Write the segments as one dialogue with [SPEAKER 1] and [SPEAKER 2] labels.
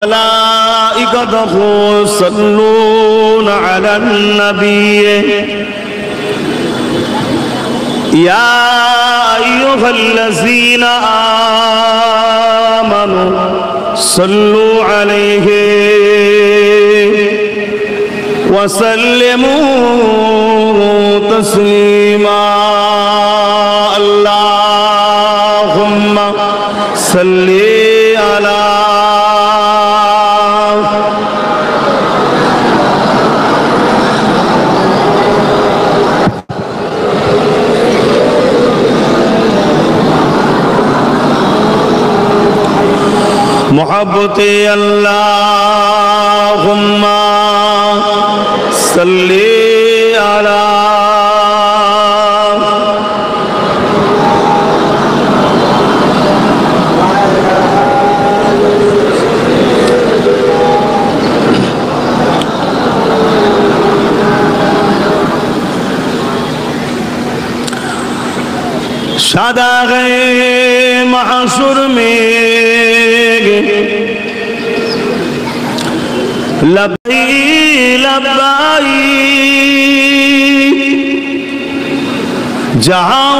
[SPEAKER 1] ملائكته يصلون على النبي يا أيها الذين آمنوا صلوا عليه وسلموا تسليما اللهم صل على محبت اللهم صل على شاداغ محشر میں لبائی لبائی جہاں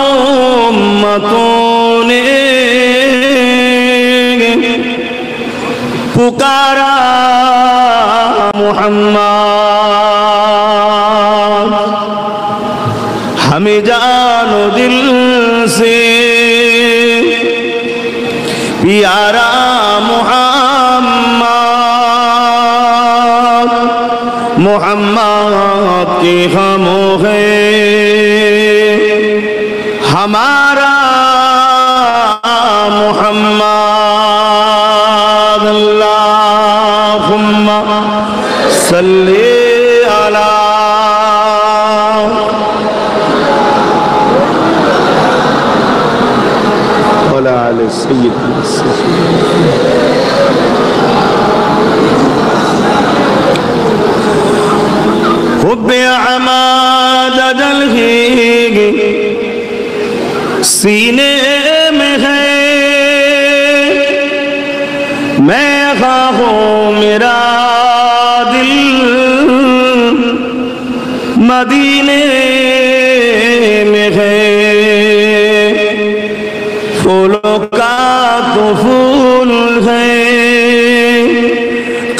[SPEAKER 1] امتوں نے پکارا محمد ہمیں جان و دل سے پیارا محمد کی ہم ہیں ہمارا محمد اللہم صلی علی وعلی آل سیدنا حب عماد دلہی سینے میں ہے میں خواہوں میرا دل مدینے میں ہے پھولوں کا تو پھول ہے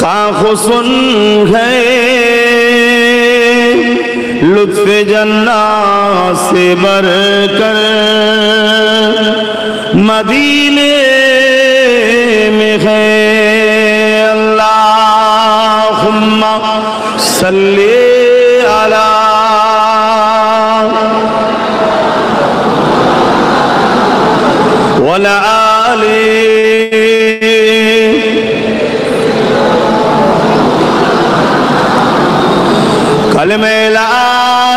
[SPEAKER 1] کا حسن ہے لطف جنات سے بڑھ کر مدینے میں ہے اللہم صلی علی وعلی آلہ کلمہ لا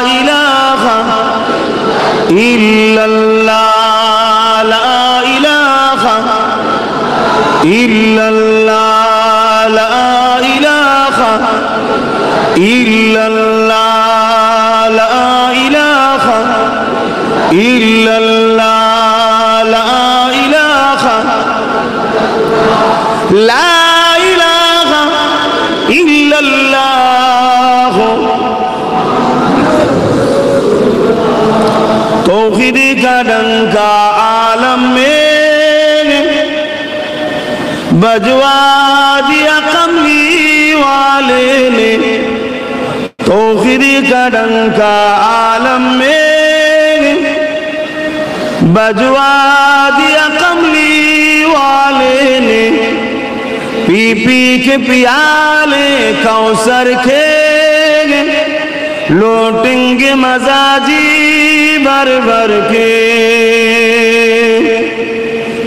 [SPEAKER 1] الہ الا اللہ لا الہ الا اللہ لا الہ الا اللہ لا الہ الا اللہ لا الہ لا الہ الا اللہ توحید کا ڈنکا عالم میں بجوا دیا کملی والے نے توحید کا ڈنکا عالم میں بجوا دیا کملی والے نے پی پی کے پیالے کوثر کے لوٹیں گے مزاجی بھر بھر کے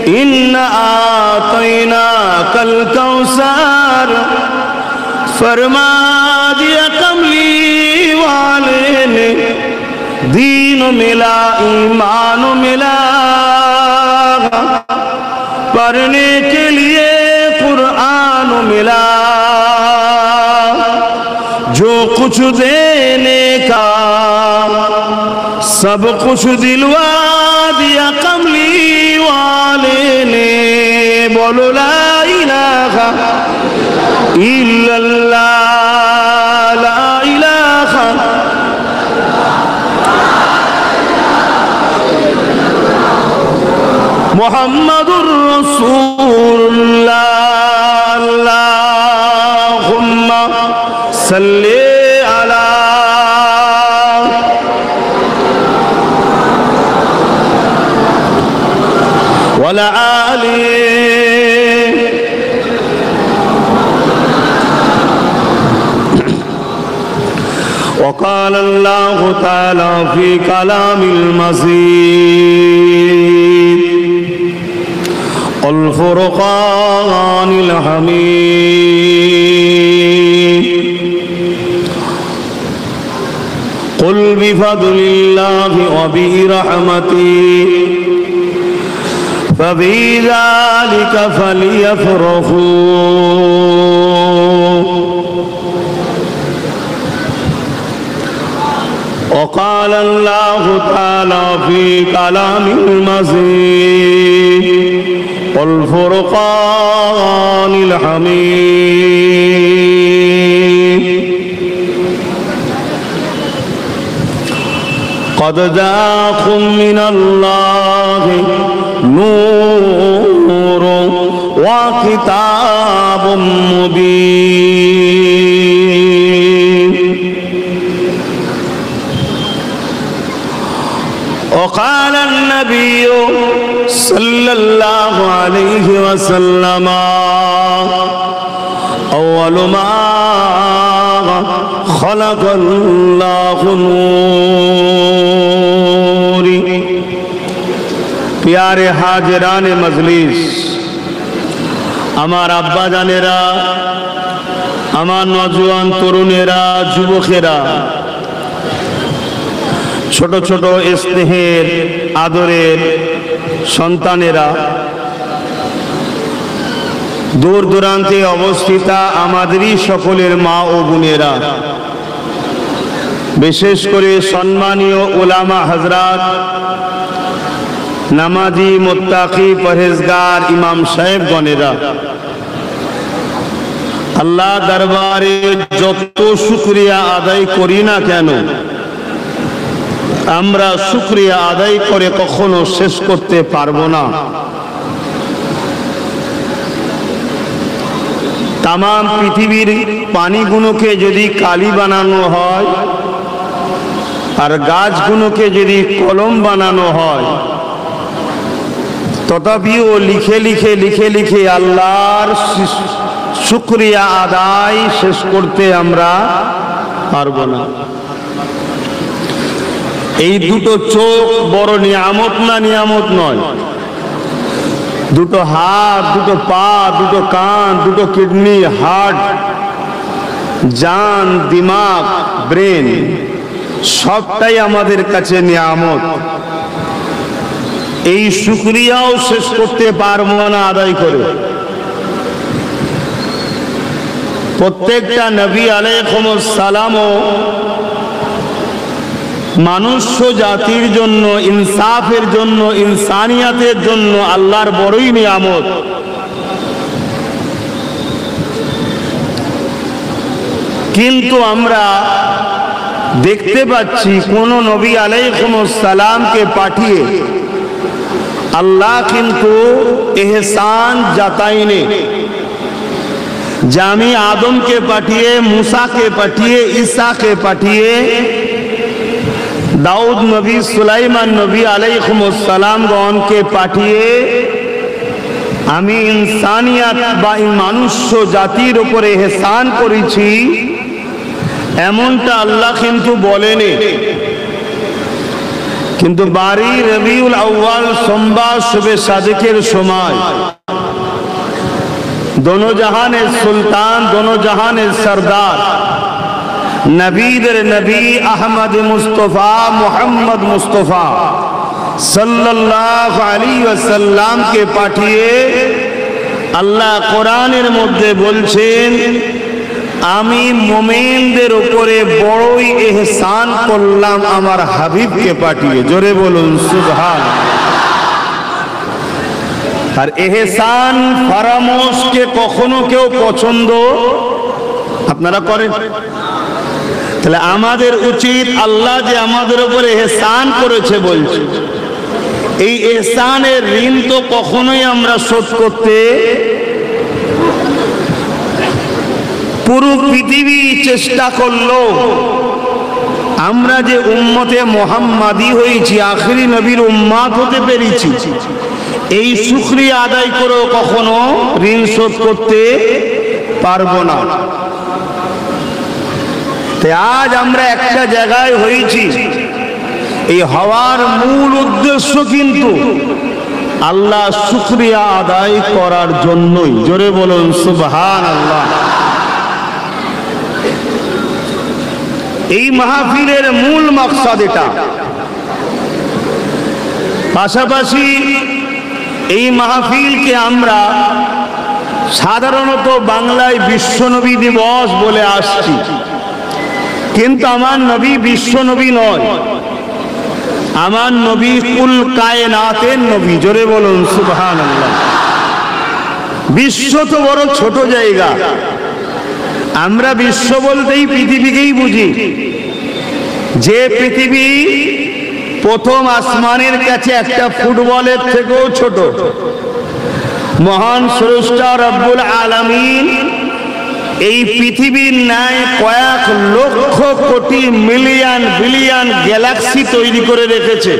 [SPEAKER 1] ان آتیناک الکوثر فرما دیا کملی والے نے دین ملا ایمان ملا پڑھنے کے لیے قرآن ملا جو کچھ دینے کا سب کچھ دلوا دیا کملی والے نے بولو لا الہ ইল্লাল্লাহ লা ইলাহা মুহাম্মাদুর রাসূলুল্লাহ আল্লাহুম্মা সাল্লি আলা ওয়ালা আলি وقال الله تعالى في كلام المزيد الفرقان الحميد قل بفضل الله وبرحمته فبذلك فليفرحوا وقال الله تعالى في كلام المزيد والفرقان الحميد قد جاءكم من الله نور وكتاب مبين وقال النبي صلى الله عليه وسلم أول ما خلق الله نور प्यारे हाजिरान मजलिस আমার আব্বা জানেরা আমার নওজোয়ান তরুণেরা যুবকেরা ছোট ছোট স্নেহের আদরের সন্তানেরা দূর দূরান্তে অবস্থিতা আমাদেরই সকলের মা ও বোনেরা বিশেষ করে সম্মানীয় উলামা হযরত নামাজি মুত্তাকি পরহেজগার ইমাম সাহেবগণেরা আল্লাহ দরবারে যত শুকরিয়া আদায় করি না কেন আমরা শুকরিয়া আদায় করে কখনো শেষ করতে পারবো না। তাম পৃথিবীর পানিগুলোকে যদি কালি বানানো হয় আর গাছগুলোকে যদি কলম বানানো হয় তথাপিও লিখে লিখে লিখে লিখে আল্লাহর শুকরিয়া আদায় শেষ করতে আমরা পারবো না। এই দুটো চোখ বড় নিয়ামত না নিয়ামত নয়? দুটো হাত, দুটো পা, দুটো কান, দুটো কিডনি, হার্ট, জান, দিমাগ, ব্রেন সবটাই আমাদের কাছে নিয়ামত। এই শুকরিয়াও শেষ করতে পারবো না আদায় করে। প্রত্যেকটা নবী আলাইহিস সালাম মানুষ জাতির জন্য, ইনসাফের জন্য, ইনসানিয়াতের জন্য আল্লাহর বড়ই নিয়ামত। কিন্তু আমরা দেখতে পাচ্ছি কোন নবী আলাইহিস সালামকে পাঠিয়ে আল্লাহ কিন্তু এহসান জাতাইনে, যে আমি আদমকে পাঠিয়ে, মুসাকে পাঠিয়ে, ঈসাকে পাঠিয়ে, দাউদ নবী, সুলাইমান নবী আলাইহিস সালামগণকে পাঠিয়ে আমি ইনসানিয়াত বা মানুষ জাতির উপরে এহসান করেছি, এমনটা আল্লাহ কিন্তু বলেনি। কিন্তু বারি রবিউল আউয়াল সোমবার শুবে সাদেকের সময় দোনো জাহানের সুলতান, দোনো জাহানের সরদার, নবীদের নবী আহমদ মুস্তফা মুহাম্মদ মুস্তফা সাল্লাল্লাহু আলাইহি ওয়াসাল্লামকে পাঠিয়ে আল্লাহ কোরআনের মধ্যে বলছেন, আমি মুমিনদের উপরে বড়ই ইহসান করলাম আমার হাবিবকে পাঠিয়ে। জোরে বলুন সুবহান। আর এহসান ফারামোশকে কখনো কেউ পছন্দ আপনারা করেন? তাহলে আমাদের উচিত, আল্লাহ যে আমাদের উপরে এহসান করেছে বলছে, এই এহসানের ঋণ তো কখনোই আমরা শোধ করতে, পুরো পৃথিবী চেষ্টা করলো, আমরা যে উম্মতে মুহাম্মাদি হয়েছি, আখিরি নবীর উম্মাত হতে পেরেছি, এই শুকরিয়া আদায় করেও কখনো ঋণ শোধ করতে পারবো না। তাই আজ আমরা একটা জায়গায় হয়েছি, এই হওয়ার মূল উদ্দেশ্য কিন্তু আল্লাহ শুকরিয়া আদায় করার জন্যই। জোরে বলুন সুবহানাল্লাহ। এই মাহফিলের মূল মাকসাদ এটা। পাশাপাশি এই মাহফিলকে আমরা সাধারণত বাংলায় বিশ্বনবী দিবস বলে আসছি, কিন্তু আমার নবী বিশ্বনবী নয়, আমার নবী কুল কায়নাতের নবী। জোরে বলুন সুবহানাল্লাহ। বিশ্ব তো বড় ছোট জায়গা, আমরা বিশ্ব বলতেই পৃথিবীকেই বুঝি, যে পৃথিবী প্রথম আসমানের কাছে একটা ফুটবলের থেকেও ছোট। মহান স্রষ্টা রব্বুল আলামিন এই পৃথিবীর ন্যায় কয়েক lakh crore million billion Galaxy তৈরি করে রেখেছে।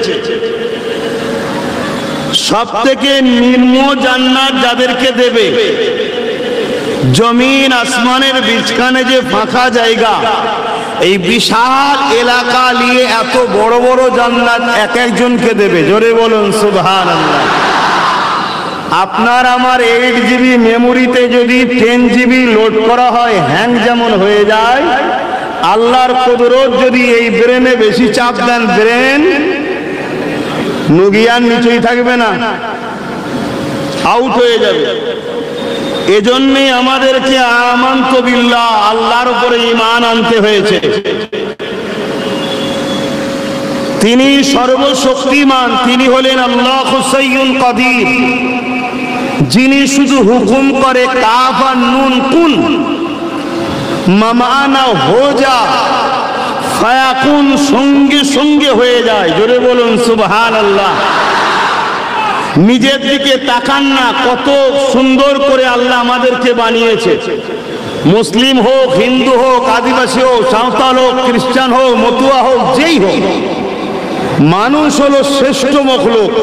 [SPEAKER 1] সব থেকে নিম্ন জান্নাত যাদেরকে দেবে, জমিন আসমানের বিছখানে যে ফাঁকা জায়গা, এই বিশাল এলাকা নিয়ে এত বড় বড় জান্নাত এক একজনকে দেবে। জোরে বলুন সুবহানাল্লাহ। আপনার আমার 8 GB মেমোরিতে যদি 10 GB লোড করা হয়, হ্যাং যেমন হয়ে যায়, আল্লাহর কুদরত যদি এই ব্রেনে বেশি চাপ দেন, ব্রেন নুগিয়ার নিচেই থাকবে না, আউট হয়ে যাবে। এজন্যই আমাদেরকে আমানতু বিল্লাহ, আল্লাহর উপরে ঈমান আনতে হয়েছে। তিনি সর্বশক্তিমান, তিনি হলেন আল্লাহুস সাইয়্যুল কাদির, যিনি শুধু হুকুম করে কাফ আর নুন কুন, মামানা হো যা, ফায়াকুন সঙ্গে সঙ্গে হয়ে যায়। জোরে বলুন সুবহানাল্লাহ। নিজের দিকে তাকান না, কত সুন্দর করে আল্লাহ আমাদেরকে বানিয়েছে। মুসলিম হোক, হিন্দু হোক, আদিবাসী হোক, সাঁওতাল হোক, খ্রিস্টান হোক, মতুয়া হোক, যেই হোক, মানুষ হলো শ্রেষ্ঠ মখলুক।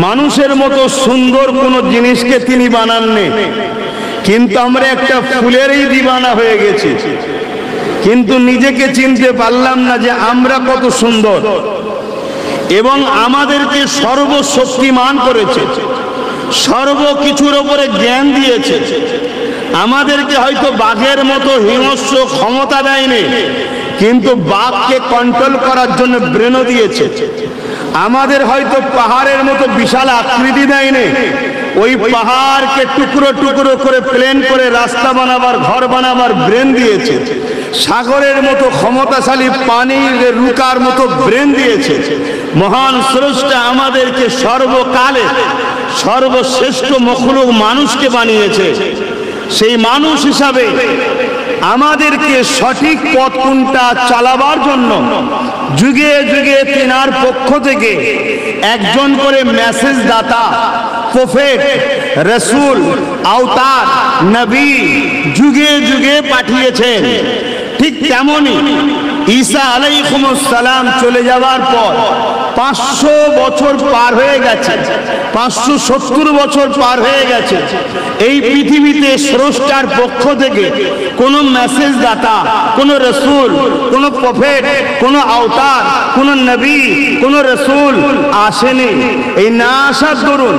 [SPEAKER 1] মানুষের মতো সুন্দর কোনো জিনিসকে তিনি বানাননি, কিন্তু আমরা একটা ফুলেরই দিওয়ানা হয়ে গেছি, কিন্তু নিজেকে চিনতে পারলাম না যে আমরা কত সুন্দর। এবং আমাদেরকে সর্বশক্তিমান করেছে, সর্বকিছুর উপরে জ্ঞান দিয়েছে। আমাদেরকে হয়তো বাঘের মতো হিংস্র ক্ষমতা দেয়নি, কিন্তু বাঘকে কন্ট্রোল করার জন্য ব্রেনও দিয়েছে। আমাদের হয়তো পাহাড়ের মতো বিশাল আকৃতি দেয়নি, ওই পাহাড়কে টুকরো টুকরো করে প্লেন করে রাস্তা বানাবার, ঘর বানাবার ব্রেন দিয়েছে। সাগরের মতো ক্ষমতাশালী পানির রুকার মতো ব্রেন দিয়েছে। মহান স্রষ্টা আমাদেরকে সর্বকালে সর্বশ্রেষ্ঠ মখলুক মানুষকে বানিয়েছে। সেই মানুষ হিসাবে আমাদেরকে সঠিক পথ কোনটা চালাবার জন্য যুগে যুগে তিনার পক্ষ থেকে একজন করে মেসেজ দাতা, প্রফেট, রসুল, আওতার, নবী যুগে যুগে পাঠিয়েছেন। ঠিক তেমনি ঈসা আলাইহিস সালাম চলে যাওয়ার পর 500 বছর পার হয়ে গেছে, 570 বছর পার হয়ে গেছে। এই পৃথিবীতে স্রষ্টার পক্ষ থেকে কোনো মেসেজ দাতা, কোনো রসুল, কোনো প্রফেট, কোনো আওতার, কোনো নবী, কোনো রসুল আসেনি। এই না আসার দরুন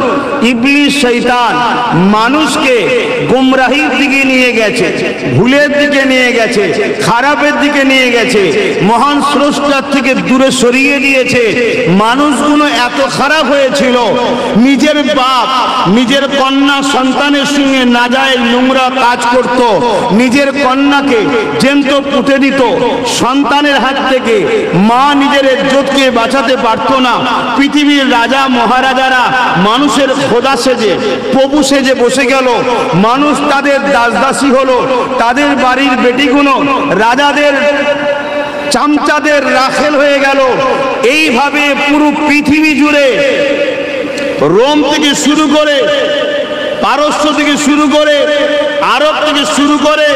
[SPEAKER 1] ইবলিস শয়তান মানুষকে গুমরাহির দিকে নিয়ে গেছে, ভুলের দিকে নিয়ে গেছে, খারাপের দিকে নিয়ে গেছে, মহান স্রষ্টার থেকে দূরে সরিয়ে দিয়েছে। মানুষগুলো এত খারাপ হয়েছিল, নিজের বাপ নিজের কন্যা সন্তানের সঙ্গে নাজায়েজ নোংরা কাজ করত, নিজের কন্যাকে জ্যান্ত পুঁতে দিত, সন্তানের হাত থেকে মা নিজের ইজ্জতকে বাঁচাতে পারত না। পৃথিবীর রাজা মহারাজারা মানুষের খোদা সেজে প্রভু সেজে বসে গেল, মানুষ তাদের দাসদাসী হলো, তাদের বাড়ির বেটিগুলো রাজাদের চামচাদের রাখেল হয়ে গেল। এইভাবে পুরো পৃথিবী জুড়ে রোম থেকে শুরু করে, পারস্য থেকে শুরু করে, আরব থেকে শুরু করে,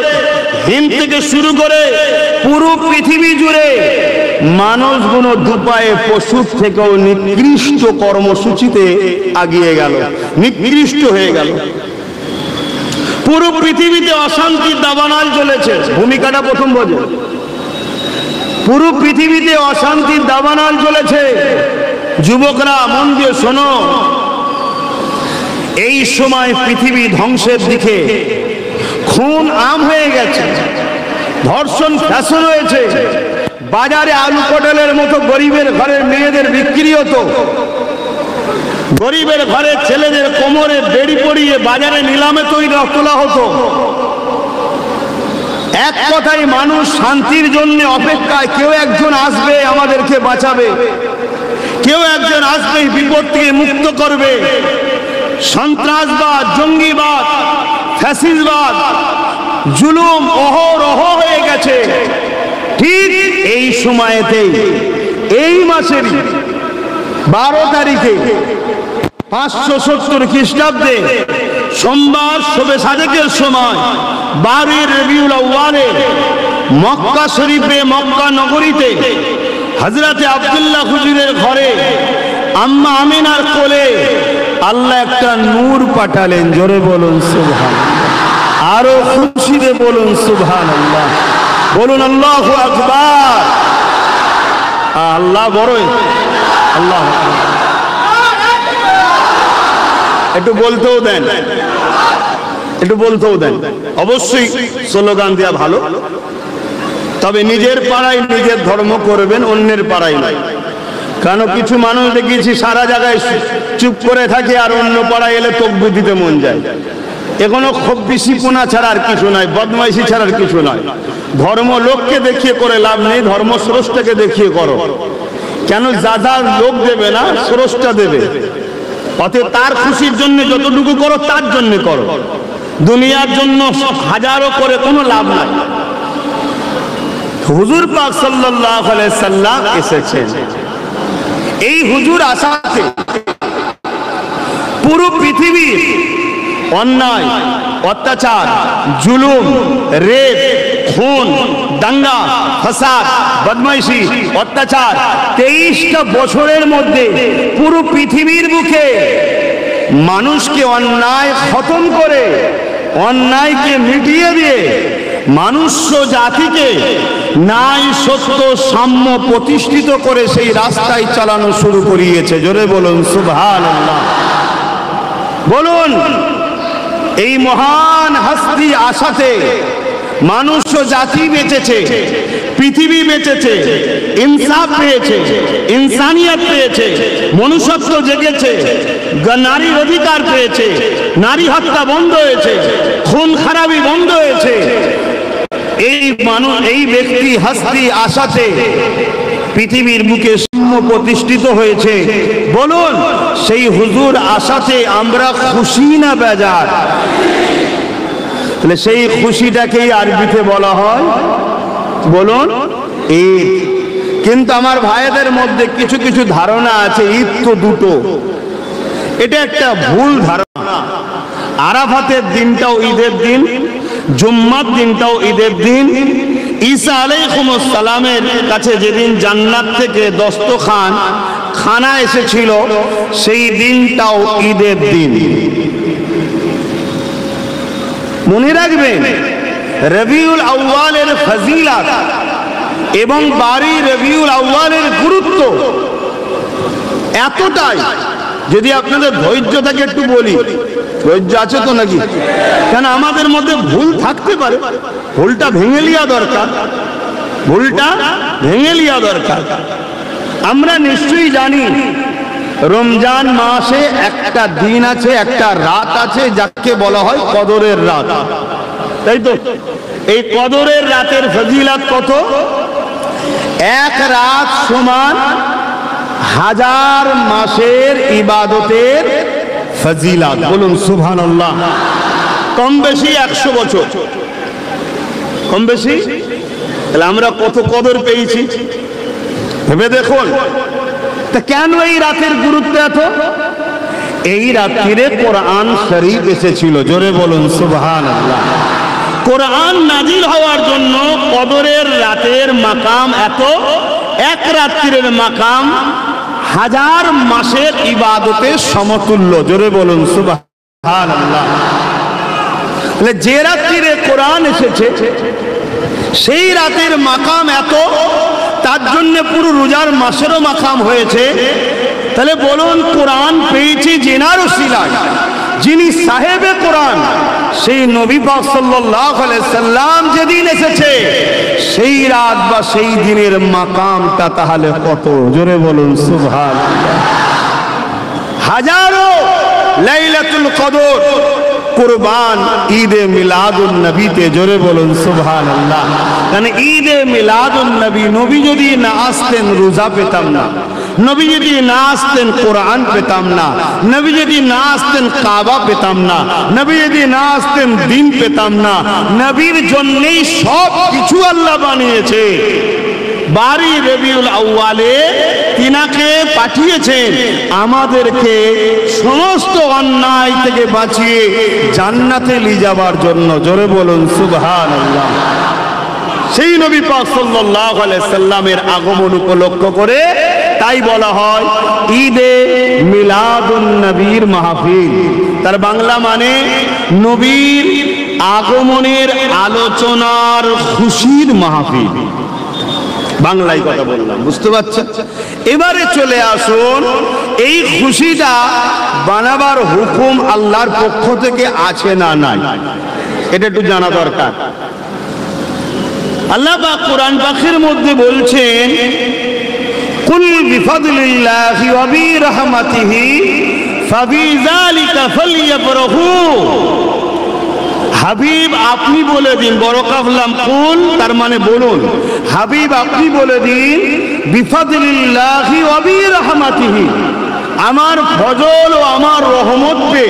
[SPEAKER 1] হিন্দ থেকে শুরু করে পুরো পৃথিবী জুড়ে মানুষগুলো দুপায়ে পশুর থেকেও নিকৃষ্ট কর্মসূচিতে আগিয়ে গেল, নিকৃষ্ট হয়ে গেল। পুরো পৃথিবীতে অশান্তির দাবানল চলেছে। ভূমিকাটা প্রথম বোঝে। পুরো পৃথিবীতে অশান্তির দাবানল চলেছে। যুবকরা মন দিয়ে শোনো, এই সময় পৃথিবী ধ্বংসের দিকে, খুন আম হয়ে গেছে, ধর্ষণ ফ্যাশন হয়েছে। বাজারে আলু পটলের মতো গরিবের ঘরের মেয়েদের বিক্রি হতো, গরিবের ঘরের ছেলেদের কোমরে বেড়ি পরিয়ে বাজারে নিলামে তৈরি তোলা হতো। এক কথায় মানুষ শান্তির জন্য অপেক্ষায়, কেউ একজন আসবে আমাদেরকে বাঁচাবে, কেউ একজন আসবে বিপদ থেকে মুক্ত করবে। সন্ত্রাসবাদ, জঙ্গিবাদ, ফ্যাসিসবাদ, জুলুম অহরহ হয়ে গেছে। ঠিক এই সময়তেই, এই মাসের 12 তারিখে 570 খ্রিস্টাব্দে সোমবার শবে সাদেকের সময় 12 রবিউল আউয়ালে মক্কা শরীফে, মক্কা নগরীতে হযরতে আব্দুল্লাহ হুজুরের ঘরে আম্মা আমিনার কোলে আল্লাহ একটা নূর পাঠালেন। জোরে বলুন সুবহানাল্লাহ। আরো খুশিতে বলুন সুবহানাল্লাহ। বলুন আল্লাহু আকবার। আল্লাহ বড়ই, আল্লাহ একটু বলতেও দেন, একটু বলতেও দেন। অবশ্যই স্লোগান দেওয়া ভালো, তবে নিজের পাড়ায় নিজের ধর্ম করবেন, অন্যের পাড়ায় নয়। কারণ কিছু মানুষ দেখেছি সারা জায়গায় চুপ করে থাকে, আর অন্য পাড়ায় এলে তকবীর দিতে মন যায়। এখনো খব্বিশিপনা ছাড়া আর কিছু নয়, বদমাইশি ছাড়া আর কিছু নয়। ধর্ম লোককে দেখিয়ে করে লাভ নেই, ধর্ম স্রষ্টাকে দেখিয়ে করো। কেন? যা যা লোক দেবে না, স্রষ্টা দেবে। অতএব তার খুশির জন্য যতটুকু করো তার জন্য করো, দুনিয়ার জন্য হাজারো করে কোনো লাভ নাই। হুজুর পাক সাল্লাল্লাহু আলাইহি সাল্লাম এসেছেন। এই হুজুর আসাতে পুরো পৃথিবীর অন্যায়, অত্যাচার, জুলুম, রেপ, খুন, দাঙ্গা, ফাসাদ, বদমাইশি, অত্যাচার 23টা বছরের মধ্যে পুরো পৃথিবীর বুকে মানুষকে অন্যায় খতম করে, অন্যায়কে মিটিয়ে দিয়ে মানুষ জাতিকে ন্যায়, সত্য, সাম্য প্রতিষ্ঠিত করে সেই রাস্তায় চালানো শুরু করিয়েছে। জোরে বলুন সুবহানাল্লাহ। বলুন, এই মহান হস্তি আসাতে মানুষ জাতি বেঁচেছে, পৃথিবী বেঁচেছে, ইনসাফ পেয়েছে, ইনসানিয়ত পেয়েছে, মনুষ্যত্ব জেগেছে, নারীর অধিকার পেয়েছে, নারী হত্যা বন্ধ হয়েছে, খুন খারাপি বন্ধ হয়েছে। এই মানুষ, এই ব্যক্তি হস্তি আসাতে পৃথিবীর বুকে সাম্য প্রতিষ্ঠিত হয়েছে। বলুন, সেই হুজুর আসাতে আমরা খুশি না বেজার? তাহলে সেই খুশিটাকেই আরবিতে বলা হয়, বলুন, ঈদ। কিন্তু আমার ভাইদের মধ্যে কিছু কিছু ধারণা আছে ঈদ তো দুটো। এটা একটা ভুল ধারণা। আরাফাতের দিনটাও ঈদের দিন, জুম্মার দিনটাও ঈদের দিন। ঈসা আলাইহিস সালামের কাছে যেদিন জান্নাত থেকে দস্তখান খানা এসেছিল সেই দিনটাও ঈদের দিন। মনে রাখবেন, রবিউল আউয়ালের ফজিলত এবং 12 রবিউল আউয়ালের গুরুত্ব এতটাই, যদি আপনাদের ধৈর্য থাকে একটু বলি, ধৈর্য আছে তো নাকি? কেন আমাদের মধ্যে ভুল থাকতে পারে, ভুলটা ভেঙে লিয়া দরকার, ভুলটা ভেঙে লিয়া দরকার। আমরা নিশ্চয়ই জানি রমজান মাসে একটা দিন আছে, একটা রাত আছে যাকে বলা হয় কদরের রাত, তাই তো? এই কদরের রাতের ফজিলত কত? এক রাত সমান 1000 মাসের ইবাদতের ফজিলত। বলুন সুবহানাল্লাহ। কম বেশি 100 বছর, কম বেশি। তাহলে আমরা কত কদর পেয়েছি ভেবে দেখুন। তা কেন এই রাতের গুরুত্ব এত? এই রাত্রিরে কোরআন শরীফ এসেছিল। জোরে বলুন সুবহানাল্লাহ। কোরআন নাজিল হওয়ার জন্য কদরের রাতের মাকাম এত, এক রাত্রির মাকাম 1000 মাসের ইবাদতের সমতুল্য। জোরে বলুন সুবহানাল্লাহ। যে রাত্রিরে কোরআন এসেছে সেই রাতের মাকাম এত, তার জন্য পুরো রোজার মাসেরও মাকাম হয়েছে। তাহলে বলুন কোরআন পেয়েছি জেনার ওসিলায়, যিনি সাহেবে কোরআন, সেই নবী পাক সাল্লাল্লাহু আলাইহি সাল্লাম যেদিন এসেছে সেই রাত বা সেই দিনের মাকামটা তাহলে কত? জোরে বলুন সুবহানাল্লাহ। হাজারো লাইলাতুল কদর কুরবান ঈদে মিলাদুন নবীতে। জোরে বলুন সুবহানাল্লাহ। মানে ঈদে মিলাদুন নবী, নবী যদি না আসতেন রোজা পেতাম না, নবী যদি না আসতেন কোরআন পেতাম না, নবী যদি না আসতেন কাবা পেতাম না, নবী যদি না আসতেন দিন পেতাম না। নবীর জন্যই সব কিছু আল্লাহ বানিয়েছে। 12 রবিউল আউয়ালে তিনাকে পাঠিয়েছেন আমাদেরকে সমস্ত অন্যায় থেকে বাঁচিয়ে জান্নাতে নিয়ে যাবার জন্য। জোরে বলুন সুবহানাল্লাহ। সেই নবী পাক সাল্লাল্লাহু আলাইহি সাল্লামের আগমন উপলক্ষ করে তাই বলা হয় ঈদে মিলাদুন নবীর মাহফিল। তার বাংলা মানে নবীর আগমনের আলোচনার খুশির মাহফিল। বাংলায় কথা বললাম, বুঝতে পারছেন? এবারে চলে আসুন, এই খুশিটা বানাবার হুকুম আল্লাহর পক্ষ থেকে আছে না নাই, এটা একটু জানা দরকার। আল্লাহ পাক কোরআন পাকের মধ্যে বলছেন, কুল বিফাদলিল্লাহি ওয়া বিরহমাতিহি ফাবিযালিকা ফালইফরাহু। হাবিব আপনি বলে দিন, বড় কাফলাম কুল, তার মানে বলুন। হাবিব আপনি বলে দিন, বিফাদলিল্লাহি ওয়া বিরহমাতিহি, আমার ফজল ও আমার রহমত পে,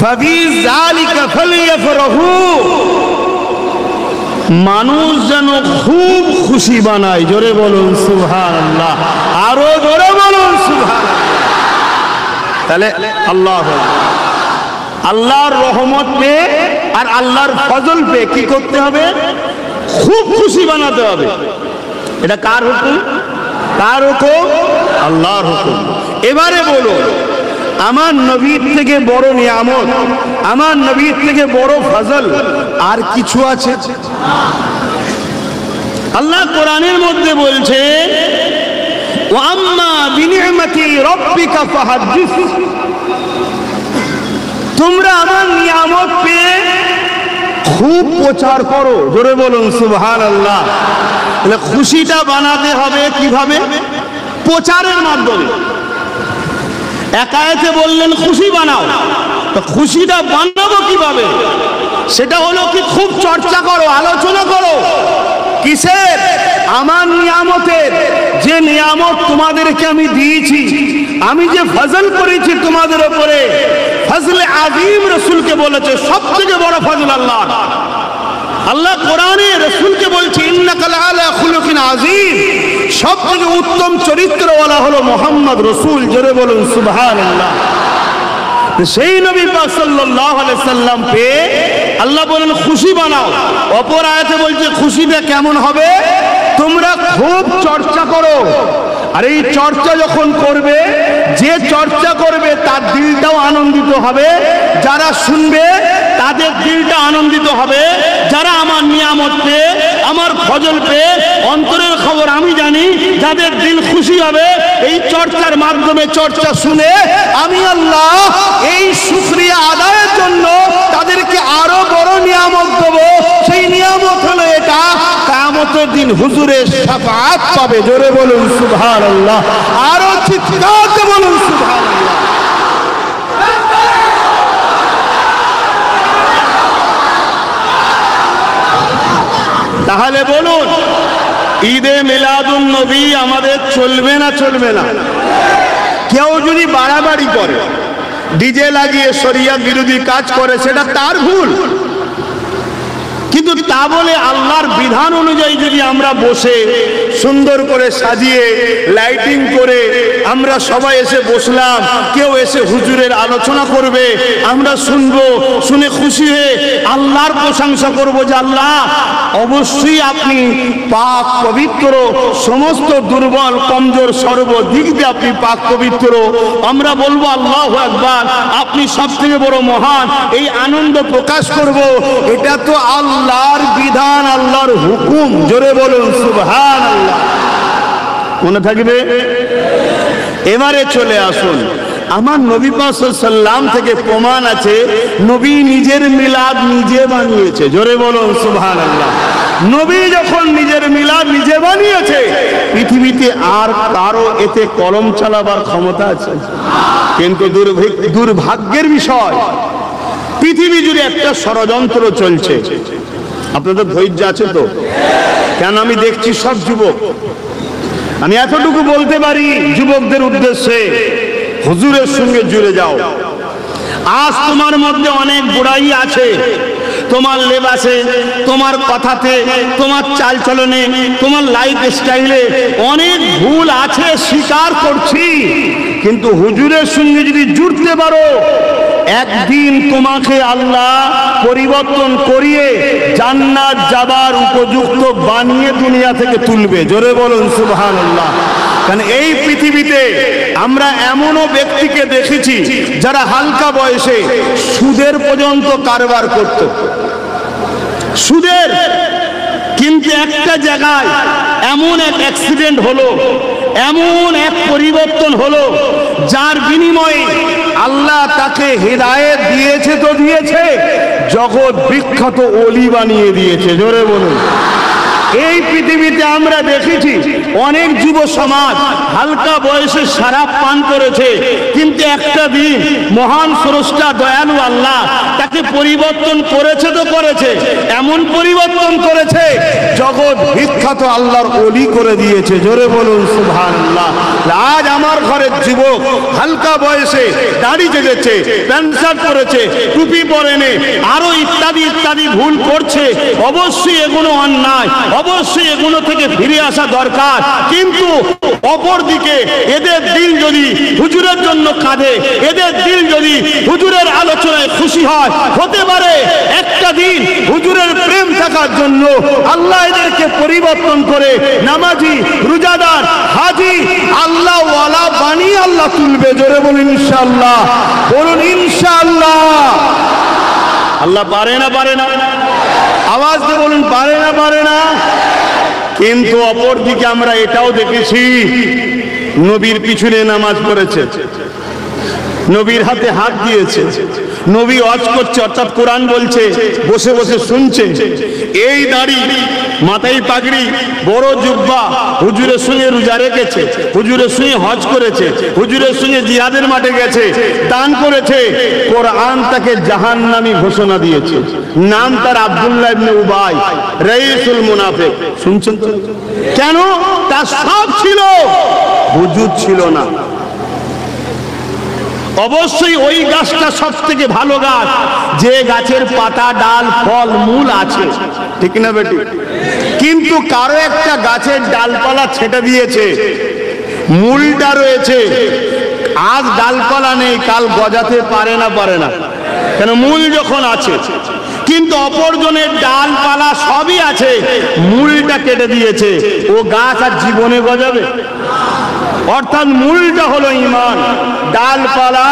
[SPEAKER 1] ফাবিযালিকা ফালইফরাহু, মানুষ যেন খুব খুশি বানায়। জোরে বলুন সুবহানাল্লাহ, আরো জোরে বলুন সুবহানাল্লাহ। তাহলে আল্লাহর রহমত পে আর আল্লাহর ফজল পে কি করতে হবে? খুব খুশি বানাতে হবে। এটা কার হুকুম? কার হুকুম? আল্লাহর হুকুম। এবারে বলুন, আমার নবীর থেকে বড় নিয়ামত, আমার নবীর থেকে বড় ফজল আর কিছু আছে? আল্লাহ কোরআনের মধ্যে বলছে, ওয়া আম্মা বিনি'মাতি রাব্বিকা ফাহাদ্দিস, তোমরা আমার নিয়ামত পেয়ে খুব প্রচার করো। জোরে বলুন সুবহানাল্লাহ। তাহলে খুশিটা বানাতে হবে কিভাবে? প্রচারের মাধ্যমে। এক আয়াতে বললেন খুশি বানাও, তো খুশিটা বানাবো কিভাবে? সেটা হলো কি, খুব চর্চা করো, আলোচনা করো। কিসের? আমার নিয়ামতের। যে নিয়ামত তোমাদেরকে আমি দিয়েছি, আমি যে ফজল করেছি তোমাদের উপরে, ফজলে আযীম রাসূলকে বলেছে সবথেকে বড় ফজল আল্লাহর। আল্লাহ কোরআনে রাসূলকে বলছে, ইন্নাকা লাআলা খুলুকিন আযীম, সবথেকে উত্তম চরিত্রওয়ালা হলো মুহাম্মদ রাসূল। জোরে বলুন সুবহানাল্লাহ। সেই নবী পাক সাল্লাল্লাহু আলাইহি সাল্লাম পেয়ে আল্লাহ বলেন খুশি বানাও। অপর আয়াতে বলছে খুশিটা কেমন হবে? তোমরা খুব চর্চা করো। আর এই চর্চা যখন করবে, যে চর্চা করবে তার দিলটাও আনন্দিত হবে, যারা শুনবে তাদের দিলটা আনন্দিত হবে। যারা আমার নিয়ামত পেয়ে, আমার ফজল পেয়ে, অন্তরের খবর আমি জানি, যাদের দিল খুশি হবে এই চর্চার মাধ্যমে, চর্চা শুনে আমি আল্লাহ এই শুকরিয়া আদায়ের জন্য তাদেরকে আরো বড় নিয়ামত দেবো। সেই নিয়ামত হলো এটা, কিয়ামত কিয়ামতের দিন হুজুরের শাফাআত পাবে। জোরে বলুন সুবহানাল্লাহ, আরো চিৎকার দিয়ে বলুন সুবহানাল্লাহ। তাহলে বলুন, ঈদে মিলাদুন নবী আমাদের চলবে না চলবে না? কেউ যদি বাড়াবাড়ি করে, ডিজে লাগিয়ে শরিয়ত বিরোধী কাজ করে, সেটা তার ভুল। কিন্তু তা বলে আল্লাহর বিধান অনুযায়ী যদি আমরা বসে সুন্দর করে সাজিয়ে লাইটিং করে আমরা সবাই এসে বসলাম, কেউ এসে হুজুরের আলোচনা করবে, আমরা শুনবো, শুনে খুশি হয়ে আল্লাহর প্রশংসা করবো যে আল্লাহ অবশ্যই আপনি পাক পবিত্র, সমস্ত দুর্বল কমজোর সর্বদিক দিয়ে আপনি পাক পবিত্র। আমরা বলবো আল্লাহু আকবার, আপনি সব থেকে বড় মহান, এই আনন্দ প্রকাশ করব। এটা তো আল্লাহর বিধান, আল্লাহর হুকুম। জোরে বলুন সুবহানাল্লাহ। মনে থাকবে? এবারে চলে আসুন, আমার নবী পাক সাল্লাল্লাহু আলাইহি ওয়াসাল্লাম থেকে প্রমাণ আছে নবী নিজের মিলাদ নিজে বানিয়েছে। জোরে বলুন সুবহানাল্লাহ। নবী যখন নিজের মিলাদ নিজে বানিয়েছে, পৃথিবীতে আর কারো এতে কলম চালাবার ক্ষমতা আছে? কিন্তু দুর্ভাগ্যের বিষয়, পৃথিবী জুড়ে একটা ষড়যন্ত্র চলছে। আপনাদের ধৈর্য আছে তো? কেন আমি দেখছি সব যুবক, আমি এতটুকু বলতে পারি যুবকদের উদ্দেশ্যে, হুজুরের সঙ্গে জুড়ে যাও। আজ তোমার মধ্যে অনেক বুড়াই আছে, তোমার লেবাসে, তোমার কথাতে, তোমার চালচলনে, তোমার লাইফ স্টাইলে অনেক ভুল আছে, স্বীকার করছি। কিন্তু হুজুরের সঙ্গে যদি জুড়তে পারো, একদিন তোমাকে আল্লাহ পরিবর্তন করিয়ে জান্নাত যাবার উপযুক্ত বানিয়ে দুনিয়া থেকে তুলবে। জোরে বলুন সুবহানাল্লাহ। কারণ এই পৃথিবীতে আমরা এমনও ব্যক্তিকে দেখেছি যারা হালকা বয়সে সুদের পর্যন্ত কারবার করত, সুদের। কিন্তু একটা জায়গায় এমন এক অ্যাক্সিডেন্ট হলো, এমন এক পরিবর্তন হলো, যার বিনিময়ে আল্লাহ তাকে হেদায়েত দিয়েছে তো দিয়েছে, জগৎ বিখ্যাত ওলি বানিয়ে দিয়েছে। জোরে বলুন। এই পৃথিবীতে আমরা দেখেছি অনেক যুব সমাজ হালকা বয়সে শরাব পান করেছে, কিন্তু একটা দিন মহান স্রষ্টা দয়ালু আল্লাহ তাকে পরিবর্তন করেছে তো করেছে, এমন পরিবর্তন করেছে জগৎ বিখ্যাত আল্লাহর ওলি করে দিয়েছে। জোরে বলুন সুবহানাল্লাহ। আজ আমার ঘরের যুবক হালকা বয়সে দাড়ি জেগেছে, প্যান্ট শার্ট পরেছে, টুপি পরেনে, আরো ইত্যাদি ইত্যাদি ভুল করছে। অবশ্যই এগুলো অন্যায়, অবশ্যই এগুলো থেকে ফিরে আসা দরকার। কিন্তু অপরদিকে এদের দিল যদি হুজুরের জন্য কাঁদে, এদের দিল যদি হুজুরের আলোচনায় খুশি হয়, হতে পারে একটা দিন হুজুরের প্রেম থাকার জন্য আল্লাহ এদেরকে পরিবর্তন করে নামাজি, রোজাদার, হাজি, আল্লাহ ওয়ালা বানিয়ে আল্লাহ তুলবে। জোরে বলুন ইনশাআল্লাহ। বলুন ইনশাআল্লাহ। আল্লাহ পারে না? পারে না? আওয়াজ দিয়ে বলুন, পারে না? পারে না? কিন্তু অপর দিকে আমরা এটাও দেখেছি, নবীর পিছনে নামাজ পড়েছে, নবীর হাতে হাত দিয়েছে, নবী ওয়াজ করছে অর্থাৎ কোরআন বলছে, বসে বসে শুনছে। এই দাড়ি, মাথায় পাগড়ি, বড় জুব্বা, হুজুরের সঙ্গে রোজা রেখেছে, হুজুরের সঙ্গে হজ করেছে, হুজুরের সঙ্গে জিহাদের মাঠে গেছে, দান করেছে। কোরআন তাকে জাহান্নামী ঘোষণা দিয়েছে। নাম তার আব্দুল্লাহ ইবনে উবাই, রাইসুল মুনাফিক। শুনছেন তো? কেন? তার সব ছিল, হুজুর ছিল না। অবশ্যই ওই গাছটা সব থেকে ভালো গাছ যে গাছের পাতা, ডাল, ফল, মূল আছে, ঠিক না বেটি? কিন্তু কারো একটা গাছের ডালপালা ছেটে দিয়েছে, মূলটা রয়েছে, আজ ডালপালা নেই, কাল গজাতে পারে না? পারে না? কেন? মূল যখন আছে। কিন্তু অপরজনের ডালপালা সবই আছে, মূলটা কেটে দিয়েছে, ও গাছ আর জীবনে গজাবে? অর্থাৎ মূলটা হলো ঈমান, ডালপালা,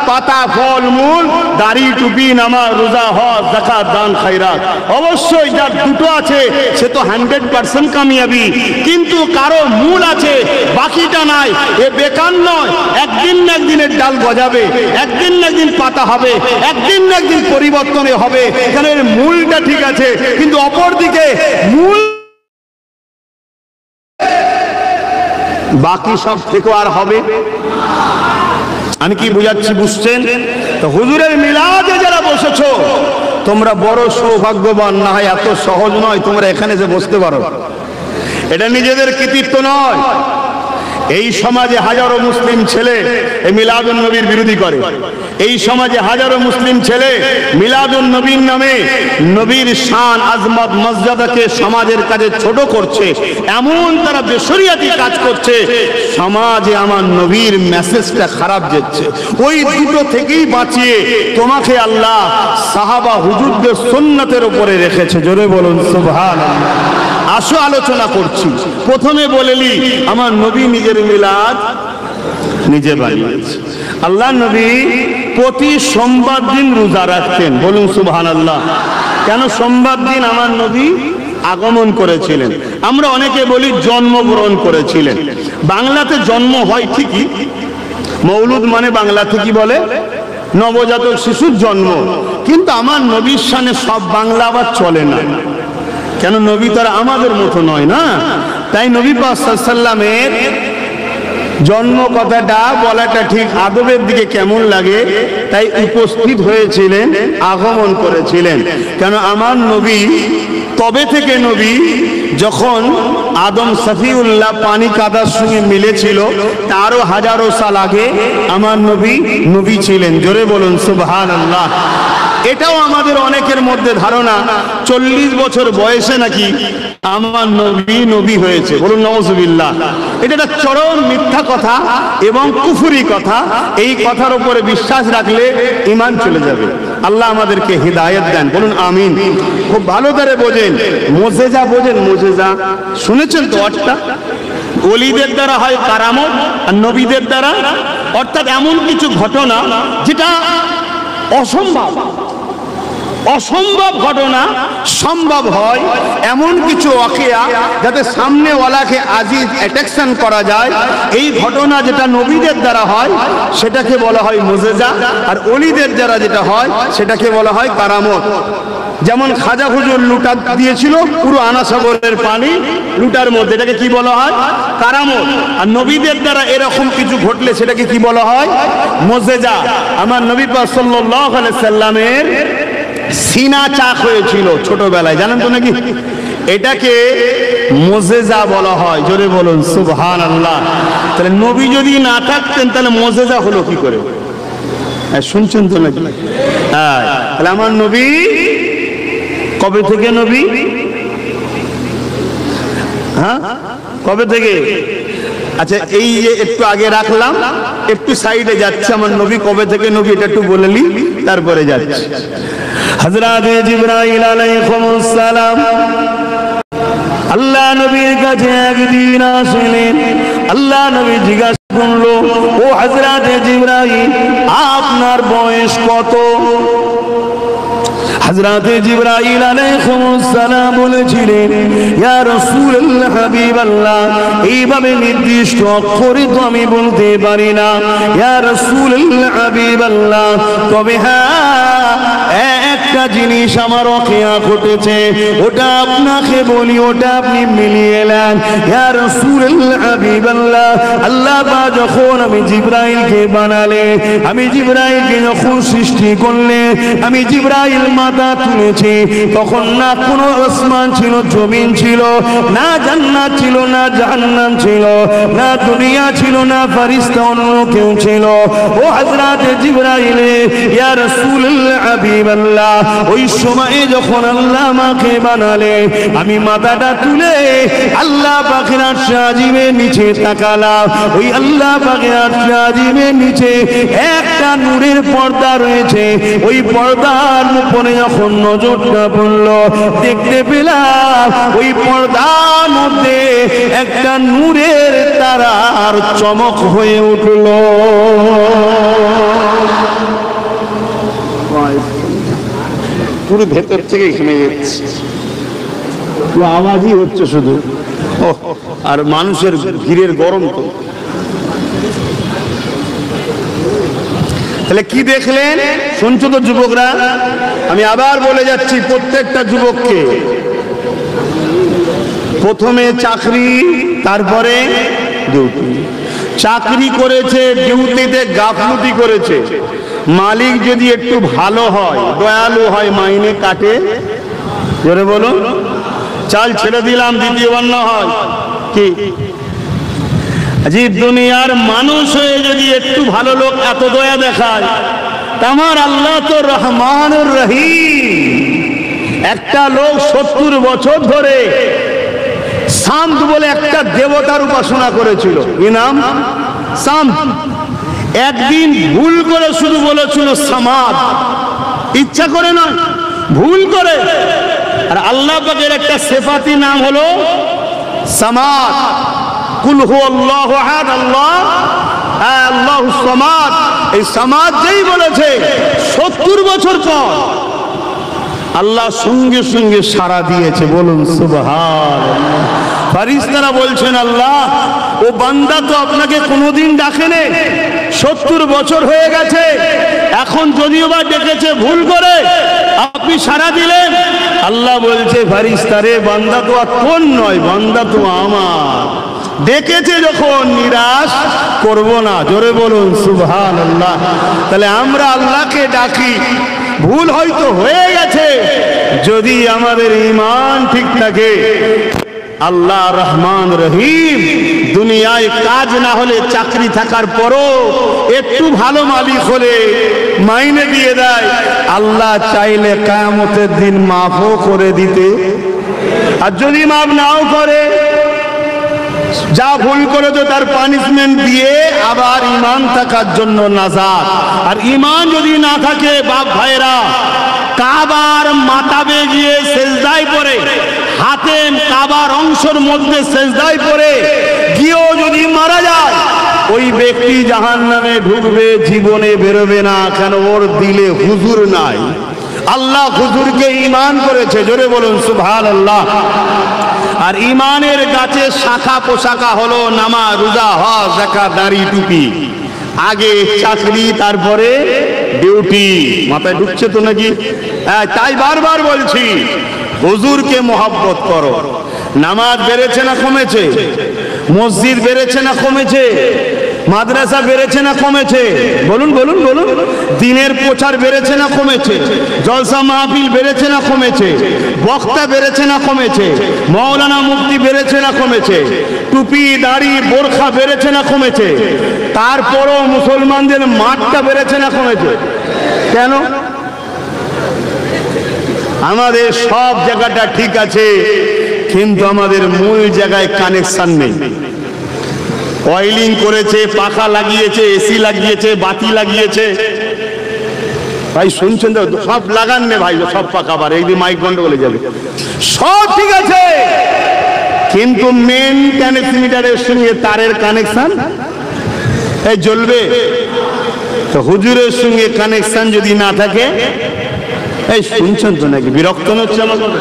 [SPEAKER 1] পাতা, ফল, মূল, দাড়ি, টুপি, নামাজ, রোজা, হজ, যাকাত, দান, খায়রাত। অবশ্যই যার দুটো আছে সে তো 100% কামিয়াবি। কিন্তু কারো মূল আছে, বাকিটা নাই, এ বেকার নয়। একদিন না একদিনের ডাল গজাবে, একদিন না একদিন পাতা হবে, একদিন না একদিন পরিবর্তনে হবে। কারণ এর মূলটা ঠিক আছে, কিন্তু অপরদিকে মূল বাকি সব থেকেও আর হবে। আমি কি বুঝাচ্ছি বুঝছেন? তো হুজুরের মিলাদে যারা বসেছো তোমরা বড় সৌভাগ্যবান। না হয় এত সহজ নয় তোমরা এখানে যে বসতে পারো, এটা নিজেদের কৃতিত্ব নয়। এই সমাজে হাজারো মুসলিম ছেলে এই মিলাদুন নবীর বিরোধী করে। এই সমাজে হাজারো মুসলিম ছেলে মিলাদুন নবীর নামে নবীর শান আজমত মর্যাদাকে সমাজের কাছে ছোট করছে, এমন তারা বেশরিয়াতি কাজ করছে, সমাজে আমার নবীর মেসেজটা খারাপ যাচ্ছে। ওই দুটো থেকেই বাঁচিয়ে তোমাকে আল্লাহ সাহাবা হুজুরদের সুন্নতের উপরে রেখেছে। জোরে বলুন সুবহানাল্লাহ। আসো আলোচনা করছি। প্রথমে বলেলি আমার নবী নিজের মিলাদ নিজে বানিয়েছে। আল্লাহ নবী প্রতি সোমবার দিন রোজা রাখতেন। বলুন সুবহানাল্লাহ। কেন সোমবার দিন আমার নবী আগমন করেছিলেন? আমরা অনেকে বলি জন্মগ্রহণ করেছিলেন। বাংলাতে জন্ম হয় ঠিকই, মৌলুদ মানে বাংলা থেকে বলে নবজাতক শিশুর জন্ম, কিন্তু আমার নবীর শানে সব বাংলা আবার চলে না। কেন? নবী তারা আমাদের মতো নয় না। তাই নবী পাক সাল্লাল্লাহু আলাইহি ওয়াসাল্লামের জন্ম কথাটা বলাটা ঠিক আদবের দিকে কেমন লাগে, তাই উপস্থিত হয়েছিলেন, আগমন করেছিলেন। কেন? আমার নবী তবে থেকে নবী যখন আদম সফিউল্লাহ পানি কাদার সঙ্গে মিলেছিল তারও হাজারো সাল আগে আমার নবী নবী ছিলেন। জোরে বলুন সুবহানাল্লাহ। এটাও আমাদের অনেকের মধ্যে ধারণা 40 বছর বয়সে নাকি আমার নবী নবী হয়েছে। বলুন নাউজুবিল্লাহ। এটা একটা চরম মিথ্যা কথা এবং কুফরি কথা। এই কথার উপরে বিশ্বাস রাখলে ঈমান চলে যাবে। আল্লাহ আমাদেরকে হিদায়াত দেন। বলুন আমিন। খুব ভালো করে বোঝেন, মুজিজা বোঝেন? মুজিজা শুনেছেন তো? অর্থটা ওলিদের দ্বারা হয় কারামত, আর নবীদের দ্বারা অর্থাৎ এমন কিছু ঘটনা যেটা অসম্ভব, অসম্ভব ঘটনা সম্ভব হয়, এমন কিছু ওয়াকিয়া যাতে সামনেওয়ালাকে আজিজ অ্যাট্রাকশন করা যায়। এই ঘটনা যেটা নবীদের দ্বারা হয় সেটাকে বলা হয় মুজিজা, আর ওলিদের দ্বারা যেটা হয় সেটাকে বলা হয় কারামত। যেমন খাজা হুজুর লুটা দিয়েছিল পুরো আনাসাগরের পানি লুটার মধ্যে, এটাকে কি বলা হয়? কারামত। আর নবীদের দ্বারা এরকম কিছু ঘটলে সেটাকে কি বলা হয়? মুজিজা। আমার নবী পাক সাল্লাল্লাহু আলাইহি সাল্লামের সিনা চাক হয়েছিল ছোটবেলায়, জানেন তো নাকি? এটাকে মুজিজা বলা হয়। জোরে বলুন সুবহানাল্লাহ। তাহলে নবী যদি না থাকতেন তাহলে মুজিজা হলো কি করে? শুনছেন তো নাকি? হ্যাঁ। তাহলে আমার নবী কবে থেকে নবী? হ্যাঁ, কবে থেকে? আচ্ছা, এই যে একটু আগে রাখলাম, একটু সাইডে যাচ্ছে। আমার নবী কবে থেকে নবী এটা একটু বলেলি, তারপরে যাচ্ছে। হযরত জিবরাইল আলাইহিস সালাম আল্লাহ নবীর কাছে একদিন আসলেন। আল্লাহ নবী জিজ্ঞাসা করলো, ও হযরত জিবরাইল, আপনার বয়স কত? হযরত জিবরাইল আলাইহিস সালাম বলেছিলেন, ইয়া রাসূলুল্লাহ, হাবিবাল্লাহ, এইভাবে নির্দিষ্ট অক্ষরে তো আমি বলতে পারি না ইয়া রাসূলুল্লাহ, হাবিবাল্লাহ, তবে হ্যাঁ একটা জিনিস আমার ওয়াকিয়া ঘটেছে, ওটা আপনাকে বলি, ওটা আপনি মিলিয়ে নেন। ইয়া রাসূলুল্লাহ, হাবিবাল্লাহ, আল্লাহ পাক যখন আমি জিবরাইলকে বানালে, আমি জিবরাইলকে যখন সৃষ্টি করলে, আমি জিবরাইল মাথা তুলেছি, তখন না কোনো আসমান ছিল, জমিন ছিল, না জান্নাত ছিল, না জাহান্নাম ছিল, না দুনিয়া ছিল, না ফেরেশতা অন্য কেউ ছিল। ও হযরত জিবরাইল, ইয়া রাসূলুল্লাহ, হাবিবাল্লাহ, ওই সময়ে যখন আল্লাহ আমাকে বানালে, আমি মাথাটা তুলে আল্লাহ পাকের আরশে আজিমের নিচে তাকালাম। ওই আল্লাহ পাকের আরশে আজিমের নিচে একটা নূরের পর্দা রয়েছে। ওই পর্দার উপরে যখন নজরটা পড়লো, দেখতে পেলাম ওই পর্দার মধ্যে একটা নূরের তারার চমক হয়ে উঠলো। পুরো ভেতর থেকে ঘেমে যাচ্ছে, আওয়াজই হচ্ছে শুধু, আর মানুষের ভিড়ের গরম তো। তাহলে কি দেখলেন? শুনছো তো যুবকরা? আমি আবার বলে যাচ্ছি প্রত্যেকটা যুবককে, প্রথমে চাকরি, তারপরে ডিউটি। চাকরি করেছে, ডিউটিতে গাফলুটি করেছে, মালিক যদি একটু ভালো হয়, দয়ালু হয়, মাইনে কাটে। জোরে বলুন। চাল ছেড়ে দিলাম, দ্বিতীয়বার না হয় কি? আজিব দুনিয়ার মানুষ হয়ে যদি একটু ভালো লোক এত দয়া দেখায়, আমার আল্লাহ তো রহমানুর রহিম। একটা লোক 70 বছর ধরে সামদ বলে একটা দেবতার উপাসনা করেছিল, কি নাম? সামদ। একদিন ভুল করে শুধু বলেছিল সামাদ, ইচ্ছা করে নয়, ভুল করে। আর আল্লাহ পাকের একটা সিফাতি নাম হলো সামাদ। কুল হুয়াল্লাহু আহাদ, আল্লাহ আল্লাহুস সামাদ। এই সামাদ যেই বলেছে 70 বছর পর আল্লাহ সঙ্গে সঙ্গে সাড়া দিয়েছে। বলুন সুবহানাল্লাহ। ফেরেশতারা বলছেন, আল্লাহ ও বান্দা তো আপনাকে কোনোদিন ডাকেনি, 70 বছর হয়ে গেছে, এখন যদিও বা ডেকেছে ভুল করে, আপনি সাড়া দিলেন। আল্লাহ বলছে, ফেরেশতারে বান্দা তো আর তোর নয়, বান্দা তো আমার। ডেকেছে যখন, নিরাশ করব না। জোরে বলুন সুবহানাল্লাহ। তাহলে আমরা আল্লাহকে ডাকি, ভুল হয়তো হয়ে গেছে, যদি আমাদের ঈমান ঠিক থাকে, আল্লাহ রহমান রহিম দুনিয়ায় কাজ না হলে, চাকরি থাকার পরও একটু ভালো মালিক হলে মাইনে দিয়ে দেয়। আল্লাহ চাইলে কিয়ামতের দিন মাফও করে দিতে, আর যদি মাফ নাও করে, যা ভুল করেছো তার পানিশমেন্ট দিয়ে আবার ঈমান থাকার জন্য নাজাত। আর ঈমান যদি না থাকে বাপ ভাইরা, কাবার মাতাবে গিয়ে সেজদায় পড়ে, হাতেম কাবার অংশের মধ্যে সেজদায় পড়ে গিয়েও যদি মারা যায়, ওই ব্যক্তি জাহান্নামে ঢুকবে, জীবনে বেরোবে না। কেন? ওর দিলে হুজুর নাই। আল্লাহ হুজুরকে ঈমান করেছে। জোরে বলুন সুবহানাল্লাহ। আর ঈমানের গাছে শাখা পোশাকা হলো নামাজ, রোজা, হজ, যাকাত, দাড়ি, টুপি। আগে চাকরি, তারপরে ডিউটি। মাথায় ঢুকছে তো নাকি? হ্যাঁ, তাই বারবার বলছি, হুজুরকে মহব্বত করো। নামাজ বেড়েছে না কমেছে? মসজিদ বেড়েছে না কমেছে? মাদ্রাসা বেড়েছে না কমেছে? বলুন বলুন বলুন। দিনের প্রচার বেড়েছে না কমেছে? জলসা মাহফিল বেড়েছে না কমেছে? বক্তা বেড়েছে না কমেছে? মৌলানা মুফতি বেড়েছে না কমেছে? টুপি, দাড়ি, বোরখা বেড়েছে না কমেছে? তারপরও মুসলমানদের মাঠটা বেড়েছে না কমেছে? কেন? আমাদের সব জায়গাটা ঠিক আছে, কিন্তু আমাদের মূল জায়গায় কানেকশন নেই। অয়েলিং করেছে, পাখা লাগিয়েছে, এসি লাগিয়েছে, বাতি লাগিয়েছে। ভাই শুনছেন তো? সব লাগান নে ভাই, সব পাকা। আবার এই মাইক বন্ধ করে যাবে। সব ঠিক আছে, কিন্তু মেন ট্রান্সমিটারের সঙ্গে তারের কানেকশন এই জ্বলবে তো? হুজুরের সঙ্গে কানেকশন যদি না থাকে, এই শুনছেন তো নাকি? বিরক্ত হচ্ছে আমার কথা?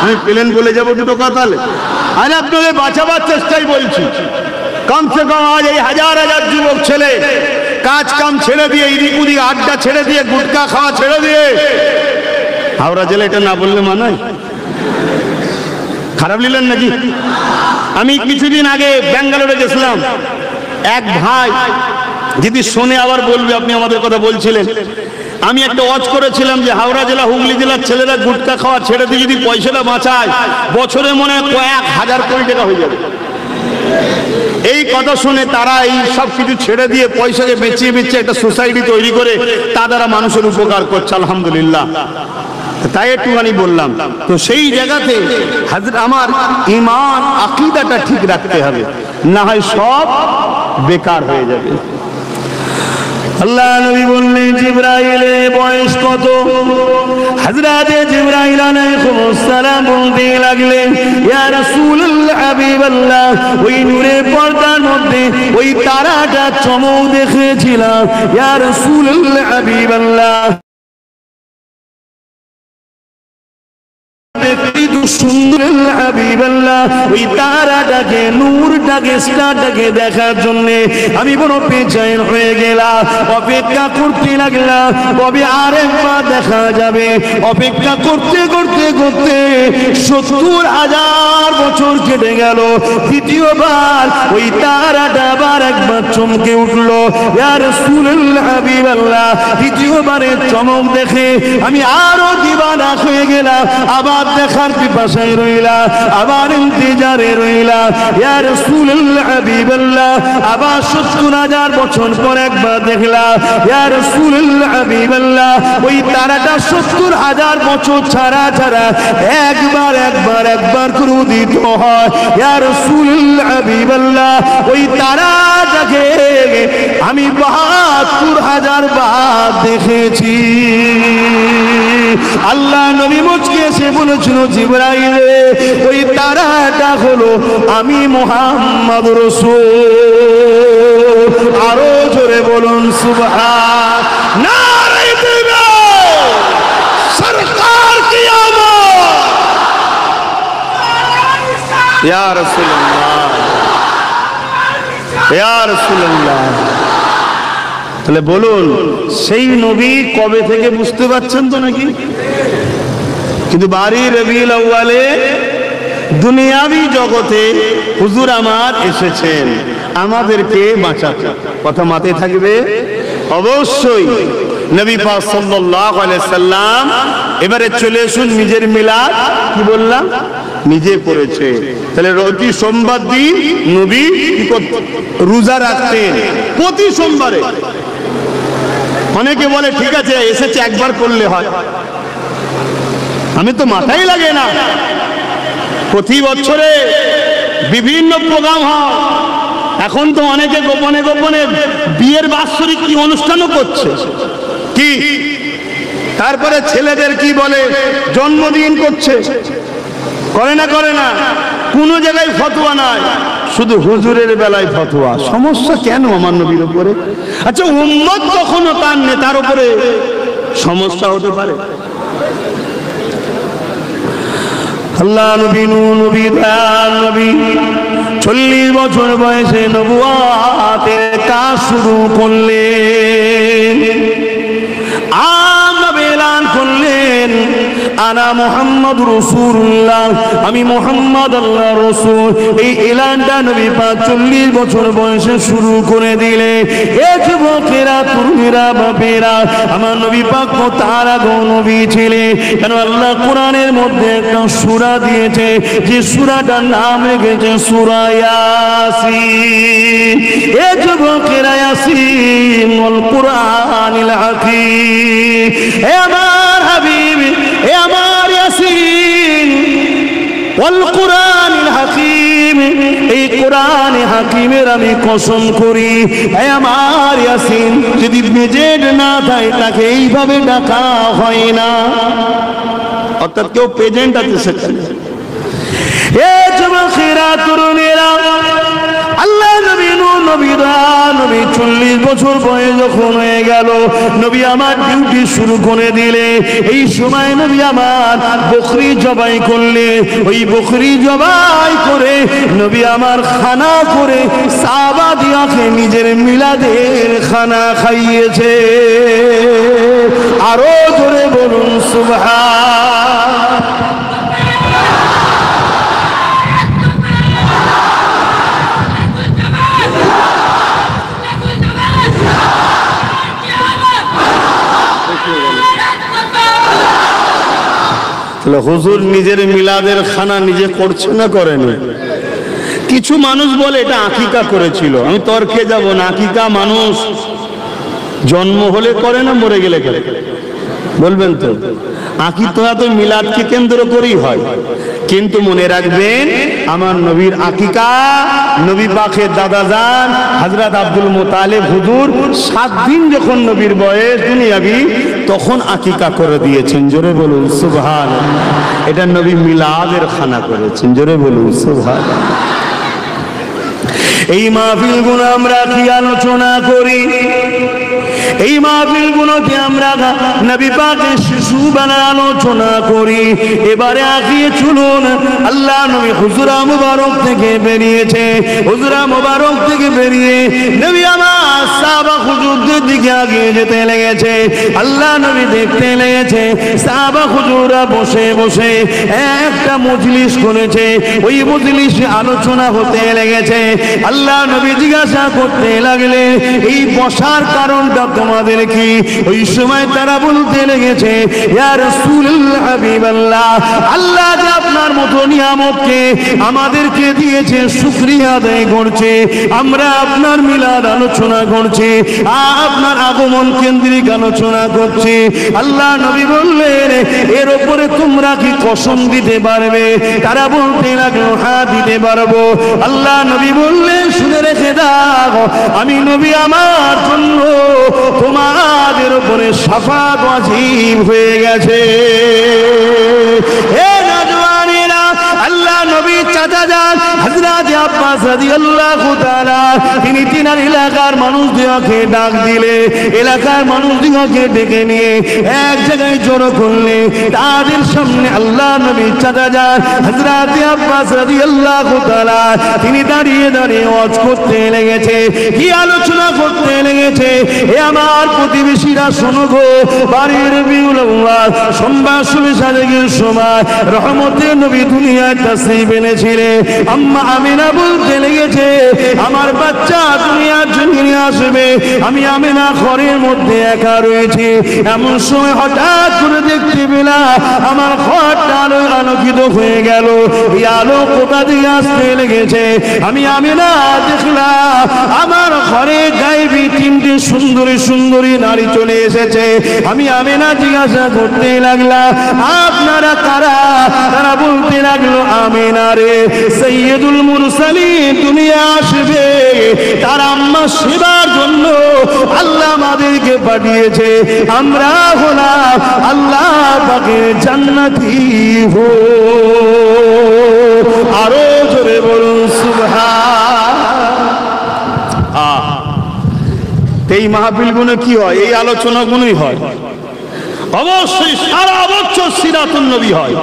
[SPEAKER 1] আমি প্লেন বলে যাবো দুটো কথা। আরে আপনাদের বাঁচাবার চেষ্টাই বলছি। কমসে কম আজ এই হাজার হাজার যুবক ছেলে কাজ কাম ছেড়ে দিয়ে, ইদিক উদিক আড্ডা ছেড়ে দিয়ে, গুটকা খাওয়া ছেড়ে দিয়ে, হাওড়া জেলা এটা না বললে মানায়? খারাপ নিলেন নাকি? আমি কিছুদিন আগে ব্যাঙ্গালোরে গেছিলাম। এক ভাই যদি শোনে আবার বলবে আপনি আমাদের কথা বলছিলেন। আমি একটা ওয়াজ করেছিলাম যে হাওড়া জেলা, হুগলি জেলার ছেলেরা গুটকা খাওয়া ছেড়ে দিয়ে যদি পয়সাটা বাঁচায়, বছরে মনে হয় কয়েক হাজার কোটি টাকা হয়ে যাবে। এই কথা শুনে তারা এই সব কিছু ছেড়ে দিয়ে পয়সাকে বেঁচিয়ে বেঁচিয়ে একটা সোসাইটি তৈরি করে তা দ্বারা মানুষের উপকার করছে, আলহামদুলিল্লাহ। তাই একটুখানি বললাম। তো সেই জায়গাতে আমার ঈমান আকীদাটা ঠিক রাখতে হবে, না হয় সব বেকার হয়ে যাবে। আল্লাহ নবী বললেন, জিবরাইলের বয়স কত? হযরতে জিবরাইল আলাইহিস সালাম বলতে লাগলেন, ইয়া রাসূলুল্লাহ, হাবিবাল্লাহ, ওই নূরের পর্দার মধ্যে ওই তারাটা চমক দেখেছিলাম, ইয়া রাসূলুল্লাহ, হাবিবাল্লাহ। সুন্দর হাবিবাল্লাহ ওই তারাটাকে নূরটাকে স্টারটাকে দেখার জন্য আমি বড় বেচেন হয়ে গেলাম, অপেক্ষা করতে লাগলাম কবে আরেকবার দেখা যাবে। অপেক্ষা করতে করতে করতে 70,000 বছর কেটে গেল। দ্বিতীয়বার ওই তারাটা আবার একবার চমকে উঠলো, ইয়া রাসূলুল্লাহ হাবিবাল্লাহ। দ্বিতীয়বারের চমক দেখে আমি আরো দিবানা হয়ে গেলাম, আবার দেখার পিপাসায় রইলাম, আবার ইন্তজারে রইলাম, ইয়া রাসূলুল্লাহ হাবিবাল্লাহ। আবার 70,000 বছর পর একবার দেখলাম, ইয়া রাসূলুল্লাহ হাবিবাল্লাহ। ওই তারাটা 70,000 বছর ছাড়া ছাড়া একবার একবার একবার করে উদিত হয়, ইয়া রাসূলুল্লাহ হাবিবাল্লাহ। ওই তারাটাকে আমি 72,000 বার দেখেছি। আল্লাহ নবী মুচকি এসে বলেছিল, জিবরাইল ওই তারাটা হলো আমি মুহাম্মদ রাসূল। আরো জোরে বলুন সুবহান। নারে তাকবীর, সরকার কি আমত, ইয়া রাসূলুল্লাহ, ইয়া রাসূলুল্লাহ। তাহলে বলুন সেই নবী কবে থেকে বুঝতে পারছেন তো নাকি? কিন্তু বারি রবিউল আউয়ালে দুনিয়াবি জগতে হুজুর আমার এসেছেন আমাদেরকে বাঁচাতে। কথা মাথায় থাকবে অবশ্যই। নবী পাক সাল্লাল্লাহু আলাইহি সাল্লাম এবারে চলে আসুন নিজের মিলাদ, কি বললাম, নিজে করেছে। তাহলে প্রতি সোমবার দিন নবী রোজা রাখতেন প্রতি সোমবারে। অনেকে বলে ঠিক আছে এসেছে একবার করলে হয়, আমি তো মাথায় লাগে না। প্রতি বছরে বিভিন্ন প্রোগ্রাম হয়, এখন তো অনেকে গোপনে গোপনে বিয়ের বাৎসরিক কি অনুষ্ঠানও করছে, কি তারপরে ছেলেদের কি বলে জন্মদিন করছে, করে না করে না? কোন জায়গায় ফতোয়া নাই, শুধু হুজুরের বেলায় ফতোয়া। সমস্যা কেন আমার নবীর উপরে? আচ্ছা উম্মত কখনো তার নেতার উপরে সমস্যা হতে পারে? আল্লাহ নবী নবী নবী 40 বছর বয়সে নবুয়াতের কাজ শুরু করলেন। এলান করলেন আনা মুহাম্মদ রাসূলুল্লাহ, আমি মুহাম্মদ আল্লাহ রাসূল। এই এলানটা নবী পাক 40 বছর বয়সে শুরু করে দিলে। এ যুবকেরা তরুণীরা বাপেরা, আমার নবী পাক তারা গো নবী ছিলেন। কেন আল্লাহ কোরআনের মধ্যে একটা সূরা দিয়েছে, যে সূরাটার নাম রেখেছে সূরা ইয়াসিন। এ যুবকেরা ইয়াসিন ওয়াল কুরআনিল হাকীম, হে আমার হাবিব, হে আমার ইয়াসিন ওয়াল কুরআনিল হাকীম, এই কোরআনে হাকিমের আমি কসম করি। হে আমার ইয়াসিন, যদি মেজেড না থাকে তাকে এইভাবে ডাকা হয় না, অর্থাৎ কেউ প্রেজেন্ট আছে সেখানে। এ যুবকেরা তরুণেরা, আল্লাহ নবী নবী 40 বছর বয়স যখন হয়ে গেল, নবী আমার ডিউটি শুরু করে দিলে। এই সময় নবী আমার বকরি জবাই করলে। ওই বকরি জবাই করে নবী আমার খানা করে সাহাবাদিয়াকে নিজের মিলাদের খানা খাইয়েছে। আরো জোরে বলুন সুবহান। হুজুর নিজের মিলাদের খানা নিজে করছে না করেনি? কিছু মানুষ বলে এটা আকিকা করেছিল। আমি তর্কে যাব না, আকিকা মানুষ জন্ম হলে করে না মরে গেলে করে? বলবেন তো? আকিকা তো মিলাদকে কেন্দ্র করেই হয়। কিন্তু মনে রাখবেন, আমার নবীর আকিকা, নবী পাকের দাদাজান হযরত আব্দুল মুতালিব হুজুর 7 দিন যখন নবীর বয়স দুনিয়াবি, তখন আকিকা করে দিয়েছেন। জোরে বলুন সুবহানাল্লাহ। এটা নবী মিলাদের খানা করেছেন। জোরে বলুন সুবহানাল্লাহ। এই মাহফিলগুলো আমরা কি আলোচনা করি? এই মাহফিলগুলোতে আমরা নবী পাকের শিশুবেলার আলোচনা করি। এবারে আগিয়ে চলুন, আল্লাহ নবী হুজরা মুবারক থেকে বেরিয়েছে, হুজরা মুবারক থেকে বেরিয়ে নবী আমার সাহাবা হুজুরদের দিকে আগিয়ে যেতে লেগেছে। আল্লাহ নবী দেখতে লেগেছে সাহাবা হুজুররা বসে বসে একটা মজলিস করেছে, ওই মজলিসে আলোচনা হতে লেগেছে। আল্লাহ নবী জিজ্ঞাসা করতে লাগলে এই বসার কারণটা তোমাদের কি? ওই সময় তারা বলতে লেগেছে ইয়া রাসূলুল্লাহ হাবিবাল্লাহ, আল্লাহ যে আপনার মতো নিয়ামতকে আমাদেরকে দিয়েছে শুকরিয়া আদায় করছে, আমরা আপনার মিলাদ আলোচনা করছি, আপনার আগমন কেন্দ্রিক আলোচনা করছি। আল্লাহ নবী বললেন এর উপরে তোমরা কি কসম দিতে পারবে? তারা বলতে লাগলো হ্যাঁ দিতে পারবো। আল্লাহ নবী বললেন শুনে রেখে দাও, আমি নবী আমার জন্য তোমাদের উপরে শাফাত ওয়াজিব হয়ে গেছে। এ নওজওয়ানেরা, আল্লাহ নবী চাচা যান হযরত আব্বাস রাদিয়াল্লাহু তাআলা তিনি তিনার এলাকার মানুষদেরকে ডাক দিলে, এলাকার মানুষদেরকে ডেকে নিয়ে এক জায়গায় জড়ো করলে, তাদের সামনে আল্লাহ নবী চাচা যান হযরত আব্বাস রাদিয়াল্লাহু তাআলা তিনি দাঁড়িয়ে দাঁড়িয়ে ওয়াজ করতে লেগেছে। কি আলোচনা করতে লেগেছে? এ আমার প্রতিবেশীরা শোনো গো, বাড়ির রবিউল আউয়াল সোমবার শুভে সাদেকের সময় রহমতের নবী দুনিয়ায় তাশরীফ এনেছিলেন। আম্মা আমিনা বলতে লেগেছে আমার বাচ্চা দুনিয়ার জমিনে আসবে, আমি আমিনা ঘরের মধ্যে একা রয়েছি। এমন সময় হঠাৎ করে দেখতে পেলাম আমার ঘরটা আলোয় আলোকিত হয়ে গেল। এই আলো কোথা থেকে আসতে লেগেছে? আমি আমিনা দেখলাম আমার ঘরে গায়েবী তিনটে সুন্দরী সুন্দরী নারী চলে এসেছে। আমি আমিনা জিজ্ঞাসা করতে লাগলাম আপনারা কারা? তারা বলতে লাগলো আমিনা রে সাইয়্যিদুল মুরসালিন দুনিয়া আসবে, তার আম্মা সেবার জন্য আল্লাহ আমাদেরকে পাঠিয়েছে, আমরা হলাম আল্লাহ পাকের জান্নাতি হো। আরো জোরে বলুন সুবহান। এই মাহফিলগুলো কি হয়? এই আলোচনাগুলোই হয়। অবশ্যই সারা বছর সিরাতুন নবী হয়,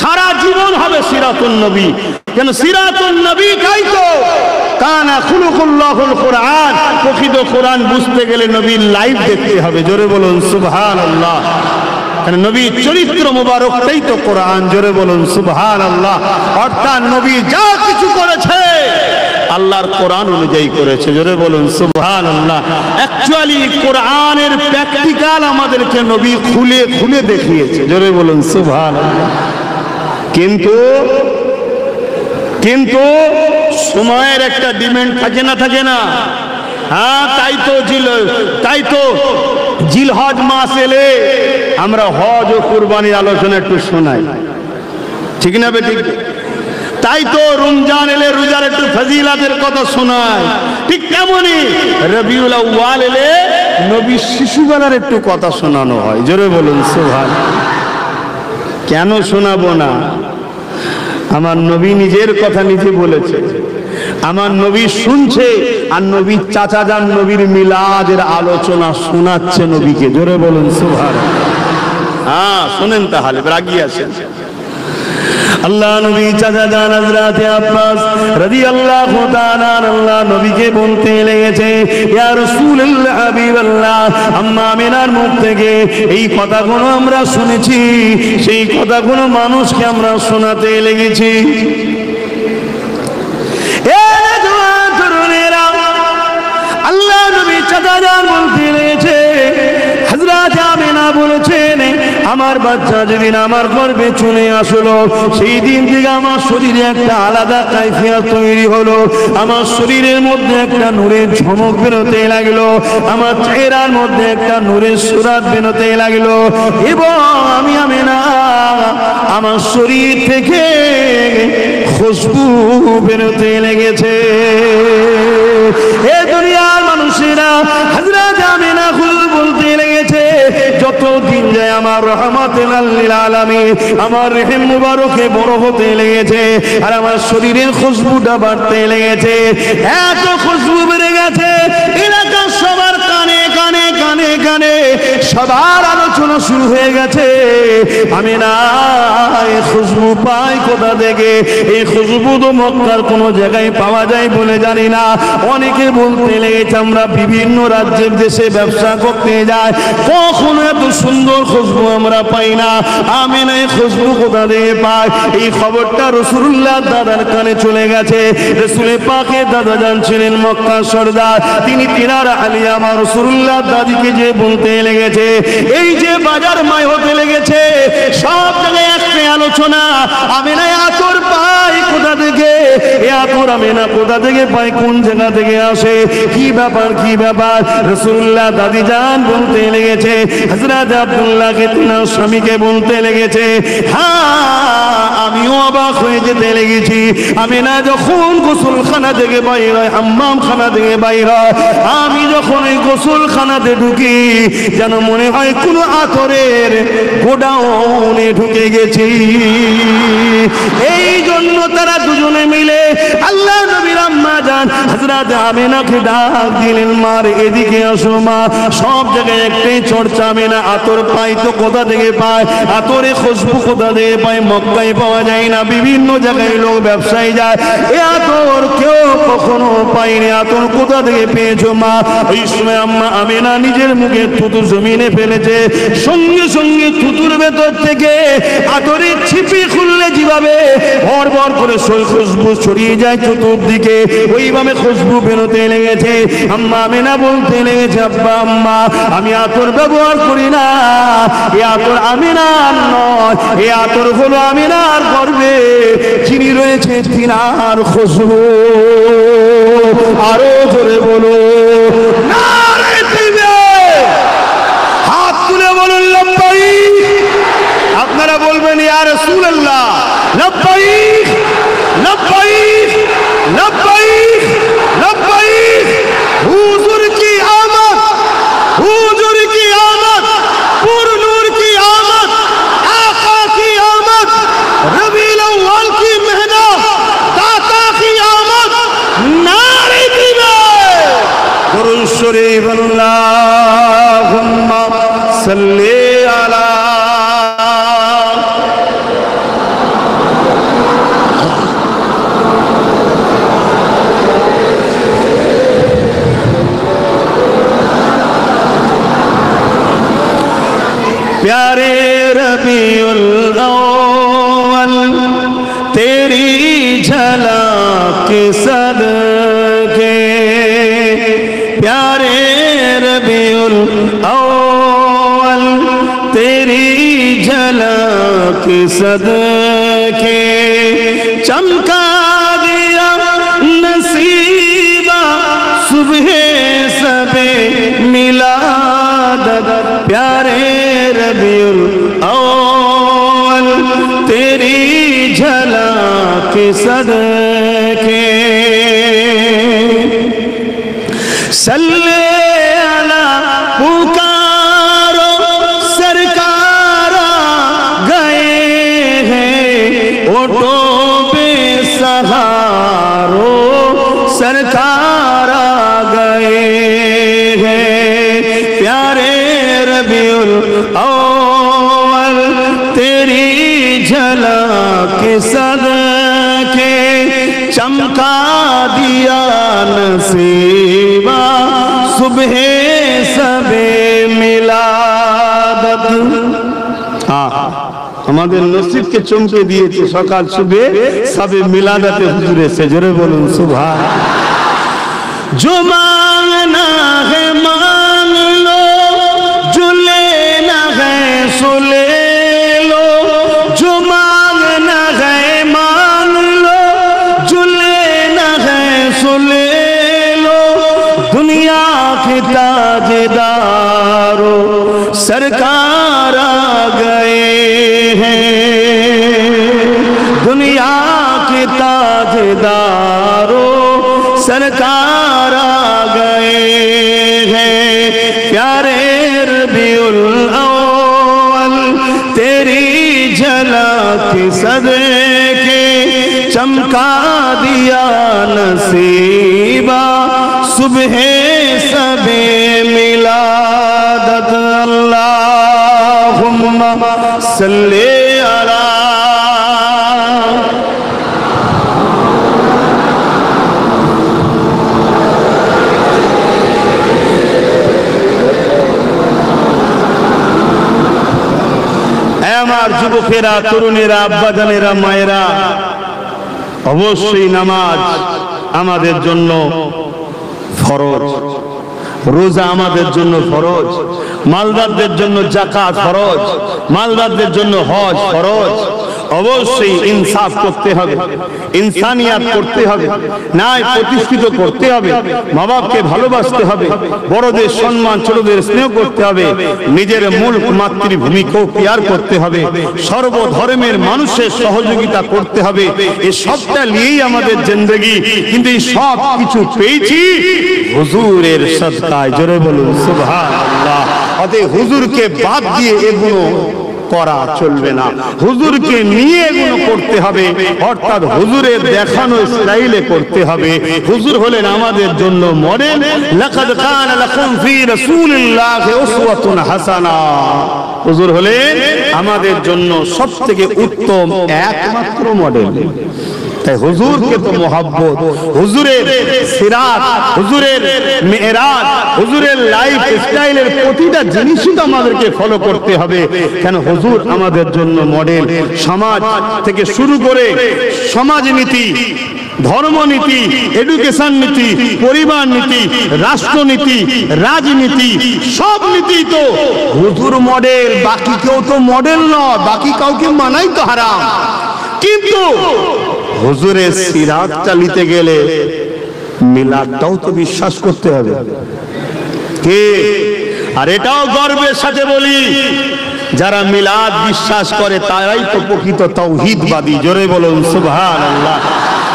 [SPEAKER 1] সারা জীবন হবে সিরাতুন নবী। কেন সিরাতুন নবী তাই তো কানা খুলুকুল্লাহুল কোরআন, প্রকৃত কোরআন বুঝতে গেলে নবীর লাইভ দেখতে হবে। জোরে বলুন সুবহানাল্লাহ। কারণ নবীর চরিত্র মোবারকটাই তো কোরআন। জোরে বলুন সুবহানাল্লাহ। অর্থাৎ নবী যা কিছু করেছে আল্লাহর কোরআন অনুযায়ী করেছে। জোরে বলুন সুবহানাল্লাহ। অ্যাকচুয়ালি কোরআনের প্র্যাকটিক্যাল আমাদেরকে নবী খুলে খুলে দেখিয়েছে। জোরে বলুন সুবহানাল্লাহ। কিন্তু কিন্তু সময়ের একটা ডিমান্ড থাকে না, থাকে না? হ্যাঁ, তাই তো জিলহজ মাস এলে আমরা হজ ও কুরবানির আলোচনা একটু শোনাই, ঠিক না বেঠিক? তাই তো রমজান এলে রোজার একটু ফজিলাতের কথা শোনায়। ঠিক তেমনই রবিউল আউয়াল এলে নবীর শিশুবেলার একটু কথা শোনানো হয়। জোরে বলুন সুবহানাল্লাহ। কেন শোনাবো না? আমার নবী নিজের কথা নিজে বলেছে, আমার নবী শুনছে, আর নবীর চাচা যান নবীর মিলাদের আলোচনা শোনাচ্ছে নবীকে। জোরে বলুন সুবহানাল্লাহ। হ্যাঁ, শোনেন তাহলে, রাগি আছেন। আল্লাহ নবী চাচা যান হযরত আব্বাস রাদিয়াল্লাহু তাআলা আল্লাহ নবীকে বলতে লেগেছে ইয়া রাসূলুল্লাহ হাবিবাল্লাহ, আম্মা আমিনার মুখ থেকে এই কথাগুলো আমরা শুনেছি, সেই কথাগুলো মানুষকে আমরা শোনাতে লেগেছি। আল্লাহ নবী চাচা যান বলতে লেগেছে হযরত আমিনা বলেছেন আমার বাচ্চা যেদিন আমার গর্ভে চলে আসলো সেই দিন থেকে আমার শরীরে একটা আলাদা কাইফিয়ত তৈরি হলো। আমার শরীরের মধ্যে একটা নূরের ঝলক বেরোতে লাগলো, আমার চেহারার মধ্যে একটা নূরের সুরাত বেরোতে লাগলো, এবং আমি আমিনা আমার শরীর থেকে খুশবু বেরোতে লেগেছে। এ দুনিয়ার মানুষেরা হযরত আমিনা বলতে লেগেছে যত দিন যায় আমার রহমাতুল লিল আলামিন আমার রহিম মুবারকে বড় হতে লেগেছে, আর আমার শরীরের খুশবুটা বাড়তে লেগেছে। এত খুশবু বেড়ে গেছে এলাকার সবার কানে কানে কানে কানে সবার আলোচনা শুরু হয়ে গেছে। আমিনা এই খুশবু পাই কোথা থেকে? এই খুশবু তো মক্কার কোনো জায়গায় পাওয়া যায় বলে জানি না। অনেকে বলতে লেগেছে আমরা বিভিন্ন রাজ্যের দেশে ব্যবসা করতে যাই, কখনো এত সুন্দর খুশবু আমরা পাই না। আমিনা এই খুশবু কোথা থেকে পাই? এই খবরটা রাসূলুল্লাহ দাদার কানে চলে গেছে। রাসূলে পাকের দাদা জানছিলেন মক্কা সরদার, তিনি তিনার আলিয়ামা রাসূলুল্লাহ দাদিকে যে বলতে লেগেছে, এই যে বাজার মাই হতে লেগেছে, সব জায়গায় একটা আলোচনা, আমিনা আতর পাই কোথা থেকে? এ আতর আমিনা কোথা থেকে পাই? কোন জায়গা থেকে আসে? কি ব্যাপার কি ব্যাপার? রাসূলুল্লাহ দাদি জান বলতে লেগেছে, হযরত আব্দুল্লাহকে তিনার স্বামীকে বলতে লেগেছে, হ্যাঁ আমিও অবাক হয়ে যেতে লেগেছি। আমিনা যখন গোসলখানা থেকে বাইর হয়, হাম্মামখানা থেকে বাইর হয়, আমি যখন এই গোসলখানাতে ঢুকি যেন মনে হয় কোনো আতরের গোডাউনে ঢুকে গেছি। এই জন্য তারা দুজনে মিলে আল্লাহ নবীর আম্মা জান হযরত আমিনাকে ডাক দিলেন, মার এদিকে আসো মা। সব জায়গায় একটাই চর্চা, আমিনা আতর পাই তো কোথা থেকে পায়? আতরে খুশবু কোথা থেকে পায়? মক্কায় পাওয়া যায় না, বিভিন্ন জায়গায় লোক ব্যবসায়ী যায়, এ আতর কেউ কখনো পায়নি। আতর কোথা থেকে পেয়েছো মা? ওই সময় আম্মা আমিনা নিজের মুখে থুতু জমিনে ফেলেছে, সঙ্গে সঙ্গে থুতুর ভেতর থেকে আতরের ছিপি খুললে যেভাবে ভর ভর করে খুশবু ছড়িয়ে যায় চতুর্দিকে, ওইভাবে খুশবু বেরোতে লেগেছে। আম্মা আমিনা বলতে লেগেছে, আব্বা আম্মা আমি আতর ব্যবহার করি না, এ আতর আমিনার নয়, এ আতর হলো আমিনার গর্বে যিনি রয়েছে তিনার খুশবু। আরো জোরে বলো নারে তাকবীর, হাত তুলে বলুন লব্বাইক। আপনারা বলবেন ইয়া রাসূলুল্লাহ লব্বাইক লব্বাইক লব্বাইক লব্বাইক। হুজুর কি আমত, হুজুর কি আমত, পুর নূর কি আমত, आका की आमद, रबीउल अव्वल की मेहनत, दाता की आमद, नारे तकबीर। दुरूद शरीफ अल्लाहुम्मा सल्ली अला। प्यारे रबीउल अव्वल तेरी झलक सदके, प्यारे रबीउल अव्वल तेरी झलक सदके, चमका दिया नसीबा सुबह सबे मिलादत, प्यारे रबीउल अव्वल तेरी झलक सदके, सल्ले अला पुकारो सरकार गए हैं, ओटो बेसहारो सरकार गए हैं, प्यारे रबीउल अव्वल तेरी झलक सदके, चमका दिया नसीबा सुबह सबे मिलादत। আমাদের নসিবকে চমকে দিয়েছে সকাল সুবে সবে মিলাদাতে হুজুরে সে জোরে বলুন সুবহান। जो मांगना है मांग लो, जो लेना है सो ले लो, जो मांगना है मांग लो, जो लेना है सो ले लो, दुनिया के ताजदारो सरकार आ गए हैं, दुनिया के ताजदारो सरकार आ गए हैं, प्यारे रबीउल अव्वल तेरी झलक सदके, चमका दिया नसीबा सुबह सबे मिला। সাল্লি আলা। আমার যুবকেরা, তরুণেরা, আব্বাজানেরা, মায়েরা, অবশ্যই নামাজ আমাদের জন্য ফরজ, রোজা আমাদের জন্য ফরজ, মালদারদের জন্য যাকাত ফরজ, মালদারদের জন্য হজ ফরজ। অবশ্যই ইনসাফ করতে হবে, ইনসানিয়াত করতে হবে, ন্যায় প্রতিষ্ঠিত করতে হবে, মা বাপকে ভালোবাসতে হবে, বড়দের সম্মান, ছোটদের স্নেহ করতে হবে, নিজের মূল মাতৃভূমিকেও কেয়ার করতে হবে, সর্বধর্মের মানুষের সহযোগিতা করতে হবে। এই সবটা নিয়েই আমাদের জিন্দেগি। কিন্তু এই সব কিছু পেয়েছি হুজুরের সদকায়। জোরে বলুন সুবহানাল্লাহ। অতএব হুজুরকে বাদ দিয়ে এগুলো করা চলবে না, হুজুরকে নিয়ে এগুলো করতে হবে, অর্থাৎ হুজুরের দেখানো স্টাইলে করতে হবে। হুজুর হলেন আমাদের জন্য মডেল। লাকাদ কানা লাকুম ফি রাসূলিল্লাহি উসওয়াতুন হাসানা। হুজুর হলেন আমাদের জন্য সবথেকে উত্তম একমাত্র মডেল। তাই হুজুরকে তো মোহাব্বত, হুজুরের সিরাত, হুজুরের মেরাজ, হুজুরের লাইফ স্টাইলের প্রতিটা জিনিসই তো আমাদেরকে ফলো করতে হবে। কেন? হুজুর আমাদের জন্য মডেল। সমাজ থেকে শুরু করে সমাজনীতি, ধর্মনীতি, এডুকেশন নীতি, পরিবার নীতি, রাষ্ট্রনীতি, রাজনীতি, সব নীতি তো হুজুর মডেল। বাকি কেউ তো মডেল নয়, বাকি কাউকে মানাই তো হারাম। কিন্তু হুজুরের সিরাত চালিতে গেলে মিলাদটাও তো বিশ্বাস করতে হবে কি? আর এটাও গর্বের সাথে বলি, যারা মিলাদ বিশ্বাস করে তারাই তো প্রকৃত তাওহীদবাদী। জোরে বলুন সুবহানাল্লাহ।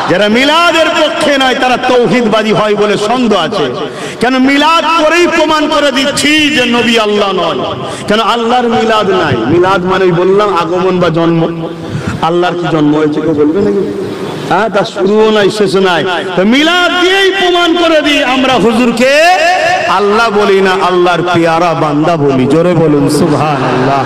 [SPEAKER 1] যারা মিলাদের পক্ষে নয় তারা তাওহীদবাদী হয় বলে সন্দেহ আছে। কেন? মিলাদ করেই প্রমাণ করে দিচ্ছি যে নবী আল্লাহ নয়। কেন? আল্লাহর মিলাদ নাই। মিলাদ মানে বললাম আগমন বা জন্ম। আল্লাহর কি জন্ম হয়েছে কেউ বলবে নাকি? হ্যাঁ, তার শুরুও নাই শেষও নাই। তো মিলাদ দিয়েই প্রমাণ করে দিই আমরা হুজুরকে আল্লাহ বলি না, আল্লাহর পেয়ারা বান্দা বলি। জোরে বলুন সুবহানাল্লাহ।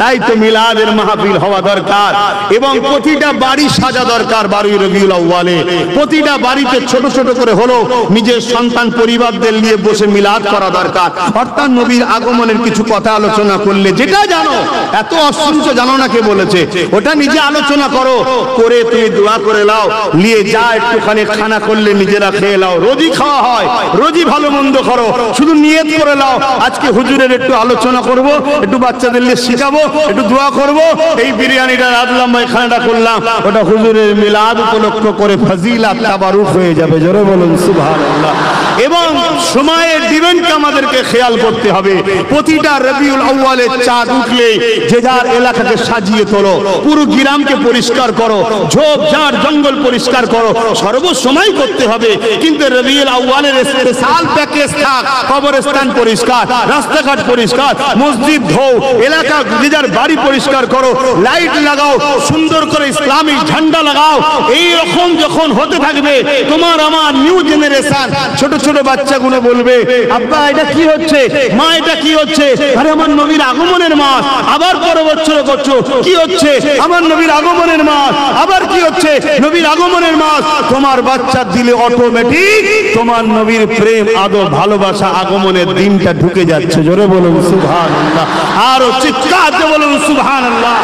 [SPEAKER 1] তাই তো মিলাদের মাহফিল হওয়া দরকার এবং প্রতিটা বাড়ি সাজা দরকার। 12 রবিউল আউয়ালে প্রতিটা বাড়িতে ছোট ছোট করে হলো নিজের সন্তান পরিবারদের নিয়ে বসে মিলাদ করা দরকার। অর্থাৎ নবীর আগমনের কিছু কথা আলোচনা করলে, যেটা জানো, এত অসংখ্য জানো না কে বলেছে, ওটা নিজে আলোচনা করো, করে তুমি দোয়া করে নাও, নিয়ে যা একটুখানি খানা করলে নিজেরা খেয়ে নাও। রোজই খাওয়া হয়, রোজই ভালো মন্দ করো, শুধু নিয়ত করে নাও আজকে হুজুরের একটু আলোচনা করব, একটু বাচ্চাদের নিয়ে শিখাবো, একটু দোয়া করব। এই বিরিয়ানিটা রাঁধলাম বা খানাটা করলাম, ওটা হুজুরের মিলাদ উপলক্ষ করে ফাজিলাত তাবারুক হয়ে যাবে। জোরে বলুন সুবহানাল্লাহ। এবং সময়ের দিবেনকে আমাদেরকে খেয়াল করতে হবে। প্রতিটা রবিউল আউয়ালে চাঁদ উঠলে যে যার এলাকাকে সাজিয়ে তোলো, পুরো গ্রামকে পরিষ্কার করো, ঝোপঝাড় জঙ্গল পরিষ্কার করো, সর্বসময় করতে হবে। কিন্তু রবিউল আউয়ালের স্পেশাল প্যাকেজ থাক, কবরস্থান পরিষ্কার, রাস্তাঘাট পরিষ্কার, মসজিদ ধোও, এলাকা যে যার বাড়ি পরিষ্কার করো, লাইট লাগাও, সুন্দর করে ইসলামিক ঝান্ডা লাগাও। এই রকম যখন হতে থাকবে, তোমার আমার নিউ জেনারেশন ছোট ছোট বাচ্চাগুলো বলবে, আব্বা এটা কি হচ্ছে, মা এটা কি হচ্ছে? আরে আমার নবীর আগমনের মাস, আবার পরের বছর করছো, কি হচ্ছে? আমার নবীর আগমনের মাস, আবার কি হচ্ছে? নবীর আগমনের মাস। তোমার বাচ্চার দিলে অটোমেটিক তোমার নবীর প্রেম, আদর, ভালোবাসা, আগমনের দিনটা ঢুকে যাচ্ছে। জোরে বলুন সুবহানাল্লাহ। আরো চিৎকার দিয়ে বলুন সুবহানাল্লাহ।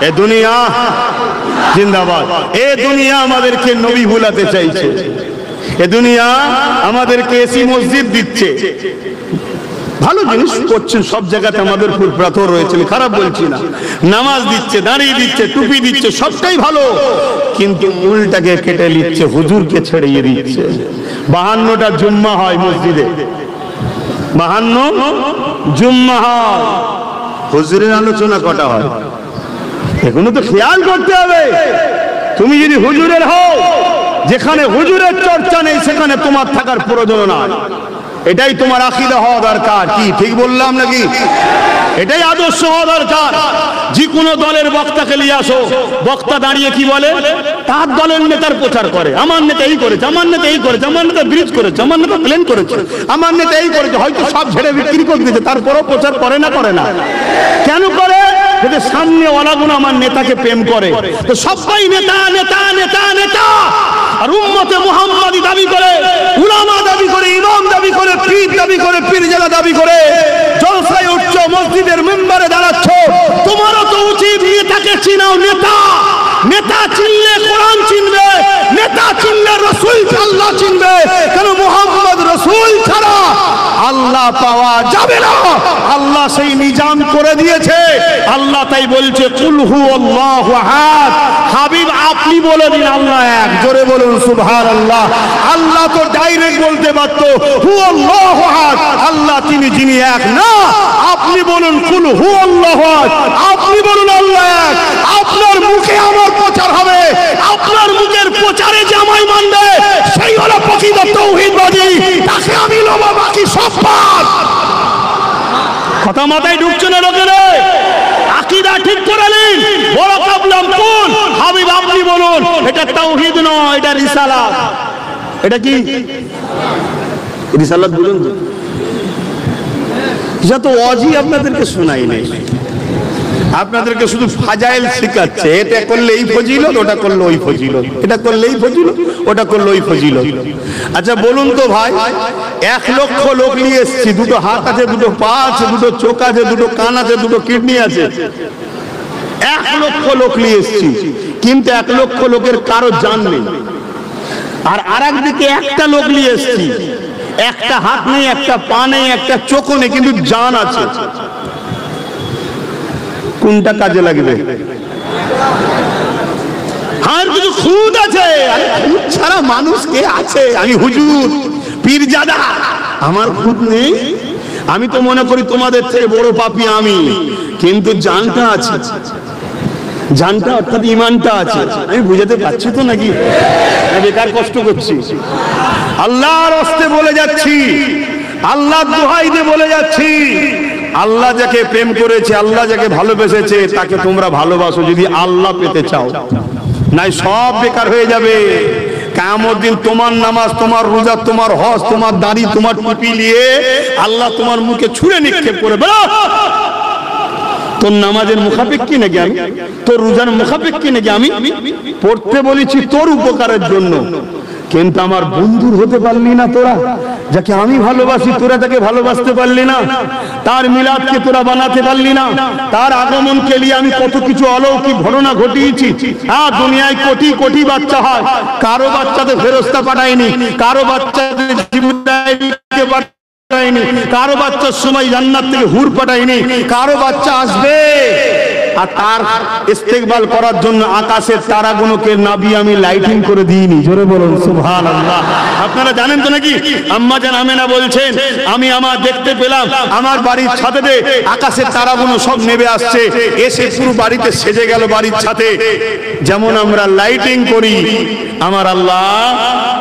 [SPEAKER 1] এ দুনিয়া জিন্দাবাদ। এ দুনিয়া আমাদেরকে নবী ভুলাতে চাইছে। এ দুনিয়া আমাদেরকে এসি মসজিদ দিচ্ছে, ভালো জিনিস করছেন, সব জায়গাতে আমাদের ফুল প্রাথর রয়েছে, খারাপ বলছি না। নামাজ দিচ্ছে, দাঁড়িয়ে দিচ্ছে, টুপি দিচ্ছে, সবটাই ভালো। কিন্তু মূলটাকে কেটে নিচ্ছে, হুজুরকে ছেড়িয়ে দিচ্ছে। 52টা জুম্মা হয় মসজিদে, 52 জুম্মা হয়, হুজুরের আলোচনা কটা হয়? এগুলো তো খেয়াল করতে হবে। তুমি যদি হুজুরের হও, যেখানে হুজুরের চর্চা নেই সেখানে তোমার থাকার প্রয়োজন নাই। এটাই তোমার আকীদা হওয়া দরকার। কি ঠিক বললাম নাকি? এটাই আদর্শ হওয়া দরকার। যে কোনো দলের বক্তাকে নিয়ে আসো, বক্তা দাঁড়িয়ে কি বলে? তার দলের নেতার প্রচার করে, আমার নেতা এই করেছে, আমার নেতা এই করেছে, আমার নেতা ব্রিজ করেছে, আমার নেতা প্লেন করেছে, আমার নেতা এই করেছে। হয়তো সব ছেড়ে বিক্রি করে দিয়েছে, তারপরেও প্রচার করে না করে না? কেন করে? যদি সামনে ওয়ালাগুলো আমার নেতাকে প্রেম করে। তো সবাই নেতা নেতা নেতা নেতা, আর উম্মতে মুহাম্মাদি দাবি করে, উলামা দাবি করে, ইমাম দাবি করে, পীর দাবি করে, পীরজাদা দাবি করে, জলসায় উঠছো, মসজিদের মেম্বারে দাঁড়াচ্ছ। তোমারও তো উচিত নেতাকে চিনাও। নেতা নেতা চিনলে কোরআন চিনবে, নেতা চিনলে রাসূল আল্লাহ চিনবে। কেন? মুহাম্মদ রাসূল ছাড়া আল্লাহ পাওয়া যাবে না। আল্লাহ সেই নিজাম করে দিয়েছে। আল্লাহ তাই বলছে কুল হুয়াল্লাহু আহাদ। হাবিব আপনি বলে দিন আল্লাহ এক, জোরে বলুন সুবহানাল্লাহ। আল্লাহ তো ডাইরেক্ট বলতে পারত হুয়াল্লাহু আহাদ, আল্লাহ তিনি যিনি এক। না, আপনি বলুন কুল হুয়াল্লাহু আহাদ, আপনি বলুন আল্লাহ এক। আপনার মুখে আমার প্রচার হবে, আপনার মুখের প্রচারে যে আমায় মানবে সেই হলো প্রকৃত তাওহীদবাদী, তাকে আমি নেব, বাকি সব বাদ। কথা মাথায় ঢুকছে না লোকের? আকীদা ঠিক করে নিন। বড় প্রবলেম কোন? হাবিব আপনি বলুন। এটা তাওহীদ নয়, এটা রিসালাত। এটা কি রিসালাত? বলুন তো। যত ওয়াজি আপনাদেরকে শোনাই নাই, আপনাদেরকে শুধু ফাজাইল শেখাচ্ছে। এটা করলে এই ফজিলত, ওটা করলে ওই ফজিলত, এটা করলে এই ফজিলত, ওটা করলে ওই ফজিলত। আচ্ছা বলুন তো ভাই, 1 লক্ষ লোক নিয়ে এসেছি, দুটো হাত আছে, দুটো পা আছে, দুটো চোখ আছে, দুটো কান আছে, দুটো কিডনি আছে। 1 লক্ষ লোক নিয়ে এসেছি, কিন্তু 1 লক্ষ লোকের কারো জান নেই। আর আরেকদিকে একটা লোক নিয়ে এসেছি, একটা হাত নেই, একটা পা নেই, একটা চোখ নেই, কিন্তু জান আছে। কোনটা কাজে লাগবে? আর কিছু খুদ আছে। আরে খুদ ছাড়া মানুষ কে আছে? আমি হুজুর, পীরজাদা, আমার খুদ নেই। আমি তো মনে করি তোমাদের থেকে বড় পাপী আমি, কিন্তু জানটা আছে। জানটা অর্থাৎ ঈমানটা আছে। আমি বুঝাতে পারছি তো নাকি? বেকার কষ্ট করছি? আল্লাহর রাস্তায় বলে যাচ্ছি, আল্লাহর দোহাই দিয়ে বলে যাচ্ছি, আল্লাহ যাকে প্রেম করেছে, আল্লাহ যাকে ভালোবেসেছে, তাকে তোমরা ভালোবাসো যদি আল্লাহ পেতে চাও। নাই সব বেকার হয়ে যাবে। কিয়ামত দিন তোমার নামাজ, তোমার রোজা, তোমার হজ, তোমার দাড়ি, তোমার টুপি নিয়ে আল্লাহ তোমার মুখে ছুঁড়ে নিক্ষেপ করে, বলো তোর নামাজের মুখাপেক কি নাকি আমি, তোর রোজার মুখাপেক কি নাকি আমি? পড়তে বলেছি তোর উপকারের জন্য, কিন্তু আমার বন্ধুর হতে পারলি না তোরা। যাকে আমি ভালোবাসি তোরা তাকে ভালোবাসতে পারলি না। তার মিলাদকে তোরা বানাতে পারলি না। তার আগমনকে নিয়ে আমি কত কিছু অলৌকিক ঘটনা ঘটিয়েছি। হ্যাঁ, দুনিয়ায় কোটি কোটি বাচ্চা হয়, কারো বাচ্চাতে ফেরেশতা পাঠায়নি, কারো বাচ্চাতে জিবরাইলকে পাঠায়নি, কারো বাচ্চার সময় জান্নাত থেকে হুর পাঠায়নি, কারো বাচ্চা আসবে। আর তার ইস্তেকবাল করার জন্য আকাশের তারাগুলোকে নাবি আমি লাইটিং করে দিইনি। জোরে বলুন সুবহানাল্লাহ। আপনারা জানেন তো নাকি? আম্মা জান আমেনা বলছেন, আমি আমার দেখতে পেলাম আমার বাড়ির ছাদে আকাশের তারাগুলো সব নেমে আসছে, এসে পুরো বাড়িতে সেজে গেল বাড়ির ছাদে। যেমন আমরা লাইটিং করি, আমার আল্লাহ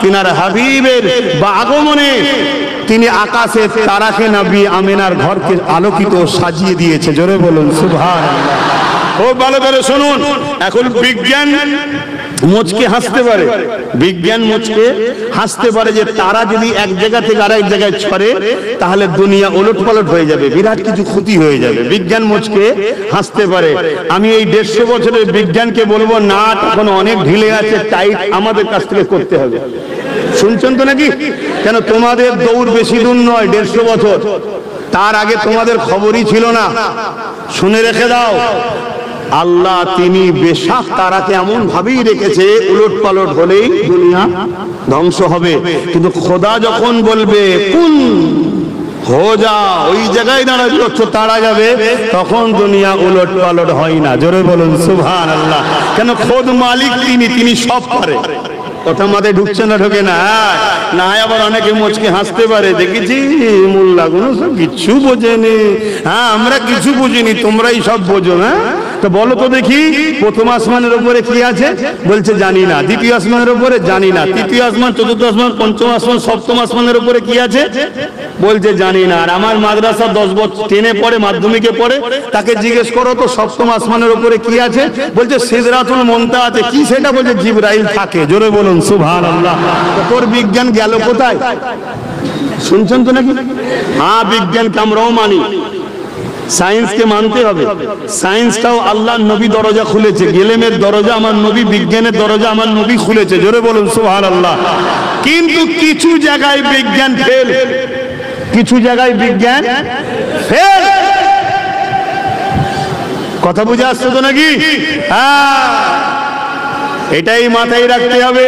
[SPEAKER 1] তিনার হাবিবের বা আগমনে তিনি আকাশের তারাকে নাবি আমেনার ঘরকে আলোকিত সাজিয়ে দিয়েছে। জোরে বলুন সুবহানাল্লাহ। খুব ভালো করে শুনুন। এখন বিজ্ঞান মুচকে হাসতে পারে, বিজ্ঞান মুচকে হাসতে পারে যে তারা যদি এক জায়গা থেকে আরেক জায়গায় ছড়ে তাহলে দুনিয়া ওলটপালট হয়ে যাবে, বিরাট কিছু ক্ষতি হয়ে যাবে। বিজ্ঞান মুচকে হাসতে পারে। আমি এই 150 বছরের বিজ্ঞানকে বলবো না, এখন অনেক ঢিলে আছে, টাইট আমাদের কাছ থেকে করতে হবে। শুনছেন তো নাকি? কেন তোমাদের দৌড় বেশি দূর নয়, 150 বছর। তার আগে তোমাদের খবরই ছিল না। শুনে রেখে দাও, আল্লাহ তিনি বেশাক তারাকে এমন ভাবেই রেখেছে, উলট পালট হলেই দুনিয়া ধ্বংস হবে। কিন্তু খোদা যখন বলবে কুন হো যা, ওই জায়গায় দাঁড়াবে তারা যাবে, তখন দুনিয়া উলট পালট হয় না। জোরে বলুন সুবহানাল্লাহ। কেন? খোদ মালিক তিনি, তিনি সব পারে। কথা মাথায় ঢুকছে না? ঢোকে না? না, আবার অনেকে মুচকে হাসতে পারে, দেখেছি মোল্লাগুলো সব কিচ্ছু বোঝেনি। হ্যাঁ, আমরা কিছু বুঝিনি, তোমরাই সব বোঝো। হ্যাঁ, তো বলো তো দেখি, প্রথম আসমানের উপরে কি আছে? বলছে জানি না। দ্বিতীয় আসমানের উপরে জানি না। তৃতীয় আসমান, চতুর্থ আসমান, পঞ্চম আসমান, সপ্তম আসমানের উপরে কি আছে? বলছে জানি না। আর আমার মাদ্রাসা 10 বছর 10-এ পড়ে, মাধ্যমিকে পড়ে, তাকে জিজ্ঞেস করো তো সপ্তম আসমানের উপরে কি আছে? বলছে সিদরাতুল মুনতাহা আছে। কি সেটা? বলছে জিবরাইল থাকে। জোরে বলুন সুবহানাল্লাহ। তোর বিজ্ঞান গেল কোথায়? শুনছেন তো নাকি? হ্যাঁ, বিজ্ঞানকে আমরাও মানি, সায়েন্সকে মানতে হবে। সায়েন্সটাও আল্লাহর নবী দরজা খুলেছে, ইলমের দরজা আমার নবী, বিজ্ঞানের দরজা আমার নবী খুলেছে। জোরে বলুন সুবহানাল্লাহ। কিন্তু কিছু জায়গায় বিজ্ঞান ফেল, কিছু জায়গায় বিজ্ঞান ফেল। কথা বুঝে আসছে তো নাকি? হ্যাঁ, এটাই মাথায় রাখতে হবে।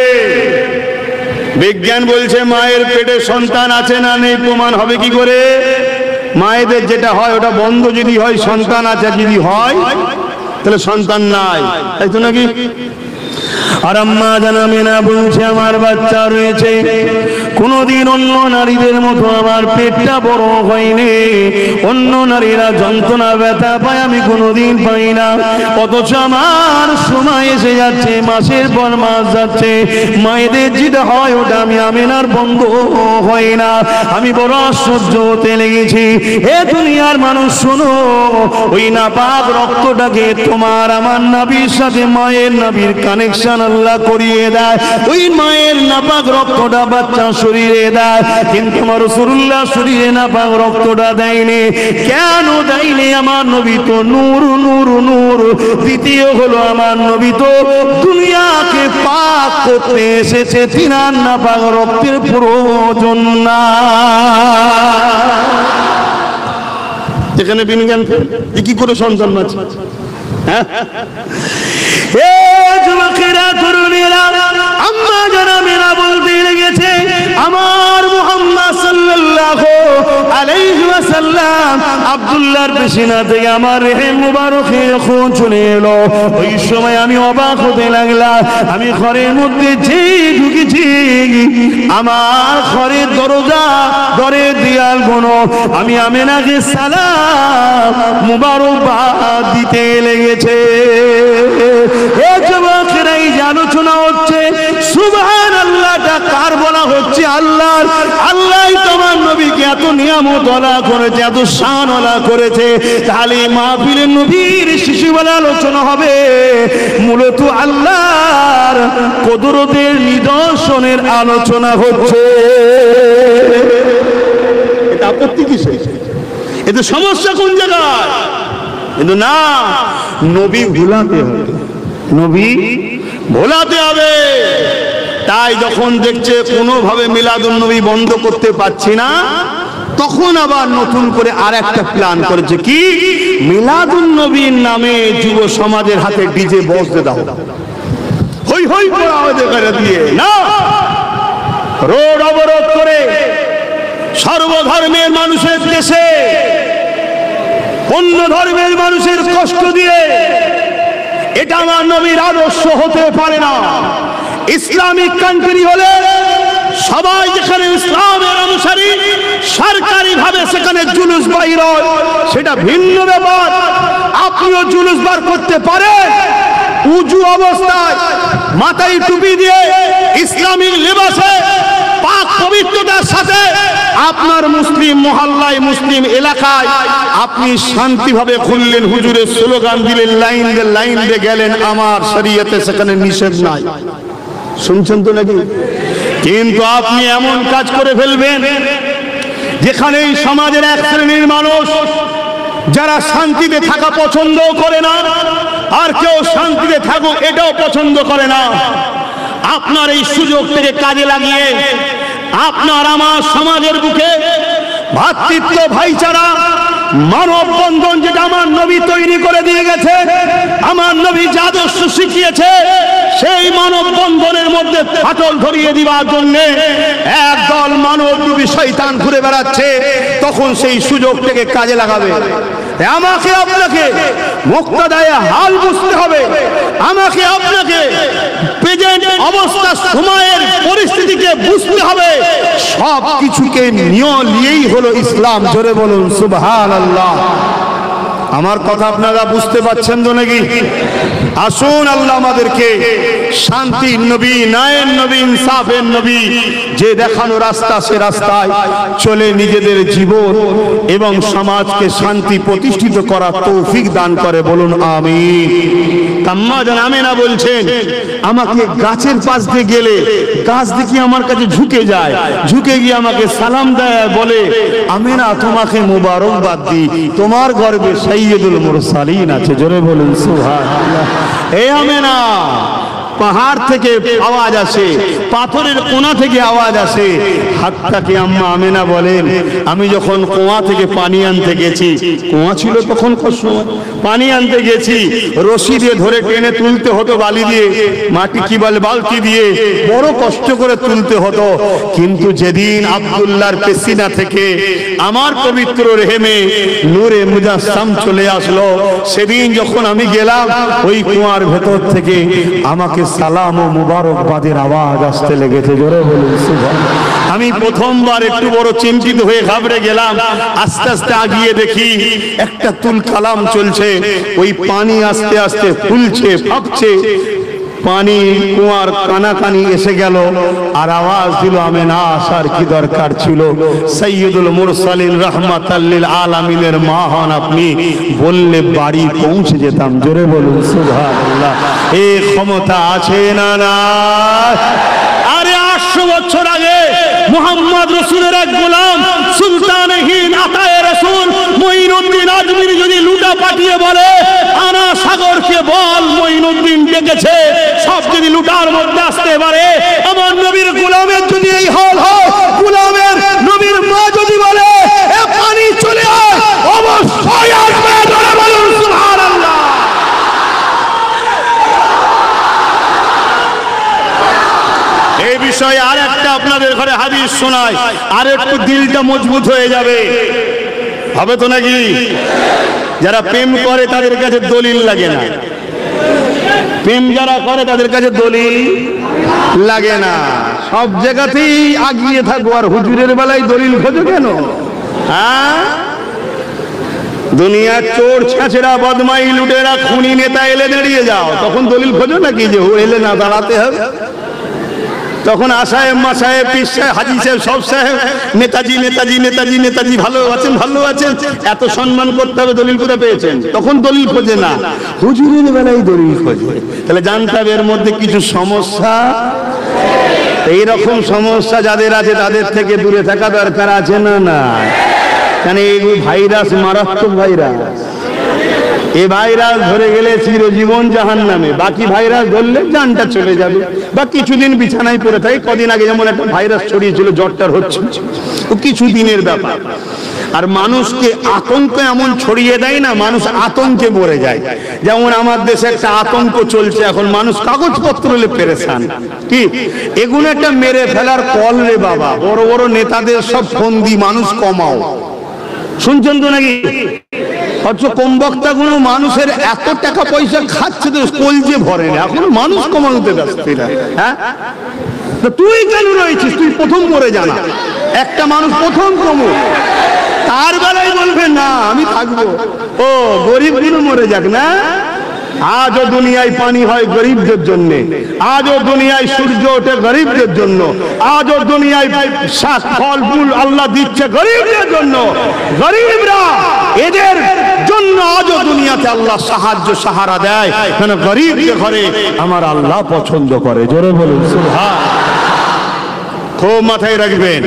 [SPEAKER 1] বিজ্ঞান বলছে মায়ের পেটে সন্তান আছে না নেই প্রমাণ হবে কি করে? মায়েদের যেটা হয় ওটা বন্ধ যদি হয় সন্তান আছে, যদি হয় তাহলে সন্তান নাই, তাই তো নাকি? আর আম্মা জানাবে না, বলছে আমার বাচ্চা রয়েছে, কোনদিন অন্য নারীদের মতো আমার পেটটা বড় হয়নি, অন্য নারীরা যন্ত্রণা ব্যথা পায়, আমি কোনদিন পাই না। অথচ আমার সময় এসে যাচ্ছে, মাসের পর মাস যাচ্ছে, মায়েদের যেটা হয় ওটা আমি আমিনার বন্ধ হয় না। আমি বড় আশ্চর্য হতে লেগেছি। হে দুনিয়ার মানুষ শোনো, ওই নাপাক রক্তটাকে তোমার আমার নাভির সাথে মায়ের নাভির কানেকশন আল্লাহ করিয়ে দেয়, ওই মায়ের নাপাক রক্তটা বাচ্চা শরীরে দেয়, কিন্তু আমার রাসূলুল্লাহ শরীরে নাপাক রক্তটা দেয়নি। কেন দেয়নি? আমার নবী তো নূর নূর নূর। দ্বিতীয় হলো আমার নবী তো দুনিয়াকে পাক করতে এসেছে, তিনার নাপাক রক্তের প্রয়োজন না। যেখানে বিজ্ঞান কি করে সন্তান আছে? হ্যাঁ, যুবকেরা তরুণেরা আম্মা জানাবেনা বলতে লেগেছে, আমার মুহাম্মদ সাল্লাল্লাহু আলাইহি ওয়াসাল্লাম আব্দুল্লাহর পেশিনা থেকে আমার রেহেম মুবারকের খুন চলে এলো। ওই সময় আমি অবাক হতে লাগলাম। আমি ঘরের মধ্যে যে ঢুকেছি, আমার ঘরের দরজা দরের দেয়াল গুলো আমি আমিনাকে সালাম মুবারকবাদ দিতে লেগেছে। এই যে আলোচনা হচ্ছে সুবহানাল্লাহটা কার বলা হচ্ছে? আল্লাহর। আল্লাহই তোমার নবীকে এত নিয়ামত ওয়ালা করেছে, এত শান ওয়ালা করেছে। তাহলে মাহফিলে নবীর শিশু বলে আলোচনা হবে, মূলত আল্লাহর কুদরতের নিদর্শনের আলোচনা হচ্ছে। এটা আপত্তি কিসে? এতে সমস্যা কোন জায়গায়? কিন্তু না, নবী ভুলাতে হবে, নবী ভোলাতে হবে। তাই যখন দেখছে কোনোভাবে মিলাদুন নবী বন্ধ করতে পারছি না, তখন আবার নতুন করে আর একটা প্ল্যান করেছে। কি? মিলাদুন নবীর নামে যুব সমাজের হাতে ডিজে বজতে দাও, হই হই করে দিয়ে না, রোড অবরোধ করে সর্বধর্মের মানুষের দেশে অন্য ধর্মের মানুষের কষ্ট দিয়ে, এটা আমার নবীর আদর্শ হতে পারে না। ইসলামিক কান্ট্রি হলে সবাই যেখানে ইসলামের অনুসারী, সরকারি ভাবে সেখানে জুলুস বাইর হয়, সেটা ভিন্ন ব্যাপার। আপনিও জুলুস বার করতে পারেন উজু অবস্থায়, মাথায় টুপি দিয়ে, ইসলামিক লিবাসে, পাক পবিত্রতার সাথে আপনার মুসলিম মহল্লায়, মুসলিম এলাকায় আপনি শান্তিভাবে খুললেন, হুজুরের স্লোগান দিলেন, লাইন দিয়ে গেলেন, আমার শরীয়তে সেখানে নিষেধ নাই। শুনছেন তো নাকি? কিন্তু আপনি এমন কাজ করে ফেলবেন যেখানে এই সমাজের এক শ্রেণীর মানুষ যারা শান্তিতে থাকা পছন্দ করে না, আর কেউ শান্তিতে থাকুক এটাও পছন্দ করে না, আপনার এই সুযোগ থেকে কাজে লাগিয়ে আপনার আমার সমাজের বুকে ভাতৃত্ব, ভাইচারা, মানব বন্ধন যেটা আমার নবী তৈরি করে দিয়ে গেছে, আমার নবী যা আদর্শ শিখিয়েছে, সেই মানব বন্ধনের মধ্যে ফাটল ধরিয়ে দিবার জন্য একদল মানবরূপী শয়তান ঘুরে বেড়াচ্ছে। তখন সেই সুযোগ থেকে কাজে লাগাবে। আমাকে আপনাকে মুক্তাদায়ে হাল বুঝতে হবে, আমাকে আপনাকে প্রেজেন্ট অবস্থা, সময়ের পরিস্থিতিকে বুঝতে হবে। সব কিছুকে নিয়েই হলো ইসলাম। জোরে বলুন সুবহানাল্লাহ। আমার কথা আপনারা বুঝতে পারছেন তো নাকি? আসুন আল্লাহ আমাদেরকে শান্তির নবী, ন্যায়ের নবী, ইনসাফের নবী যে দেখানো রাস্তা, সে রাস্তায় চলে নিজেদের জীবন এবং সমাজকে শান্তি প্রতিষ্ঠিত করার তৌফিক দান করে। বলুন আমিন। আম্মা জান আমেনা বলছেন, আমাকে গাছের পাশ দিয়ে গেলে গাছ দেখি আমার কাছে ঝুঁকে যায়, ঝুঁকে গিয়ে আমাকে সালাম দেয়, বলে আমেনা তোমাকে মুবারকবাদ দিই, তোমার গর্ভে সাইয়্যিদুল মুরসালিন আছে। জোরে বলুন সুবহানাল্লাহ। এ আমেনা, পাহাড় থেকে আওয়াজ আসে, পাথরের কোণা থেকে আওয়াজ আসে। হাত্তাকে আম্মা আমেনা বলেন, আমি যখন কুয়া থেকে পানি আনতে গেছি, কুয়া ছিল তখন পানি আনতে গেছি, রশি দিয়ে ধরে টেনে তুলতে হতো, বালি দিয়ে, মাটি কি বলে, বালতি দিয়ে বড় কষ্ট করে তুলতে হতো। কিন্তু যেদিন আব্দুল্লাহর পেসিনা থেকে আমার পবিত্র রেহেমে নূরে মুজাসসাম চলে আসলো, সেদিন যখন আমি গেলাম, ওই কুয়ার ভেতর থেকে আমাকে সালাম ও মুবারকবাদের আওয়াজ আসতে লেগেছে। জোরে বলুন সুবহানাল্লাহ। আমি প্রথমবার একটু বড় চিন্তিত হয়ে ঘাবড়ে গেলাম। আস্তে আস্তে আগিয়ে দেখি একটা তুল কালাম চলছে, ওই পানি আস্তে আস্তে ফুলছে, ফাঁপছে, পানি কুয়ার কানাকানি এসে গেল, আর আওয়াজ দিল আমেনা, আসার কি দরকার ছিল? সাইয়্যিদুল মুরসালিন রাহমাতাল লিল আলামিনের মা হন আপনি, বললে বাড়ি পৌঁছে যেতাম। জোরে বলুন সুবহানাল্লাহ। এই ক্ষমতা আছে না না? আরে 800 বছর আগে মুহাম্মদ রাসূলের এক গোলাম সুলতান হিন্দ আতায়ে রাসূল মঈনুদ্দিন আজমিরি যদি লুটা পাঠিয়ে বলে, আনা সাগরকে বল মঈনুদ্দিন ডেকেছে, সব যদি লুটার মধ্যে আসতে পারে, আমার নবীর গোলামের যদি এই হাল হয়, গোলামের নবীর মা যদি বলে এ পানি চলে আয়, অবশ্যই আসবে। জোরে বলুন সুবহানাল্লাহ। এই বিষয়ে আর একটা আপনাদের ঘরে হাদিস শোনায়, আর একটু দিলটা মজবুত হয়ে যাবে, হবে তো নাকি? যারা প্রেম করে তাদের কাছে দলিল লাগে না, প্রেম যারা করে তাদের কাছে দলিল লাগে না, সব জায়গাতেই আগিয়ে থাকবো। আর হুজুরের বেলায় দলিল খোঁজো কেন? হ্যাঁ, দুনিয়ার চোর ছেঁচড়া বদমাই লুটেরা খুনি নেতা এলে দাঁড়িয়ে যাও, তখন দলিল খোঁজো নাকি যে ও এলে না দাঁড়াতে হবে? তখন আসাহেব মাসাহেব পীর সাহেব হাজি সাহেব সব সাহেব নেতাজি নেতাজি নেতাজি নেতাজি ভালো আছেন ভালো আছেন এত সম্মান করতে হবে, দলিল করে পেয়েছেন, তখন দলিল খোঁজে না, হুজুরের বেলায় দলিল খোঁজে। তাহলে জানতে হবে এর মধ্যে কিছু সমস্যা। এইরকম সমস্যা যাদের আছে তাদের থেকে দূরে থাকা দরকার আছে না না? কেন এই ভাইরাস মারাত্মক ভাইরাস, এ ভাইরাস ধরে গেলে চিরজীবন জাহান্নামে, বাকি ভাইরাস ধরলে জানটা চলে যাবে বা কিছুদিন বিছানায় পড়ে থাকে। কদিন আগে যেমন একটা ভাইরাস ছড়িয়েছিল, জ্বরটার হচ্ছে, ও কিছুদিনের ব্যাপার। আর মানুষকে আতঙ্ক এমন ছড়িয়ে দেয় না, মানুষ আতঙ্কে মরে যায়। যেমন আমার দেশে একটা আতঙ্ক চলছে এখন, মানুষ কাগজপত্র হলে পেরেছান, কি এগুলো একটা মেরে ফেলার কল রে বাবা। বড় বড় নেতাদের সব ফন্দি, মানুষ কমাও, শুনছেন তো নাকি? অথচ কম বক্তাগুলো মানুষের এত টাকা পয়সা খাচ্ছে তো কলজে ভরে না, এখন মানুষ কমানোতে ব্যস্ত। হ্যাঁ, তুই কেন রয়েছিস? তুই প্রথম মরে জানা, একটা মানুষ প্রথম কমো, তার বেলায় বলবে না আমি থাকবো, ও গরিবগুলো মরে যাক না। আজও দুনিয়ায় পানি হয় গরিবদের জন্য, আজও দুনিয়ায় সূর্য ওঠে গরিবদের জন্য, আজও দুনিয়ায় শাক ফল ফুল আল্লাহ দিচ্ছে গরিবদের জন্য। গরিবরা এদের জন্য আজও দুনিয়াতে আল্লাহ সাহায্য সাহারা দেয়, কেন গরিবকে ঘরে আমার আল্লাহ পছন্দ করে। জোরে বলুন সুবহানাল্লাহ। খুব মাথায় রাখবেন,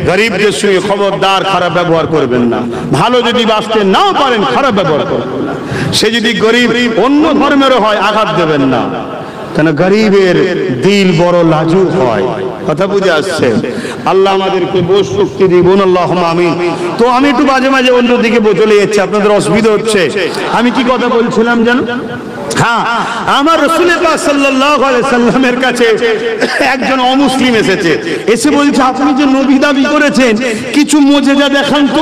[SPEAKER 1] গরিবদের সঙ্গে খবরদার খারাপ ব্যবহার করবেন না। ভালো যদি বাঁচতে নাও পারেন, খারাপ ব্যবহার করবেন না। সে যদি গরিব অন্য ধর্মেরও হয়, আঘাত দেবেন না, কেন গরিবের দিল বড় লাজুক হয়। কথা বুঝে আসছে? আল্লাহ আমাদেরকে বোঝ শক্তি দিবেন, আল্লাহুম্মা আমিন। তো আমি একটু মাঝে মাঝে অন্যদিকে চলে যাচ্ছি, আপনাদের অসুবিধা হচ্ছে। আমি কি কথা বলছিলাম জানো? হ্যাঁ, আমার রাসূল পাক সাল্লাল্লাহু আলাইহি সাল্লামের কাছে একজন অমুসলিম এসেছে, এসে বলছে আপনি যে নবী দাবি করেছেন, কিছু মুজিজা দেখান তো,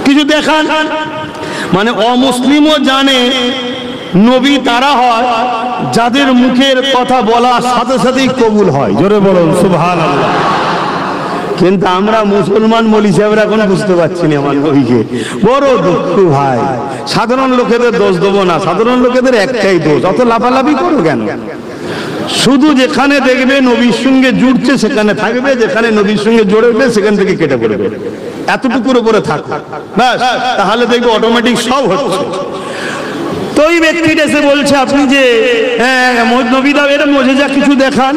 [SPEAKER 1] কিছু দেখান। মানে অমুসলিমও জানে নবী তারা হয় যাদের মুখের কথা বলার সাথে সাথেই কবুল হয়। জোরে বলুন সুবহানাল্লাহ। কিন্তু আমরা মুসলমান মৌলী সাহেবরা এখন বুঝতে পারছি না আমার নবীকে। বড় দুঃখ ভাই। সাধারণ লোকেদের দোষ দেবো না, সাধারণ লোকেদের একটাই দোষ, অত লাফালাফি করো কেন? শুধু যেখানে দেখবে নবীর সঙ্গে জুড়ছে সেখানে থাকবে, যেখানে নবীর সঙ্গে জড়বে সেখান থেকে কেটে পড়বে, এতটুকুর উপরে থাকো ব্যাস, তাহলে দেখবে অটোমেটিক সব হচ্ছে। তো ওই ব্যক্তিটা এসে বলছে আপনি যে নবী দাও, এটা মুজিজা কিছু দেখান।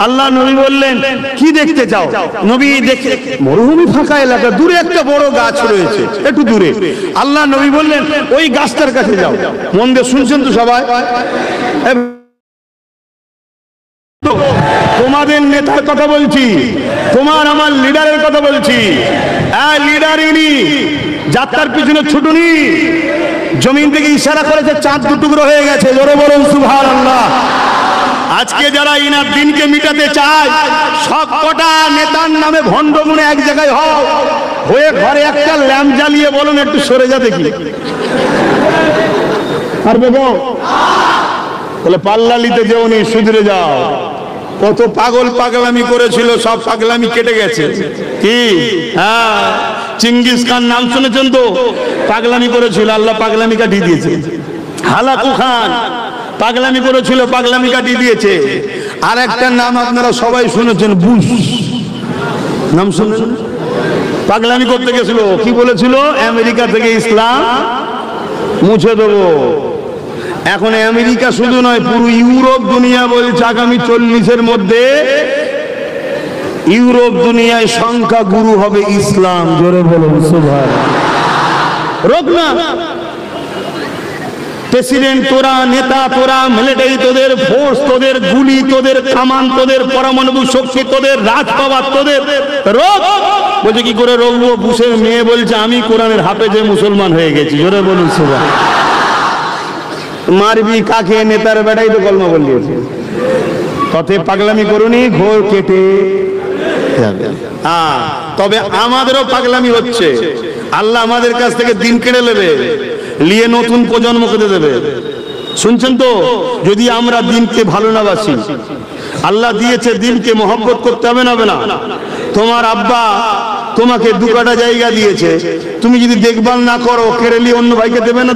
[SPEAKER 1] আল্লাহ নবী বললেন কি দেখতে চাও? নবী দেখে মরুভূমি ফাঁকা এলাকা, দূরে একটা বড় গাছ রয়েছে, একটু দূরে। আল্লাহ নবী বললেন ওই গাছটার কাছে যাও। মন দিয়ে শুনছেন তো সবাই? তোমাদের নেতার কথা বলছি, তোমার আমার লিডারের কথা বলছি। লিডার ইনি, যাত্রার পিছনে ছুটুনি। জমিন থেকে ইশারা করেছে, চাঁদ দুটুকরো হয়ে গেছে, জোরে বলুন সুবহানাল্লাহ। আজকে যারা ইনার দিনকে মিটাতে চায়, সব কটা নেতার নামে ভণ্ড গুণে এক জায়গায় হয়ে ঘরে একটা ল্যাম্প জ্বালিয়ে বলুন একটু সরে যা দেখি, পারবে গো? বলে পাল্লা নিতে যেওনি, সুধরে যাও। কত পাগল পাগলামি করেছিল, সব পাগলামি কেটে গেছে। কি চিঙ্গিস খান নাম শুনেছেন তো? পাগলামি করেছিল, আল্লাহ পাগলামি কাটিয়ে দিয়েছে। হালাকু খান পাগলামি করেছিল, পাগলামি কাটিয়ে দিয়েছে। আর একটা নাম আপনারা সবাই শুনেছেন, বুশ নাম শুনেছেন? পাগলামি করতে গেছিল, কি বলেছিল? আমেরিকা থেকে ইসলাম মুছে দেবো। এখন আমেরিকা শুধু নয়, পুরো ইউরোপ দুনিয়া বলছে আগামী 40-এর মধ্যে ইউরোপ দুনিয়ায় সংখ্যা গুরু হবে ইসলাম। জোরে বলুন সুবহানাল্লাহ। রোক না প্রেসিডেন্ট তোরা, নেতা তোরা, মিলিটারি তোদের, ফোর্স তোদের, গুলি তোদের, কামান তোদের, পরমাণু শক্তি তোদের, রাজপাওয়ার তোদের, রোক। বলছে কি করে রোকবো? বুশের মেয়ে বলছে আমি কোরআনের হাফেজে মুসলমান হয়ে গেছি। জোরে বলুন সুবহানাল্লাহ। মারবি কাকে? নেতার বেটাই তো কলমা বলিয়েছে। তবে পাগলামি করুনি, ঘোর কেটে যাবে। তবে আমাদেরও পাগলামি হচ্ছে। আল্লাহ আমাদের কাছ থেকে দিন কেড়ে নেবে, নিয়ে নতুন প্রজন্মকে দেবে। শুনছেন তো? যদি আমরা দিনকে ভালো না বাসি, আল্লাহ দিয়েছে দিনকে মহব্বত করতে হবে না? তোমার আব্বা তোমাকে 2 কাঠা জায়গা দিয়েছে, তুমি যদি দেখভাল না করো, কেড়ে নিয়ে অন্য ভাইকে দেবে না?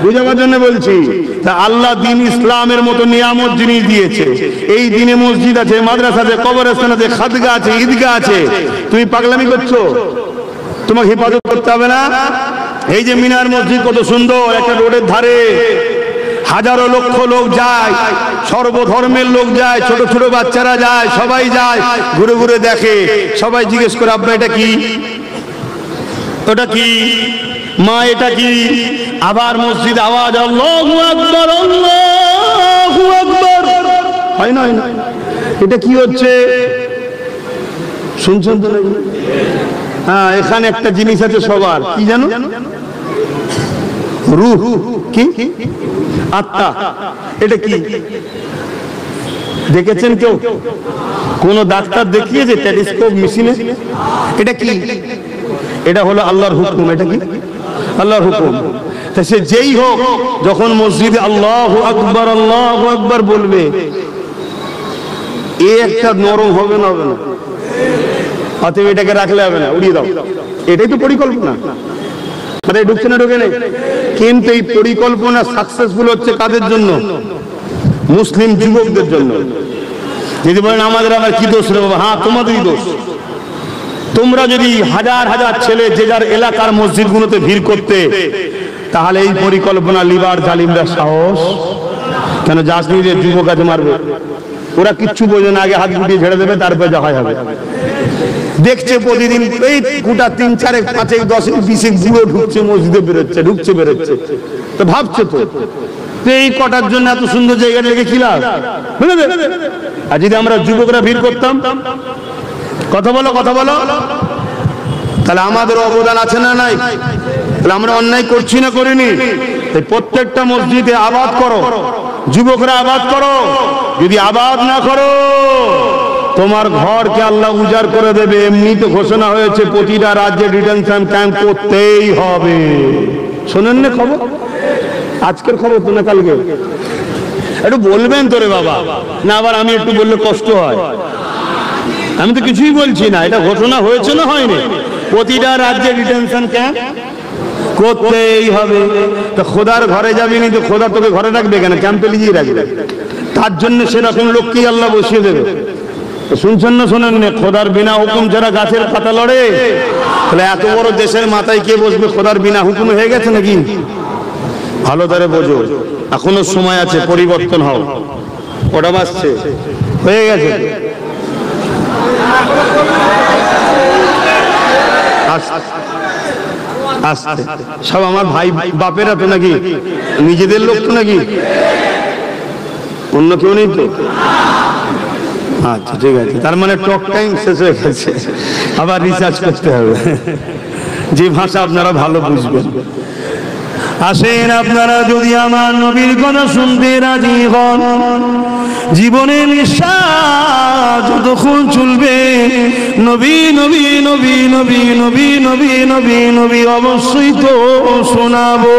[SPEAKER 1] বুঝাবার জন্য বলছি। তা আল্লাহ দিন ইসলামের মতো নিয়ামত জিনিস দিয়েছে। এই দিনে মসজিদ আছে, মাদ্রাসা আছে, কবরস্থান আছে, খাদগা আছে, ঈদগাহ আছে। তুমি পাগলামি করছো, তোমাকে হেফাজত করতে হবে না? এই যে মিনার মসজিদ কত সুন্দর, একটা রোডের ধারে, হাজারো লক্ষ লোক যায়, সর্বধর্মের লোক যায়, ছোট ছোট বাচ্চারা যায়, সবাই যায়, ঘুরে ঘুরে দেখে। সবাই জিজ্ঞেস করে আব্বা এটা কি, ওটা কি, মা এটা কি? আবার মসজিদ আওয়াজ আল্লাহু আকবার, আল্লাহু আকবার, হয় না? এটা কি হচ্ছে? শুনছেন তো নাকি? এখানে একটা জিনিস আছে সবার, কি জানো? রূহ, কি আত্মা। এটা কি দেখেছেন কেউ? কোন ডাক্তার দেখিয়েছে টেলিস্কোপ মেশিনে? এটা কি? এটা হলো আল্লাহর হুকুম। এটা কি? আল্লাহর হুকুম। তা সে যেই হোক, যখন মসজিদে আল্লাহু আকবার, আল্লাহু আকবার বলবে, একটা নরম হবে না? অতএব এটাকে রাখলে হবে না, উড়িয়ে দাও। এটাই তো পরিকল্পনা। ঢুকছে না? ঢুকে নেই। কিন্তু এই পরিকল্পনা সাকসেসফুল হচ্ছে কাদের জন্য? মুসলিম যুবকদের জন্য। যদি বলেন আমাদের আবার কি দোষ রে বাবা? তোমাদেরই দোষ। তোমরা যদি হাজার হাজার ছেলে যে যার এলাকার মসজিদগুলোতে ভিড় করতে, তাহলে এই পরিকল্পনা লিবার জালিমরা সাহস কেন? জাসমিনের যুবক আছে মারবে, ওরা কিচ্ছু বোঝে না, আগে হাত গুটিয়ে ঝেড়ে দেবে, তারপরে যা হয় হবে। দেখছে প্রতিদিন এই গোটা 3, 4, 5, 10, 20 বুড়ো ঢুকছে মসজিদে, ঢুকছে বেরোচ্ছে। তো ভাবছে তো এই কটার জন্য এত সুন্দর জায়গা লেগে কি লাভ? আর যদি আমরা যুবকরা ভিড় করতাম, কথা বলো, তাহলে আমাদের অবদান আছে না নাই? তাহলে আমরা অন্যায় করছি না করিনি? প্রত্যেকটা মসজিদে আবাদ করো, যুবকরা আবাদ করো। যদি আবাদ না করো, তোমার ঘরকে আল্লাহ উজাড় করে দেবে। এমনি তো ঘোষণা হয়েছে প্রতিটা রাজ্যে ডিটেনশন ক্যাম্প করতেই হবে। শোনেন না খবর? আজকের খবর তো না কালকে? একটু বলবেন তো রে বাবা, না আবার আমি একটু বললে কষ্ট হয়। আমি তো কিছুই বলছি না, এটা ঘোষণা হয়েছে না হয়নি? প্রতিটা রাজ্যে ডিটেনশন ক্যাম্প করতেই হবে। তো খোদার ঘরে যাবি নি তো খোদা তোকে ঘরে রাখবে কেন? ক্যাম্পে লিজিয়ে রাখবে। তার জন্য সেরকম লোককেই আল্লাহ বসিয়ে দেবে। শুনছেন না শোনেন না? খোদার বিনা হুকুম ছাড়া গাছের পাতা লড়ে। তাহলে এত বড় দেশের মাথায় কে বসবে? খোদার বিনা হুকুম হয়ে গেছে নাকি? ভালো করে বোঝো, এখনো সময় আছে, পরিবর্তন হও। ওটা বাসছে হয়ে গেছে। আস্তে সব আমার ভাই বাপেরা তো নাকি? নিজেদের লোক তো নাকি? অন্য কেউ নেই তো? আচ্ছা ঠিক আছে, তার মানে টক টাইম শেষ হয়ে গেছে, আবার রিসার্চ করতে হবে যে ভাষা আপনারা ভালো বুঝবেন। আসেন আপনারা যদি আমার নবীর কথা শুনতে রাজি হন, জীবনে নিঃশ্বাস যতক্ষণ চলবে নবী নবী নবী নবী নবী নবী নবী নবী অবশ্যই তো শোনাবো।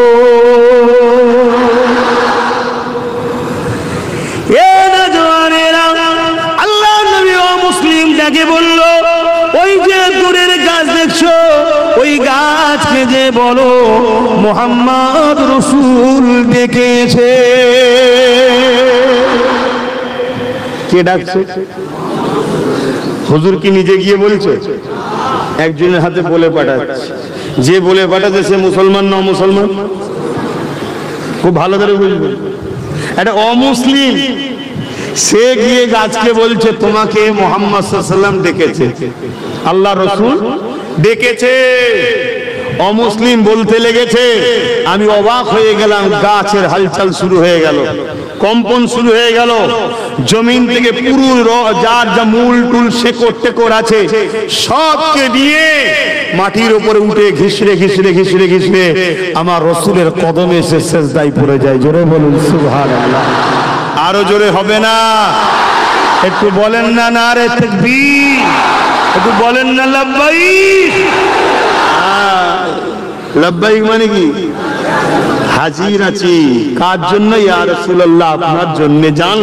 [SPEAKER 1] আল্লাহ নবী ও মুসলিম যাকে বলল, ওই যে দূরের গাছ দেখছো, ওই গাছকে যে বলো মুহাম্মদ রাসূল ডেকেছে। কে ডাকছে? হুজুর কি নিজে গিয়ে বলছে? একজনের হাতে বলে পাঠাচ্ছে। যে বলে পাঠাচ্ছে সে মুসলমান না মুসলমান? খুব ভালো করে বুঝবেন, এটা অমুসলিম। সে গিয়ে গাছকে বলছে তোমাকে মুহাম্মদ সাল্লাল্লাহু আলাইহি ওয়াসাল্লাম ডেকেছে, আল্লাহ রাসূল ডেকেছে। অমুসলিম বলতে লেগেছে। আমি অবাক হয়ে গেলাম, গাছের হালচাল শুরু হয়ে গেল, কম্পন শুরু হয়ে গেল। জমিন থেকে পুরো যার যা মূল টুল শেকড় টেকড় আছে সবকে নিয়ে মাটির উপরে উঠে ঘিসড়ে ঘিসড়ে ঘিসড়ে ঘিসড়ে আমার রাসূলের কদমে এসে সিজদায় পড়ে যায়। জোরে বলুন সুবহানাল্লাহ। আরো জোরে হবে না? একটু বলেন না নারে তাকবীর, একটু বলেন না লাব্বাইক। লাব্বাইক মানে কি? হাজির আছি। কার জন্য? ইয়া রাসূলুল্লাহ, আপনার জন্য। জান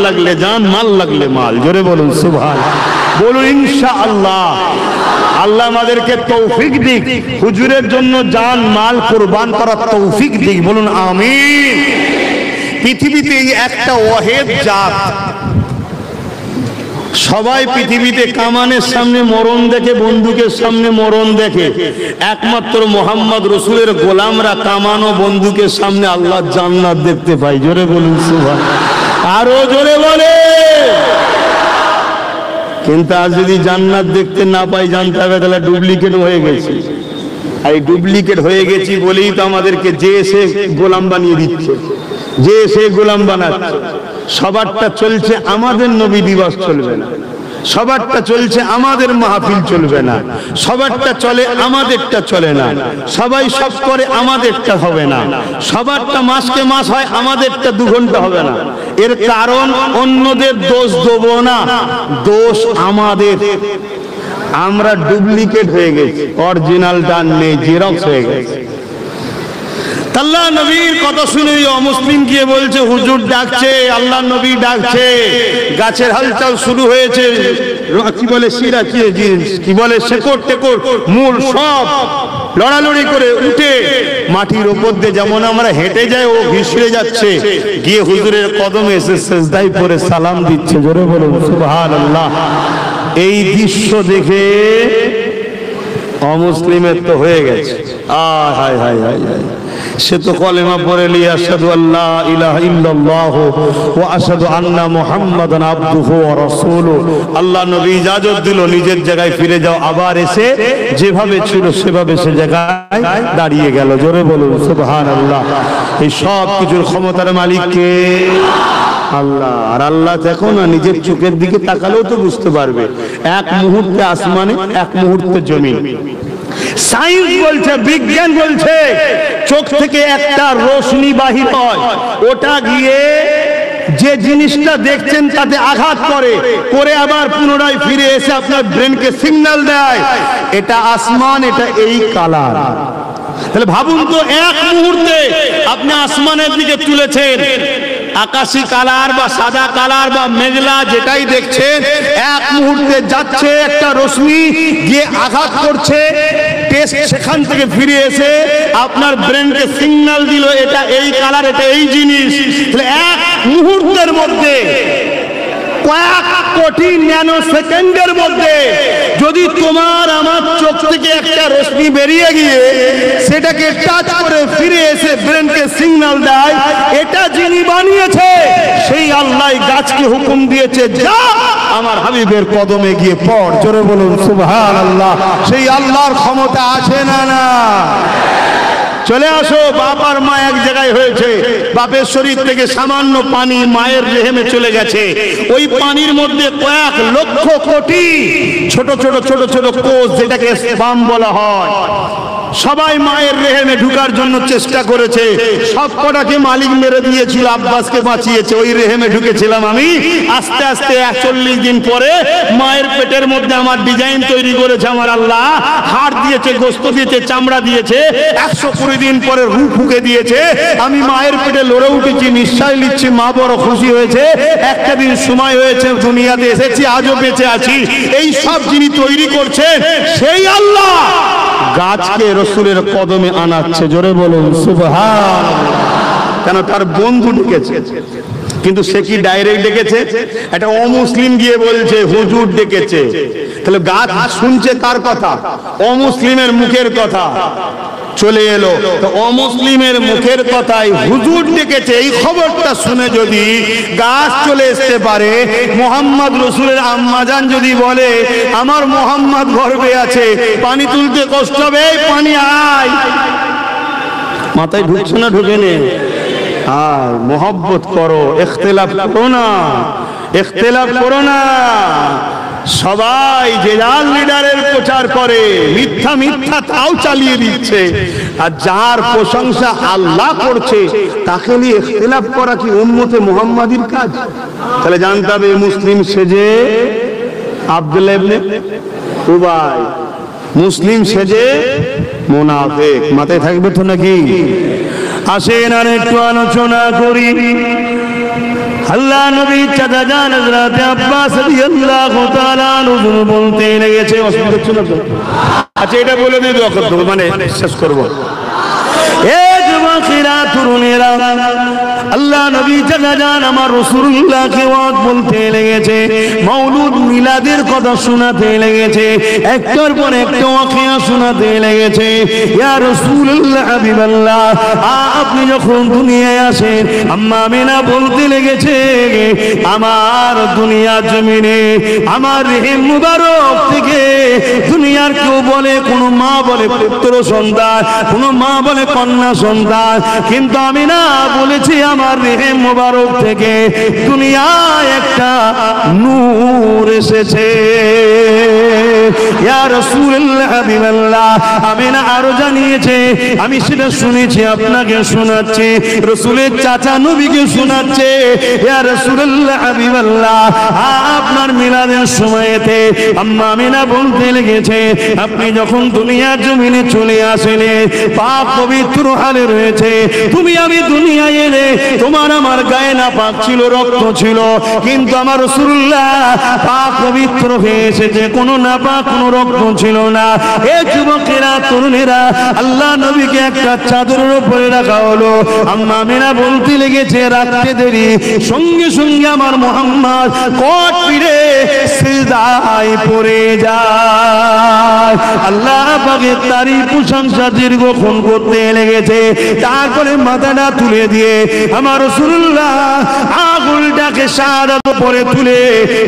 [SPEAKER 1] লাগলে জান, মাল লাগলে মাল। জোরে বলুন সুবহানাল্লাহ, বলুন ইনশাআল্লাহ। আল্লাহ আমাদেরকে তৌফিক দিক, হুজুরের জন্য জান মাল কুরবান করার তৌফিক দিক। বলুন আমিন। পৃথিবীতে একটা ওয়াহিদ জাত, সবাই পৃথিবীতে কামানের সামনে মরণ দেখে, বন্দুকের সামনে মরণ দেখে। একমাত্র মুহাম্মদ রাসূলের গোলামরা কামান ও বন্দুকের সামনে আল্লাহর জান্নাত দেখতে পায়। জোরে বলুন সুবহানাল্লাহ, আরো জোরে বলে। কিন্তু আজ যদি জান্নাত দেখতে না পাই, জানতে হবে তাহলে ডুপ্লিকেট হয়ে গেছে। এই ডুপ্লিকেট হয়ে গেছি বলেই তো আমাদেরকে যে সে গোলাম বানিয়ে দিচ্ছে, যে সে গোলাম বানাচ্ছে। সবারটা চলছে, আমাদের নবী দিবস চলবে না। সবারটা চলছে, আমাদের মাহফিল চলবে না। সবারটা চলে, আমাদেরটা চলে না। সবাই সব করে, আমাদেরটা হবে না। সবারটা মাসকে মাস হয়, আমাদেরটা 2 ঘন্টা হবে না। এর কারণ অন্যদের দোষ দেবো না, দোষ আমাদের। আমরা ডুপ্লিকেট হয়ে গেছি, অরিজিনালটা নেই, জেরক্স হয়ে গেছে। আল্লাহ নবীর কথা শুনে অমুসলিম গিয়ে বলছে হুজুর ডাকছে, আল্লাহ নবী ডাকছে। গাছের হালচাল শুরু হয়েছে। কি বলে শিরা, কি বলে শেকড় টেকড় মূল সব লড়ালড়ি করে উঠে মাটির উপর দিয়ে যেমন আমরা হেঁটে যাই, ও ঘিসড়ে যাচ্ছে, গিয়ে হুজুরের কদমে এসে সিজদায় পড়ে সালাম দিচ্ছে। জোরে বলুন সুবহানাল্লাহ। এই দৃশ্য দেখে অমুসলিমের তো হয়ে গেছে। হায় হায় হায় হায়, সে তো কলেমা পড়ে লি আশহাদু আল্লা ইলাহা ইল্লাল্লাহ ওয়া আশহাদু আন্না মুহাম্মাদান আবদুহু ওয়া রাসূলুহু। আল্লাহ নবী ইজাজত দিল, নিজের জায়গায় ফিরে যাও। আবার এসে যেভাবে ছিল সেভাবে সে জায়গায় দাঁড়িয়ে গেল। জোরে বলুন সুবহানাল্লাহ। এই সব কিছুর ক্ষমতার মালিক কে? আল্লাহ। আর আল্লাহ দেখো না, নিজের চোখের দিকে তাকালেও তো বুঝতে পারবে। এক মুহূর্তে আসমানে, এক মুহূর্তে জমিন। সায়েন্স বলছে, বিজ্ঞান বলছে, চোখ থেকে একটা রোশনি বাহির হয়, ওটা গিয়ে যে জিনিসটা দেখছেন তাতে আঘাত করে আবার পুনরায় ফিরে এসে আপনার ব্রেনকে সিগন্যাল দেয়, এটা আসমান, এটা এই কালার। তাহলে ভাবুন তো, এক মুহূর্তে আপনি আসমানের দিকে তুলেছেন, আকাশি কালার বা সাদা কালার বা মেঘলা যেটাই দেখছেন, এক মুহূর্তে যাচ্ছে একটা রশ্মি গিয়ে আঘাত করছে, টেস্ট সেখান থেকে ফিরে এসে আপনার ব্রেনকে সিগন্যাল দিল এটা এই কালার, এটা এই জিনিস। এক মুহূর্তের মধ্যে, কয়েক কোটি ন্যানো সেকেন্ডের মধ্যে যদি তোমার আমার চোখ থেকে একটা রশ্মি বেরিয়ে গিয়ে সেটাকে টাচ করে ফিরে এসে ব্রেনকে সিগন্যাল দেয়, এটা যিনি বানিয়েছে সেই আল্লাহ গাছকে হুকুম দিয়েছে যা আমার হাবিবের কদমে গিয়ে পড়। জোরে বলুন সুবহানাল্লাহ। সেই আল্লাহর ক্ষমতা আছে না? না। চলে আসো, বাপ আর মা এক জায়গায় হয়েছে, বাপের শরীর থেকে সামান্য পানি মায়ের রেহেমে চলে গেছে, ওই পানির মধ্যে কয়েক লক্ষ কোটি ছোট ছোট ছোট ছোট কোষ, যেটাকে স্পার্ম বলা হয়, সবাই মায়ের রেহেমে ঢুকার জন্য চেষ্টা করেছে। সব কটাকে মালিক মেরে দিয়েছিল, আব্বাসকে বাঁচিয়েছে, ওই রেহেমে ঢুকেছিলাম আমি। আস্তে আস্তে 41 দিন পরে মায়ের পেটের মধ্যে আমার ডিজাইন তৈরি করেছে আমার আল্লাহ, হাড় দিয়েছে, গোস্ত দিয়েছে, চামড়া দিয়েছে। 120 দিন পরে রূপ ফুঁকে দিয়েছে, আমি মায়ের পেটে লড়ে উঠেছি, নিঃশ্বাস নিচ্ছি, মা বড় খুশি হয়েছে। একটা দিন সময় হয়েছে, দুনিয়াতে এসেছি, আজও বেঁচে আছি। এই সব যিনি তৈরি করছেন সেই আল্লাহ গাছকে রসুলের কদমে আনাচ্ছে। জোরে বলুন সুবহানাল্লাহ। কেন? তার বন্ধু ডেকেছে, কিন্তু সে কি ডাইরেক্ট ডেকেছে? একটা অমুসলিম গিয়ে বলছে হুজুর ডেকেছে। তাহলে গাছ শুনছে কার কথা? অমুসলিমের মুখের কথা। চলে এলো তো অমুসলিমের মুখের কথাই হুজুর ডেকেছে, এই খবরটা শুনে যদি গাছ চলে আসতে পারে, মোহাম্মদ রসুলের আম্মাজান যদি বলে আমার মোহাম্মদ গর্ভে আছে, পানি তুলতে কষ্ট হবে, পানি আয়, মাথায় ঢুকছে না? ঢুকে নে। আর মোহব্বত করো, ইখতিলাফ করো না, ইখতিলাফ করো না। সবাই যে যার লিডারের প্রচার করে, মিথ্যা মিথ্যা তাও চালিয়ে দিচ্ছে, আর যার প্রশংসা আল্লাহ করছে তাকে নিয়ে ইখতিলাফ করা কি উম্মতে মুহাম্মাদির কাজ? তাহলে জানতে হবে মুসলিম সেজে আব্দুল্লাহ ইবনে উবাই, মুসলিম সেজে মুনাফিক। মাথায় থাকবে তো নাকি? আসেন আর একটু আলোচনা করি। আল্লাহ নবী চাচা জান হযরত আব্বাস রাদিয়াল্লাহু তাআলা আনহু বলতে লেগেছে, অসুবিধা ছিল তো? আচ্ছা এটা বলে দিই, মানে শেষ করবো। এ যুবকেরা, তরুণেরা, আল্লাহ নবী চাচা জান আমার রাসূলুল্লাহকে ওয়াজ বলতে লেগেছে, মাওলুদ মিলাদের কথা শোনাতে লেগেছে, একটার পর একটা ওয়াকিয়া শোনাতে লেগেছে। ইয়া রাসূলুল্লাহ হাবিবাল্লাহ, আপনি যখন দুনিয়ায় আসেন, আম্মা আমিনা বলতে লেগেছে আমার দুনিয়া জমিনে আমার রেহেম মুবারক থেকে দুনিয়ার কেউ বলে, কোন মা বলে পুত্র সন্তান, কোন মা বলে কন্যা সন্তান, কিন্তু আমি না বলেছি আমার রেহেম মুবারক থেকে দুনিয়ায় একটা নূর এসেছে। ইয়া রাসূলুল্লাহ হাবিবাল্লাহ, আমি না আরো জানিয়েছে, আমি সেটা শুনেছি, আপনাকে শোনাচ্ছি, রাসূলের চাচা নবীকে শোনাচ্ছে। ইয়া রাসূলুল্লাহ হাবিবাল্লাহ, আপনার মিলাদের সময়তে আম্মা আমিনা বলতে লেগেছে, আপনি যখন দুনিয়ার জমিনে চলে আসেন, পাক পবিত্র হালে রয়েছে, তুমি আমি দুনিয়ায় এলে তোমার আমার গায়ে না পাক ছিল, রক্ত ছিল, কিন্তু আমার রাসূলুল্লাহ পাক পবিত্র হয়ে এসেছে, কোনো না পাক কোনো রক্ত ছিল না। এ যুবকেরা, তরুণেরা, আল্লাহ নবীকে একটা চাদরের উপরে রাখা হলো। আম্মা আমিনা বলতে লেগেছে, রাখতে দেরি, সঙ্গে সঙ্গে আমার মুহাম্মদ কোট ফিরে সিজদায় পড়ে যায়। আল্লাহ পাকের তারিফ প্রশংসা দীর্ঘক্ষণ করতে লেগেছে। তারপরে মাথাটা তুলে দিয়ে আমার রাসূলুল্লাহ আঙুলটাকে শাহাদাত পরে তুলে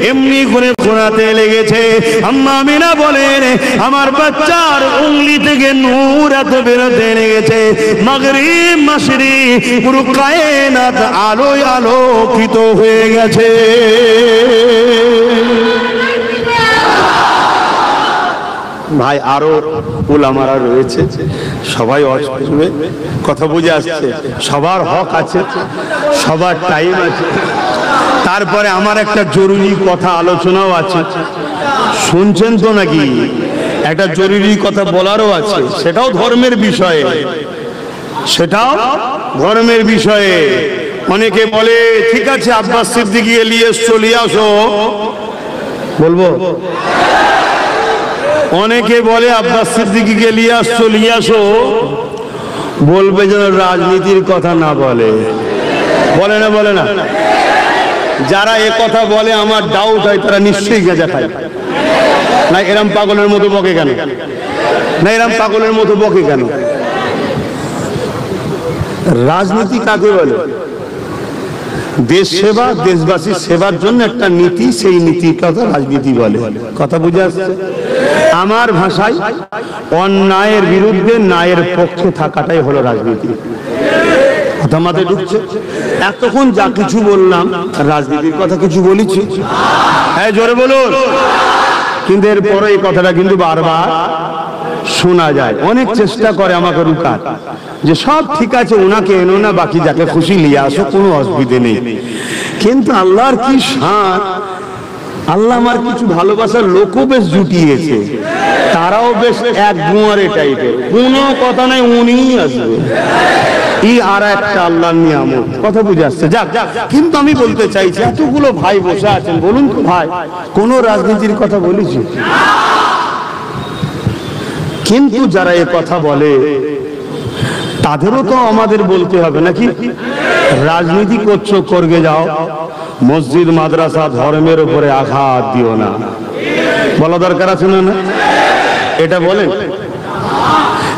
[SPEAKER 1] এমনি করে ঘোরাতে লেগেছে। আম্মা আমিনা বলেন, আমার বাচ্চার উংলি থেকে নূর এত বেরোতে লেগেছে, মাগরিব মাশরিক পুরো কায়নাত আলোয় আলোকিত হয়ে গেছে। ভাই আরো উলামারা রয়েছে, সবাই কথা বুঝে আসছে, সবার হক আছে, সবার টাইম আছে। তারপরে আমার একটা জরুরি কথা আলোচনাও আছে, শুনছেন তো নাকি? একটা জরুরি কথা বলারও আছে, সেটাও ধর্মের বিষয়ে, সেটাও ধর্মের বিষয়ে। অনেকে বলে ঠিক আছে আব্বাস সিদ্দিকী ইলিয়াস চলে আসো, বলবো? অনেকে বলে আব্বাস সিদ্দিকী ইলিয়াস চলে আসো, বলবে যেন রাজনীতির কথা না বলে। বলে না? বলে না? যারা এ কথা বলে আমার ডাউট হয় তারা নিশ্চয়ই গেঁজা খায়। না এরম পাগলের মতো বকে কেন? না এরম পাগলের মতো বকে কেন? রাজনীতি কাকে বলে? দেশ সেবা, দেশবাসীর সেবার জন্য একটা নীতি, সেই নীতির কথা রাজনীতি বলে। কথা বুঝে আসছে? আমার ভাষায় অন্যায়ের বিরুদ্ধে ন্যায়ের পক্ষে থাকাটাই হলো রাজনীতি। কথা মাথায় ঢুকছে? এতক্ষণ যা কিছু বললাম রাজনীতির কথা কিছু বলেছি? হ্যাঁ জোরে বলুন। কিন্তু এরপরে এই কথাটা কিন্তু বারবার শোনা যায়। অনেক চেষ্টা করে আমাকে রুকার, যে সব ঠিক আছে, ওনাকে এনো না, বাকি যাকে খুশি নিয়ে আসো, কোনো অসুবিধে নেই। কিন্তু আল্লাহর কি শান, আল্লাহ আমার কিছু ভালোবাসার লোকও বেশ জুটিয়েছে, তারাও বেশ এক গুয়ারে টাইপের, কোনো কথা নাই উনিই আসবে। এই আর একটা আল্লাহর নিয়ামত। কথা বুঝে আসছে? যাক, কিন্তু আমি বলতে চাইছি এতগুলো ভাই বসে আছেন, বলুন তো ভাই, কোন রাজনীতির কথা বলেছি? কিন্তু যারা এ কথা বলে তাদেরও তো আমাদের বলতে হবে নাকি? রাজনীতি করছো, করগে যাও, মসজিদ মাদ্রাসা ধর্মের উপরে আঘাত দিও না, বলা দরকার আছে না? এটা বলেন?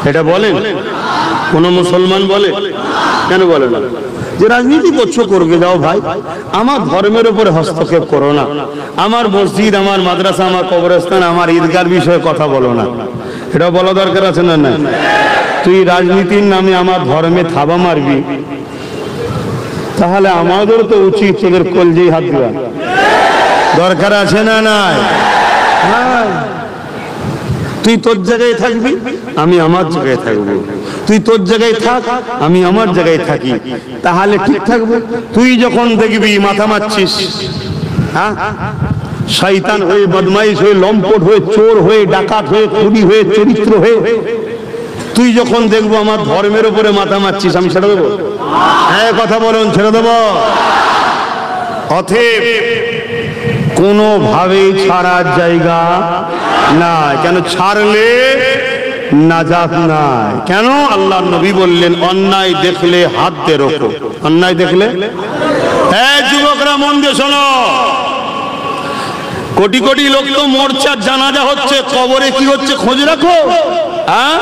[SPEAKER 1] এটা বলেন? কোন মুসলমান বলে? কেন বলে না? যে রাজনীতি করছো, করগে যাও ভাই, আমার ধর্মের উপরে হস্তক্ষেপ করো না, আমার মসজিদ, আমার মাদ্রাসা, আমার কবরস্থান, আমার ঈদগার বিষয়ে কথা বলো না, এটা বলা দরকার আছে না? না। তুই রাজনীতির নামে আমার ধর্মে থাবা মারবি, তাহলে আমাদের তো উচিত তোদের কলজেই হাত দেওয়া দরকার আছে না? নাই? তুই তোর জায়গায় থাকবি, আমি আমার জায়গায় থাকবো, তুই তোর জায়গায় থাক, আমি আমার জায়গায় থাকি, তাহলে ঠিক থাকবে। তুই যখন দেখবি মাথা মারছিস, হ্যাঁ, শয়তান হয়ে, বদমাইশ হয়ে, লম্পট হয়ে, চোর হয়ে, ডাকাত হয়ে, খুনি হয়ে, চরিত্র হয়ে, তুই যখন দেখবো আমার ধর্মের উপরে মাথা মারছিস, আমি ছেড়ে দেবো? হ্যাঁ কথা বলুন, ছেড়ে দেবো? অতএব কোনোভাবেই ছাড়ার জায়গা না। কেন ছাড়লে নাজাত নাই। কেন? আল্লাহ নবী বললেন অন্যায় দেখলে হাত দিয়ে রোখো। অন্যায় দেখলে, হ্যাঁ যুবকরা মন দিয়ে শোনো, কোটি কোটি লোক তো মোর্চার জানাজা হচ্ছে, কবরে কি হচ্ছে খোঁজ রাখো। হ্যাঁ,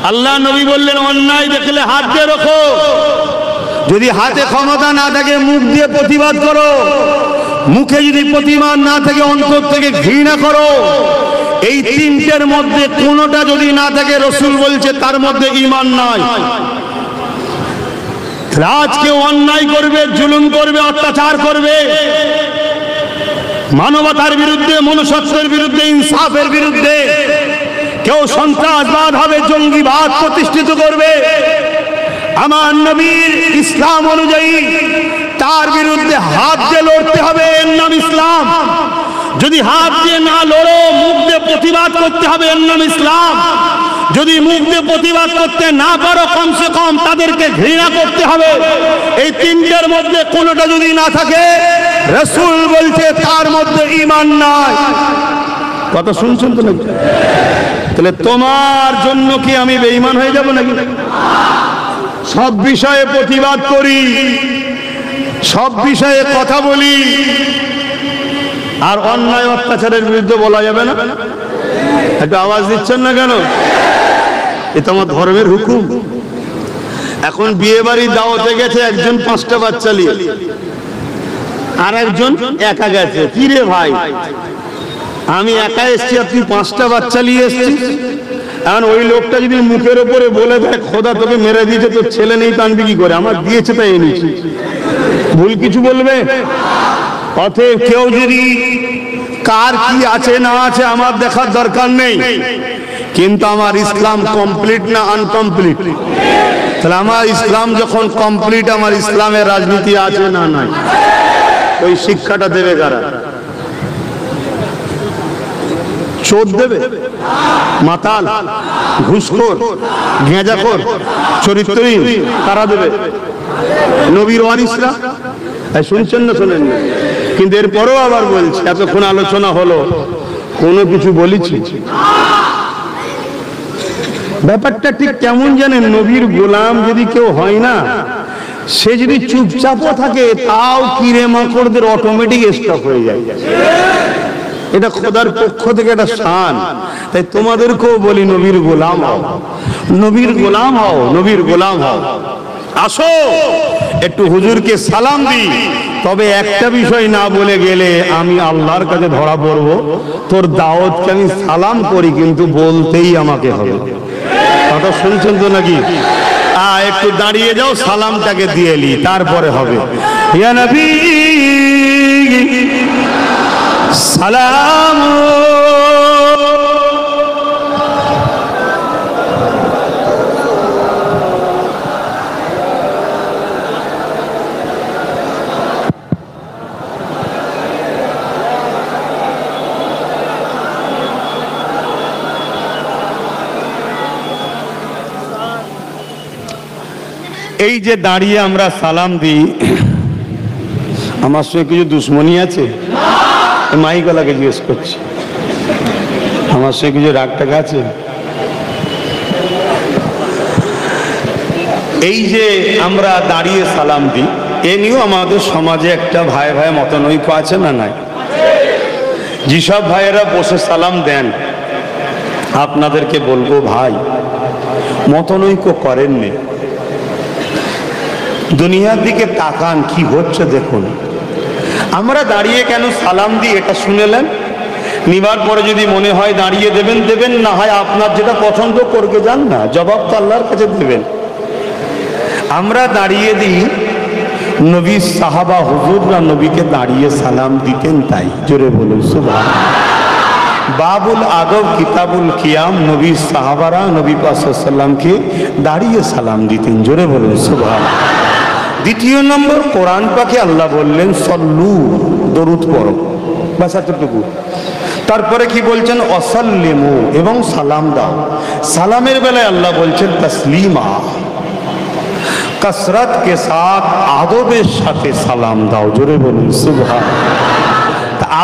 [SPEAKER 1] আল্লাহ নবী বললেন অন্যায় দেখলে হাত দিয়ে রোখো। যদি হাতে ক্ষমতা না থাকে মুখ দিয়ে প্রতিবাদ করো, মুখে যদি প্রতিবাদ না থাকে অন্তর থেকে ঘৃণা করো। এই তিনটের মধ্যে কোনোটা যদি না থাকে, রাসূল বলছে তার মধ্যে ঈমান নাই। আজ কেউ অন্যায় করবে, জুলুম করবে, অত্যাচার করবে, মানবতার বিরুদ্ধে, মনুষ্যত্বের বিরুদ্ধে, ইনসাফের বিরুদ্ধে, কেউ সন্ত্রাসবাদ হবে, জঙ্গিবাদ প্রতিষ্ঠিত করবে, আমার নবীর ইসলাম অনুযায়ী তার বিরুদ্ধে হাত দিয়ে লড়তে হবে, এর নাম ইসলাম। যদি হাত দিয়ে না লড়ো, মুখ দিয়ে প্রতিবাদ করতে হবে, এর নাম ইসলাম। যদি মুখ দিয়ে প্রতিবাদ করতে না পারো, কমসে কম তাদেরকে ঘৃণা করতে হবে। এই তিনটের মধ্যে কোনোটা যদি না থাকে, রাসূল বলছে তার মধ্যে ঈমান নাই। কথা শুনছেন তো নাকি? তাহলে তোমার জন্য কি আমি বেঈমান হয়ে যাব নাকি? সব বিষয়ে প্রতিবাদ করি, সব বিষয়ে কথা বলি, আর অন্যায় অত্যাচারের বিরুদ্ধে বলা যাবে না? একটু আওয়াজ দিচ্ছেন না কেন? এটা আমার ধর্মের হুকুম। এখন বিয়ে বাড়ির দাওয়াতে গেছে একজন 5টা বাচ্চা নিয়ে, আর একজন একা গেছে। কি রে ভাই, আমি একা এসছি আর তুই 5টা বাচ্চা নিয়ে এসছিস? এখন ওই লোকটা যদি মুখের ওপরে বলে দেয় খোদা তোকে মেরে দিয়েছে, তোর ছেলে নেই তো আনবি কি করে? আমার দিয়েছে তাই এনেছি, ভুল কিছু বলবে? অতএব কেউ যদি কার কি আছে না আছে আমার দেখার দরকার নেই, কিন্তু আমার ইসলাম কমপ্লিট না আনকমপ্লিট? তাহলে আমার ইসলাম যখন কমপ্লিট, আমার ইসলামের রাজনীতি আছে না নাই? ওই শিক্ষাটা দেবে কারা? চোর দেবে? মাতাল, ঘুষখোর, গেঁজাখোর, চরিত্রহীন, কারা দেবে? নবীর ওয়ারিসরা। শুনছেন না শোনেন না? কিন্তু এরপরও আবার বলছি, এতক্ষণ আলোচনা হলো, কোনো কিছু বলেছি? ব্যাপারটা ঠিক কেমন জানেন? নবীর গোলাম যদি কেউ হয় না, সে যদি চুপচাপও থাকে তাও কিরে মাকড়দের অটোমেটিক স্টপ হয়ে যায়। এটা খোদার পক্ষ থেকে একটা শান। তাই তোমাদেরকেও বলি, নবীর গোলাম হও, নবীর গোলাম হও, নবীর গোলাম হও। আসো একটু হুজুরকে সালাম দিই। তবে একটা বিষয় না বলে গেলে আমি আল্লাহর কাছে ধরা পড়বো। তোর দাওয়াতকে আমি সালাম করি, কিন্তু বলতেই আমাকে হবে। কথা শুনছেন তো নাকি? একটু দাঁড়িয়ে যাও, সালামটাকে দিয়ে নি, তারপরে হবে। ইয়া নবী সালাম। এই যে দাঁড়িয়ে আমরা সালাম দিই, আমার সঙ্গে কিছু দুশ্মনী আছে? মাইকওয়ালাকে জিজ্ঞেস করছি, আমার সঙ্গে কিছু রাগ টাগ আছে? এই যে আমরা দাঁড়িয়ে সালাম দিই, এ নিয়েও আমাদের সমাজে একটা ভাই ভাই মতনৈক্য আছে না নাই? যেসব ভাইয়েরা বসে সালাম দেন, আপনাদেরকে বলবো ভাই, মতনৈক্য করেননি। দুনিয়ার দিকে তাকান, কি হচ্ছে দেখুন। আমরা দাঁড়িয়ে কেন সালাম দিই এটা শুনেলেন? নিবার পরে যদি মনে হয় দাঁড়িয়ে দেবেন দেবেন, না হয় আপনার যেটা পছন্দ করবে যান না, জবাব তো আল্লাহর কাছে দেবেন। আমরা দাঁড়িয়ে দিই, নবীর সাহাবা হুজুররা নবীকে দাঁড়িয়ে সালাম দিতেন, তাই জোরে বলুন সুবহানাল্লাহ। বাবুল আদব কিতাবুল কিয়াম, নবীর সাহাবারা নবী পাক সাল্লাল্লাহু আলাইহি ওয়াসাল্লামকে দাঁড়িয়ে সালাম দিতেন, জোরে বলুন সুবহানাল্লাহ। দ্বিতীয় নম্বর, কোরআন পাকে আল্লাহ বললেন সল্লু, দরুদ পড়ো, বাস এতটুকু। তারপরে কি বলছেন? অসাল্লিমু, এবং সালাম দাও। সালামের বেলায় আল্লাহ বলছেন তসলিমা, কসরত কে সাথ, আদবের সাথে সালাম দাও, জোরে বলুন সুবহানাল্লাহ।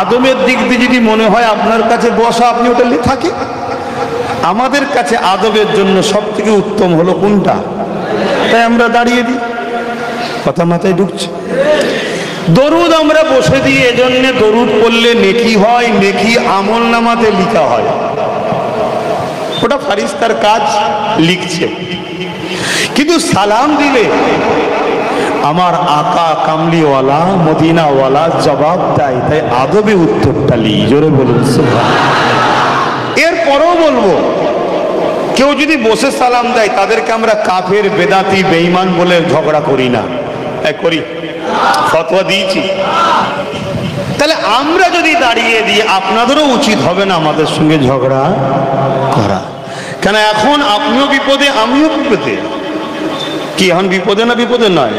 [SPEAKER 1] আদবের দিক দিয়ে যদি মনে হয় আপনার কাছে বসা, আপনি ওটা থাকে। আমাদের কাছে আদবের জন্য সব থেকে উত্তম হলো কোনটা? তাই আমরা দাঁড়িয়ে দিই। কথা মাথায় ঢুকছে? দরুদ আমরা বসে দিই এজন্য, দরুদ পড়লে নেকি হয়, নেকি আমল নামাতে লিখা হয়। ওটা ফারিস্তার কাজ, লিখছে। কিন্তু সালাম দিলে আমার আকা কামলিওয়ালা মদিনাওয়ালা জবাব দেয়, তাই আদবে উত্তরটা লি, জোরে বলুন সুবহানাল্লাহ। এরপরেও বলবো, কেউ যদি বসে সালাম দেয় তাদেরকে আমরা কাফের, বেদাতি, বেঈমান বলে ঝগড়া করি না, করি? ফতোয়া দিয়েছি। তাহলে আমরা যদি দাঁড়িয়ে দিই, আপনাদেরও উচিত হবে না আমাদের সঙ্গে ঝগড়া করা। কেন এখন আপনিও বিপদে, আমিও বিপদে। কি এখন বিপদে না বিপদে নয়?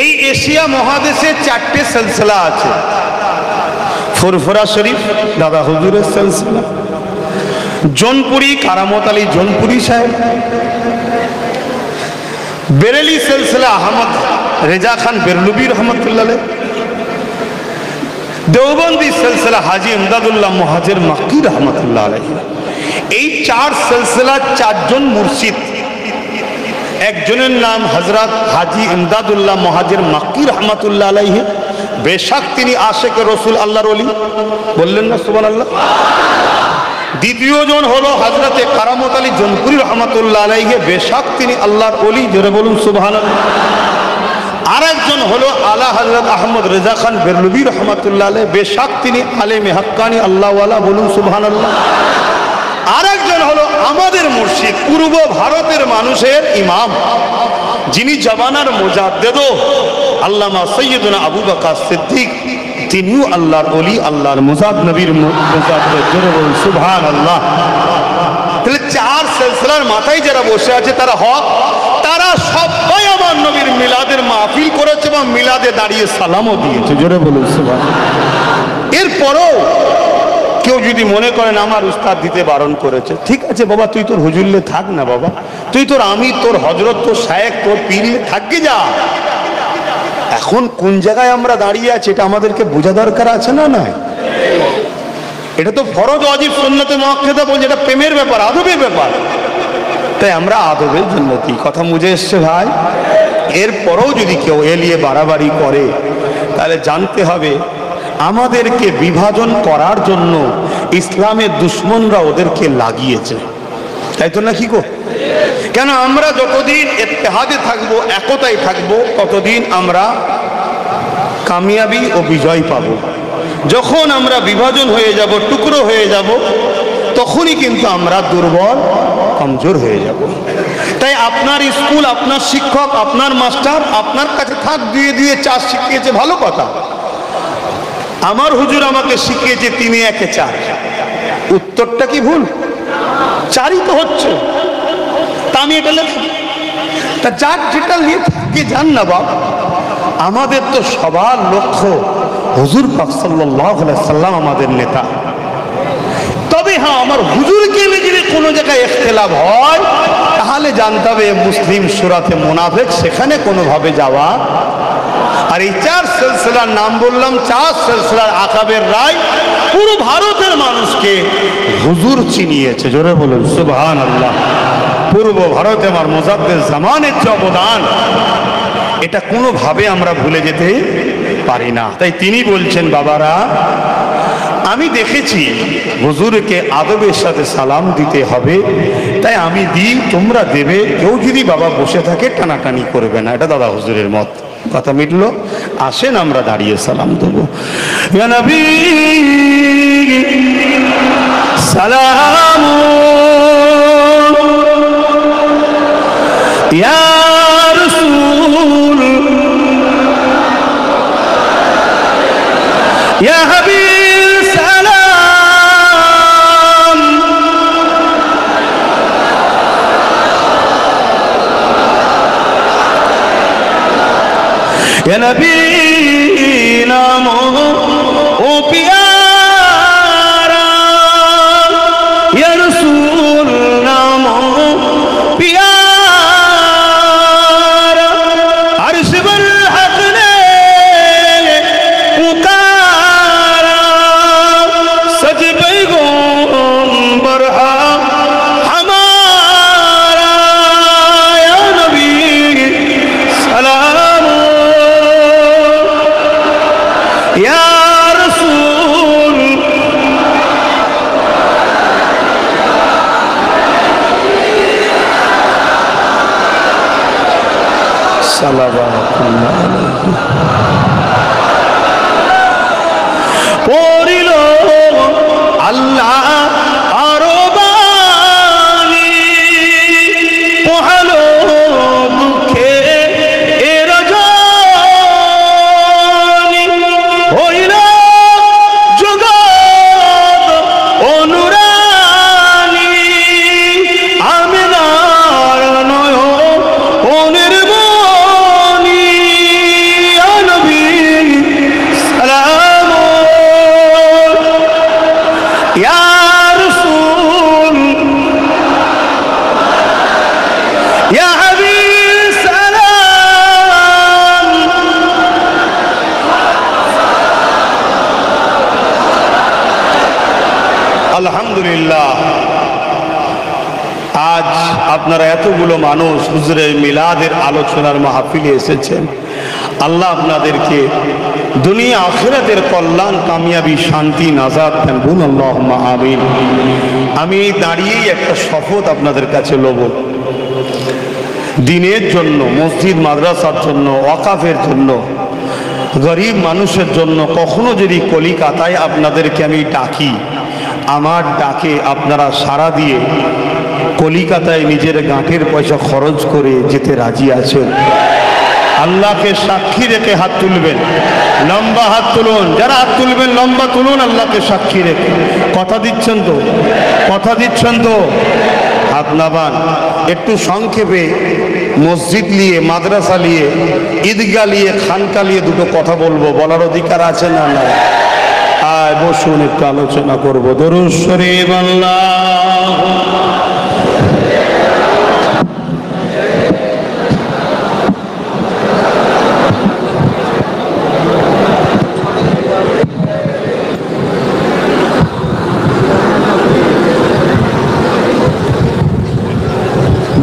[SPEAKER 1] এই এশিয়া মহাদেশে 4টে সিলসিলা আছে। ফুরফুরা শরীফ দাদা হুজুরের সিলসিলা, জোনপুরি কারামত আলী জোনপুরি সাহেব, বেরেলি সিলসিলা আহমদ রেজা খান বেরলুবি রহমতুল্লাহ আলাইহ, দেওবন্দি সিলসিলা হাজি ইমদাদুল্লাহ মুহাজির মাক্কি রহমতুল্লাহ আলাইহ। এই 4 সিলসিলা 4 জন মুর্শিদ। একজনের নাম হযরত হাজি ইমদাদুল্লাহ মুহাজির মাক্কি রহমতুল্লাহ আলাইহ, বেশক তিনি আশিক রাসূল আল্লাহর ওলি, বললেন না সুবহানাল্লাহ। দ্বিতীয় জন হলো হযরতে কারামত আলী জোনপুরি রহমতুল্লাহ আলাইহ, বেশক তিনি আল্লাহর ওলি, জোরে বলুন সুবহানাল্লাহ। আরেকজন হলো আলা হযরত আহমদ রেজা খান বেরলুবি রহমতুল্লাহ আলাইহ, বেশক তিনি আলেমে হাক্কানি আল্লাহওয়ালা, বলুন সুবহানাল্লাহ। আরেকজন হলো আমাদের মুর্শিদ, পূর্ব ভারতের মানুষের ইমাম, যিনি জামানার মুজাদ্দেদ আল্লামা সৈয়দনা আবু বকর সিদ্দিক, তিনিও আল্লাহর ওলি, আল্লাহর নবীর মুজাদ্দেদ, জোরে বলুন সুবহানাল্লাহ। তাহলে 4 সিলসিলার মাথায় যারা বসে আছে তারা হক, তারা সবাই আমার নবীর মিলাদের মাহফিল করেছে এবং মিলাদে দাঁড়িয়ে সালামও দিয়েছে, জোরে বলুন সুবহানাল্লাহ। এরপরও কেউ যদি মনে করেন আমার উস্তাদ দিতে বারণ করেছে, ঠিক আছে বাবা, তুই তোর হুজুরলে থাক না বাবা, তুই তোর আমি তোর হজরত তোর শায়েখ তোর পীরলে থাকি যা। এখন কোন জায়গায় আমরা দাঁড়িয়ে আছি এটা আমাদেরকে বোঝা দরকার আছে না? না, এটা তো ফরজ ওয়াজিব সুন্নতে মুআক্কাদা বলছে, এটা প্রেমের ব্যাপার, আদবের ব্যাপার। তাই আমরা আদবের জন্য কি কথা বুঝে এসছে ভাই। এরপরেও যদি কেউ এলিয়ে বাড়াবাড়ি করে তাহলে জানতে হবে আমাদেরকে বিভাজন করার জন্য ইসলামের দুশ্মনরা ওদেরকে লাগিয়েছে, তাই তো না কি গো? কেন আমরা যতদিন ইত্তেহাদে থাকবো, একতায় থাকবো, ততদিন আমরা কামিয়াবি ও বিজয় পাবো। যখন আমরা বিভাজন হয়ে যাব, টুকরো হয়ে যাব, তখনই কিন্তু আমরা দুর্বল কমজোর হয়ে যাব। তাই আপনার স্কুল, আপনার শিক্ষক, আপনার মাস্টার আপনার কাছে থাক, দিয়ে দিয়ে চার শিখিয়েছে, ভালো কথা। আমার হুজুর আমাকে শিখিয়েছে 3 1 4, উত্তরটা কি ভুল? 4ই তো হচ্ছে, তা আমি এটা লেখি, তা যার যেটা লিখে যান না বাবা। আমাদের তো সবার লক্ষ্য হুজুর পাক সাল্লাল্লাহু আলাইহি সাল্লাম আমাদের নেতা। তবে হ্যাঁ, আমার হুজুরকে যদি কোনো জায়গায় ইখতিলাফ হয় তাহলে জানতে হবে মুসলিম সূরাতে মুনাফিক, সেখানে কোনোভাবে যাওয়া। আর এই 4 সিলসিলার নাম বললাম, 4 সিলসিলার আকাবের রায় পুরো ভারতের মানুষকে হুজুর চিনিয়েছে। জোরে বলুন সুবহানাল্লাহ। পূর্ব ভারতে আমার মুজাদ্দিদ জামানের যে অবদান, এটা কোনোভাবে আমরা ভুলে যেতে পারি না। তাই তিনি বলছেন, বাবারা আমি দেখেছি হুজুরকে আদবের সাথে সালাম দিতে হবে, তাই আমি দিই, তোমরা দেবে। কেউ যদি বাবা বসে থাকে টানাটানি করবে না, এটা দাদা হুজুরের মত। কথা মিটলো? আসেন আমরা দাঁড়িয়ে সালাম দেবো। ইয়া নবী সালাম, ইয়া রাসূল, ইয়া হাবিব সালাম, ইয়া নবী নাম ও পিয়ারা, ইয়া রাসূল নাম পিয়ারা, আরশ বর হক নে পুকারা, সজ पैगंबर हमारा, या नबी सलाम, या रसूल सल्लल्लाहु अलैहि পড়িল আল্লাহ আরো বাণী, পোহালো দুঃখে এর জনি, হইল জগৎ অনুরানী, আমিনার নয়নের মনি, ইয়া নবী সালাম, ইয়া রাসূল, ইয়া হাবিব সালাম। আলহামদুলিল্লাহ, আজ আপনারা এতগুলো মানুষ হুজুরের মিলাদের আলোচনার মাহফিলে এসেছেন। আল্লাহ আপনাদেরকে দুনিয়া আখিরাতের কল্যাণ, কামিয়াবি, শান্তি, নাজাত দেন। বলুন আল্লাহুম্মা আমিন। আমি দাঁড়িয়েই একটা শপথ আপনাদের কাছে লব, দিনের জন্য, মসজিদ মাদ্রাসার জন্য, ওয়াকাফের জন্য, গরিব মানুষের জন্য। কখনো যদি কলিকাতায় আপনাদেরকে আমি ডাকি, আমার ডাকে আপনারা সাড়া দিয়ে কলিকাতায় নিজের গাঁটের পয়সা খরচ করে যেতে রাজি আছেন, আল্লাহকে সাক্ষী রেখে হাত তুলবেন। লম্বা হাত তুলুন, যারা হাত তুলবেন লম্বা তুলুন, আল্লাহকে সাক্ষী রেখে। কথা দিচ্ছেন তো? কথা দিচ্ছেন তো? হাত নাবান। একটু সংক্ষেপে মসজিদ নিয়ে, মাদ্রাসা নিয়ে, ঈদগাহ নিয়ে, খানকা নিয়ে দুটো কথা বলবো, বলার অধিকার আছে না? না। জায়গায় বসুন, একটু আলোচনা করব। দরুদ শরীফ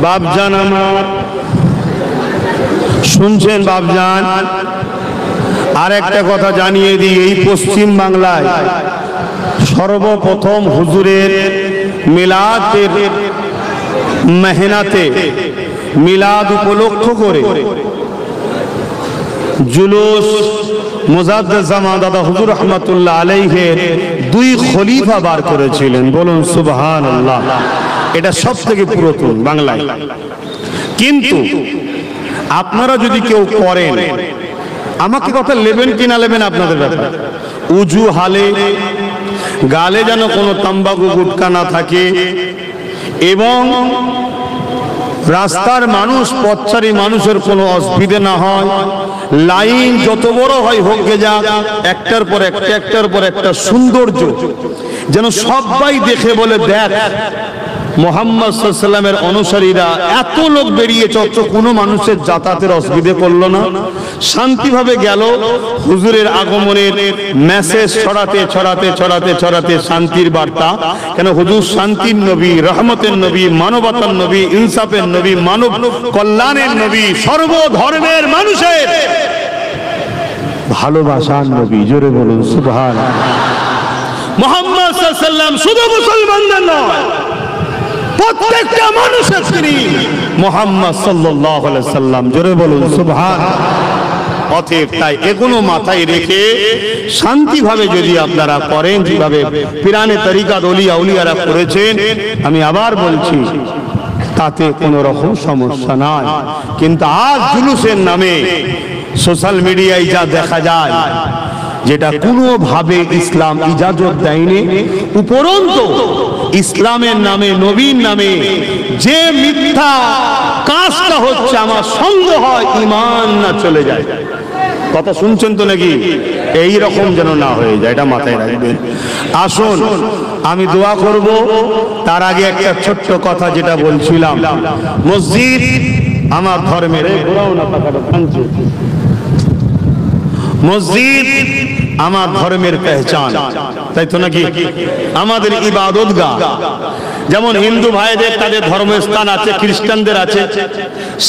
[SPEAKER 1] বাপজান আমার শুনছেন? বাপজান, আর একটা কথা জানিয়ে দিই, এই পশ্চিম বাংলায় সর্বপ্রথম হুজুরের মিলাদের মেহনাতে মিলাদ উপলক্ষ করে জুলুস মুজাদ্দেদ জামান দাদা হুজুর রহমাতুল্লাহ আলাইহির 2 খলিফা বার করেছিলেন। বলুন সুবহানাল্লাহ। এটা সব থেকে পুরাতন বাংলায়। কিন্তু আপনারা যদি কেউ করেন, আমাকে কথা নেবেন কি না নেবেন আপনাদের ব্যাপার। উজু হালে গালে যেন কোনো তাম্বাকু গুটকা না থাকে, এবং রাস্তার মানুষ পথচারী মানুষের কোনো অসুবিধা না হয়। লাইন যত বড় হয় হোক গে যাক, একটার পর একটা একটার পর একটা সৌন্দর্য যেন সবাই দেখে বলে, দেখ মুহাম্মদ সাল্লাল্লাহু আলাইহি ওয়াসাল্লামের অনুসারীরা এত লোক বেরিয়েছে, অথচ কোনো মানুষের যাতায়াতের অসুবিধে করলো না, শান্তিভাবে গেল। হুজুরের আগমনের মেসেজ ছড়াতে ছড়াতে ছড়াতে ছড়াতে শান্তির বার্তা। কেন হুজুর শান্তির নবী, রহমতের নবী, মানবতার নবী, ইনসাফের নবী, মানব কল্যাণের নবী, সর্বধর্মের মানুষের ভালোবাসার নবী। জোরে বলুন সুবহানাল্লাহ। মুহাম্মদ সাল্লাল্লাহু আলাইহি ওয়াসাল্লাম শুধু মুসলমানদের নয়, প্রত্যেকটা মানুষের তিনি মুহাম্মদ সাল্লাল্লাহু আলাইহি ওয়াসাল্লাম। জোরে বলুন সুবহানাল্লাহ। অতএব তাই এগুলো মাথায় রেখে শান্তিভাবে যদি আপনারা করেন, যেভাবে পিরানে তরিকাত ওলিয়া উলিয়ারা করেছেন, আমি আবার বলছি তাতে কোনো রকম সমস্যা নাই। কিন্তু আজ জুলুসের নামে সোশ্যাল মিডিয়ায় যা দেখা যায়, যেটা কোনোভাবে ইসলাম ইজাজত দেয়নি, উপরন্তু ইসলামের নামে, নবীর নামে যে মিথ্যা কাজটা হচ্ছে, আমার সন্দেহ হয় ঈমান না চলে যায়। কথা শুনছেন তো নাকি? এই রকম যেন না হয়ে যায়, এটা মাথায় রাখবেন। আসুন আমি দোয়া করব। তার আগে একটা ছোট্ট কথা যেটা বলছিলাম, মসজিদ আমার ধর্মের, মসজিদ আমার ধর্মের পেহচান, তাই তো নাকি? আমাদের ইবাদতগাহ, যেমন হিন্দু ভাইদের তাদের ধর্মস্থান আছে, খ্রিস্টানদের আছে,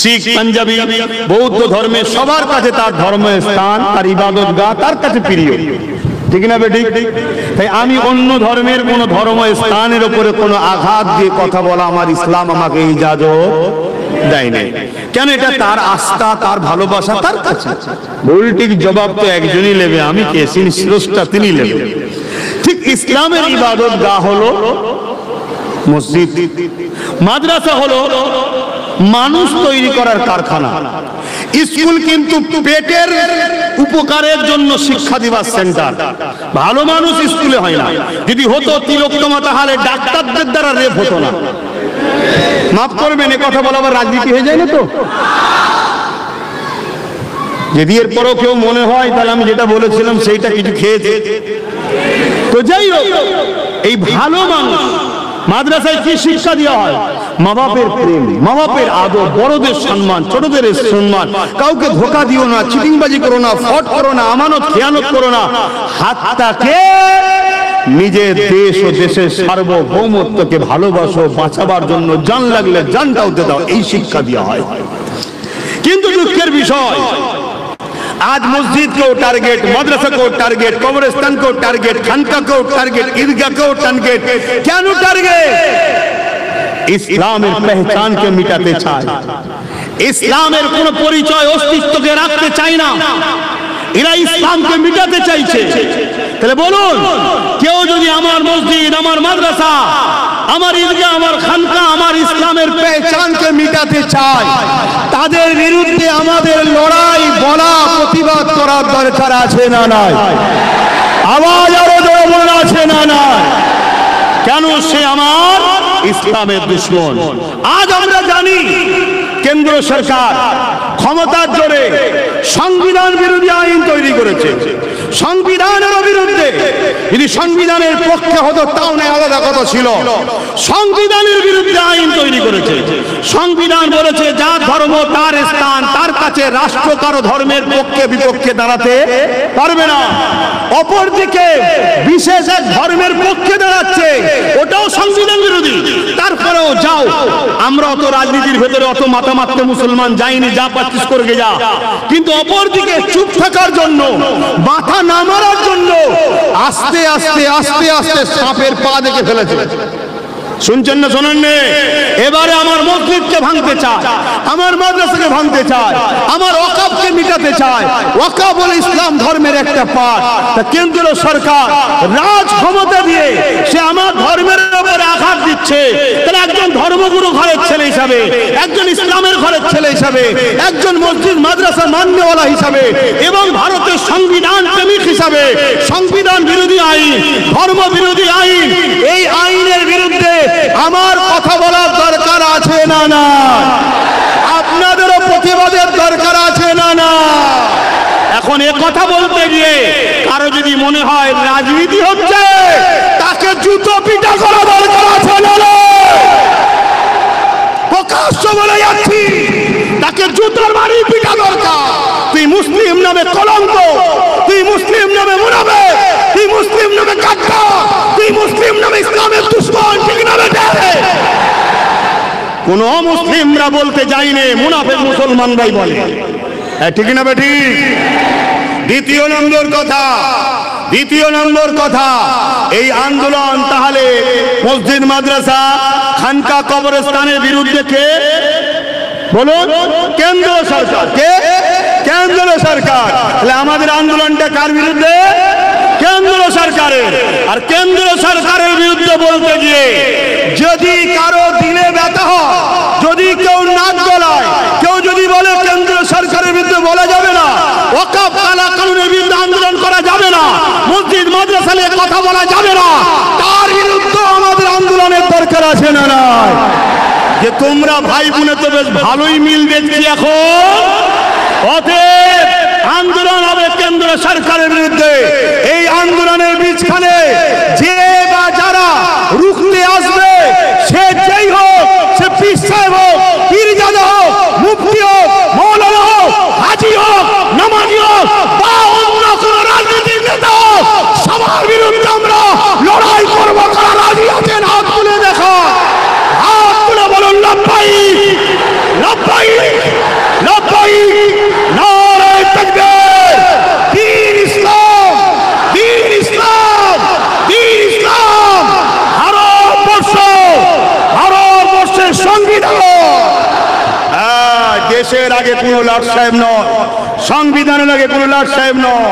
[SPEAKER 1] শিখ, পাঞ্জাবি, বৌদ্ধ ধর্মের সবার কাছে তার ধর্মস্থান, তার ইবাদতগাহ তার কাছে প্রিয়, ঠিক না বেঠিক? তাই আমি অন্য ধর্মের কোন ধর্মস্থানের উপরে কোনো আঘাত দিয়ে কথা বলা আমার ইসলাম আমাকে ইজাজত দেয় নাই। কেন? এটা তার আস্থা, তার ভালোবাসা তার কাছে। ভুল ঠিক জবাব তো একজনই নেবে, আমি কে? স্রষ্টা, তিনি নেবে। ঠিক ইসলামের ইবাদতগাহ হলো মসজিদ, মাদ্রাসা হলো মানুষ তৈরি করার কারখানা, স্কুল কিন্তু পেটের উপকারের জন্য শিক্ষা দিবার সেন্টার। ভালো মানুষ স্কুলে হয় না। যদি হতো তিলোত্তমা, তাহলে ডাক্তারদের দ্বারা রেপ হতো না। মাফ করবেন, এ কথা বলা আবার রাজনীতি হয়ে যায় না তো? যদি এরপরও কেউ মনে হয় তাহলে আমি যেটা বলেছিলাম সেইটা কিছু খেয়েছে, তো যাই হোক, এই ভালো মানুষ মাদ্রাসায় কি শিক্ষা দেওয়া হয়? মা বাপের প্রেম, মা বাপের আদর, বড়দের সম্মান, ছোটদের সম্মান, কাউকে ধোকা দিও না, চিটিংবাজি করো না, ফট করো না, আমানত খেয়ানত করো না, হাতটাকে নিজের দেশ ও দেশের সার্বভৌমত্বকে ভালোবাসো, বাঁচাবার জন্য জান লাগলে জানটাও দিয়ে দাও, এই শিক্ষা দেওয়া হয়। কিন্তু দুঃখের বিষয়, आज मस्जिद को टारगेट, मदरसा को टारगेट, कब्रिस्तान को टारगेट, खानका को टारगेट, ईदगाह को टारगेट, क्या नु टारगेट? इस्लामेर पहचान के मिटाते चाय, इस्लामेर कोनो परिचय अस्तित्व के राखते चाय ना, এরা ইসলামকে মিটাতে চাইছে। তাহলে বলুন, কেউ যদি আমার মসজিদ, আমার মাদ্রাসা, আমার ঈদগাহ, আমার খানকা, আমার ইসলামের পেহচানকে মিটাতে চায়, তাদের বিরুদ্ধে আমাদের লড়াই, বলা, প্রতিবাদ করার দরকার আছে না নাই? আওয়াজ আরো জোরে বলুন, আছে না নাই? কেন? সে আমার ইসলামের দুশমন। আজ আমরা জানি কেন্দ্র সরকার ক্ষমতার জোরে সংবিধান বিরোধী আইন তৈরি করেছে, সংবিধানের বিরুদ্ধে। যদি সংবিধানের পক্ষে হতো তাও না আলাদা কথা ছিল, সংবিধানের বিরুদ্ধে আইন তৈরি করেছে। সংবিধান বলেছে যার ধর্ম তার স্থান, তার কাছে রাষ্ট্র কারো ধর্মের পক্ষে বিপক্ষে দাঁড়াতে পারবে না। অপরদিকে বিশেষ এক ধর্মের পক্ষে দাঁড়াচ্ছে, ওটাও সংবিধান বিরোধী। তারপরেও যাও, আমরা অত রাজনীতির ভেতরে অত মাথা মারতে মুসলমান যাইনি, যা পাচ্ছিস করে যা। কিন্তু অপরদিকে চুপ থাকার জন্য, মাথা না মারার জন্য আস্তে আস্তে আস্তে আস্তে সাপের পা দেখে ফেলেছে। শুনছেন না শোনেন? এবারে আমার মসজিদকে ভাঙতে চায়, আমার মাদ্রাসাকে ভাঙতে চায়, আমার ওয়াকফকে মিটাতে চায়। ওয়াকফ হলো ইসলাম ধর্মের একটা পার্ট। তা কেন্দ্র সরকার রাজ ক্ষমতা দিয়ে সে আমার ধর্মের উপরে আঘাত দিচ্ছে। তাহলে একজন ধর্মগুরু ঘরের ছেলে হিসাবে, একজন ইসলামের ঘরের ছেলে হিসাবে, একজন মসজিদ মাদ্রাসা মান্যওয়ালা হিসাবে এবং ভারতের সংবিধান প্রেমিক হিসাবে সংবিধান বিরোধী আইন, ধর্ম বিরোধী আইন, এই আইনের বিরুদ্ধে আমার কথা বলার দরকার আছে না? না, আপনাদেরও প্রতিবাদের দরকার আছে না? না। এখন এ কথা বলতে গিয়ে কারো যদি মনে হয় রাজনীতি হচ্ছে, তাকে জুতো পিটা করা দরকার আছে না? না, প্রকাশ্য বলে যাচ্ছি, তাকে জুতোর বাড়ি পিটা দরকার। তুই মুসলিম নামে কলঙ্ক, তুই মুসলিম নামে মুনাফিক, তুই মুসলিম নামে গাদ্দার, তুই মুসলিম নামে ইসলামের দুশমন, ঠিক না বেটা? কোন মুসলিমরা বলতে যায়নি, মুনাফিক মুসলমানরাই বলে, ঠিক না বেটি? দ্বিতীয় নম্বর কথা, এই আন্দোলন তাহলে মসজিদ মাদ্রাসা খানকা কবরস্থানের বিরুদ্ধে কে বলুন? কেন্দ্র সরকার। কে? কেন্দ্র সরকার। তাহলে আমাদের আন্দোলনটা কার বিরুদ্ধে? কেন্দ্র সরকারের। আর কেন্দ্র সরকারের বিরুদ্ধে বলতে গিয়ে যদি কারো দিলে ব্যথা হয়, যদি কেউ নাক গলায়, কেউ যদি বলে কেন্দ্র সরকারের বিরুদ্ধে বলা যাবে না, ওয়াকফ কালা কানুনের বিরুদ্ধে আন্দোলন করা যাবে না, মসজিদ মাদ্রাসা নিয়ে কথা বলা যাবে না, তার বিরুদ্ধে আমাদের আন্দোলনের দরকার আছে না? না। যে তোমরা ভাই বোনে তো বেশ ভালোই মিল দেখছি এখন, অতএব আন্দোলন হবে কেন্দ্র সরকারের বিরুদ্ধে। এই আন্দোলনের বীজখানে যে বা যারা রুখতে আসবে, সে যেই হোক, সে পীর সাহেব হোক, পীরজাদা হোক, মুফতি হোক, মৌলানা হোক, হাজি হোক, নামাজি হোক বা অন্য কোন রাজনৈতিক নেতা হোক, সবার বিরুদ্ধে আমরা লড়াই করবো। কারা রাজি আছেন হাত তুলে দেখা, হাত তুলে বলুন লাব্বাইক, লাব্বাইক, লাব্বাইক, নারে তাকবীর, দ্বীন ইসলাম, দ্বীন ইসলাম, দ্বীন ইসলাম। ভারতবর্ষের সংবিধান দেশের আগে কোনো লাট সাহেব নয়, সংবিধানের আগে কোনো লাট সাহেব নয়।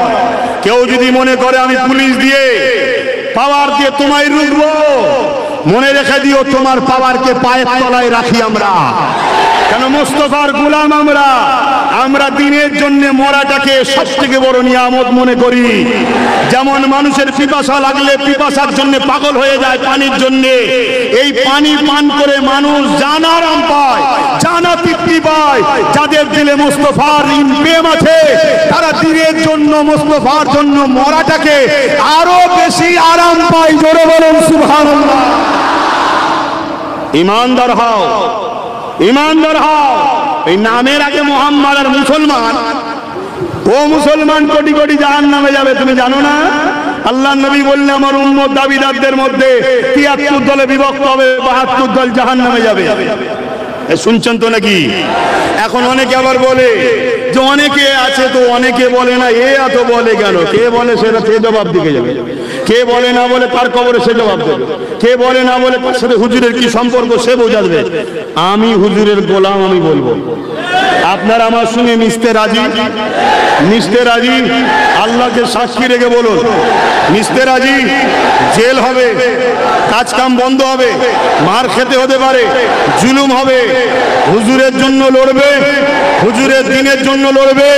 [SPEAKER 1] কেউ যদি মনে করে আমি পুলিশ দিয়ে পাওয়ার দিয়ে তোমায় রুখবো, মনে রেখে দিও তোমার পাওয়ারকে পায়ের তলায় রাখি আমরা। কেন? মুস্তাফার গোলাম আমরা। আমরা দিনের জন্য মরাটাকে সব থেকে বড় নিয়ামত মনে করি। যেমন মানুষের পিপাসা লাগলে পিপাসার জন্য পাগল হয়ে যায় পানির জন্য, এই পানি পান করে মানুষ জান আরাম পায়, জানা তৃপ্তি পায়। যাদের দিলে মুস্তাফার প্রেম আছে, তারা দিনের জন্য মুস্তাফার জন্য মরাটাকে আরো বেশি আরাম পায়। জোরে বলুন সুবহানাল্লাহ। ইমানদার হও, ইমানদার হও। এই নামের আগে মুহাম্মদ আর মুসলমান, ও মুসলমান কোটি কোটি জাহান্নামে যাবে, তুমি জানো না? আল্লাহ নবী বললেন আমার উম্মত দাবিদারদের মধ্যে ৭৩ দলে বিভক্ত হবে, ৭২ দল জাহান্নামে যাবে। শুনছেন তো নাকি? এখন অনেকে আবার বলে যে অনেকে আছে তো অনেকে বলে না, এ এত বলে কেন? কে বলে সেটা সে জবাব দিকে যাবে, কে বলে না বলে তার কবরে সে জবাব দেবে, কে বলে না বলে তার সাথে হুজুরের কি সম্পর্ক সে বোঝাবে। আমি হুজুরের গোলাম, আমি বলবো আপনারা আমার সঙ্গে মিশতে রাজি? মিশতে রাজি? আল্লাহকে সাক্ষী রেখে বলুন মিশতে রাজি? জেল হবে, কাজ কাম বন্ধ হবে, মার খেতে হতে পারে, জুলুম হবে, হুজুরের জন্য লড়বে, হুজুরের দিনের জন্য লড়বে,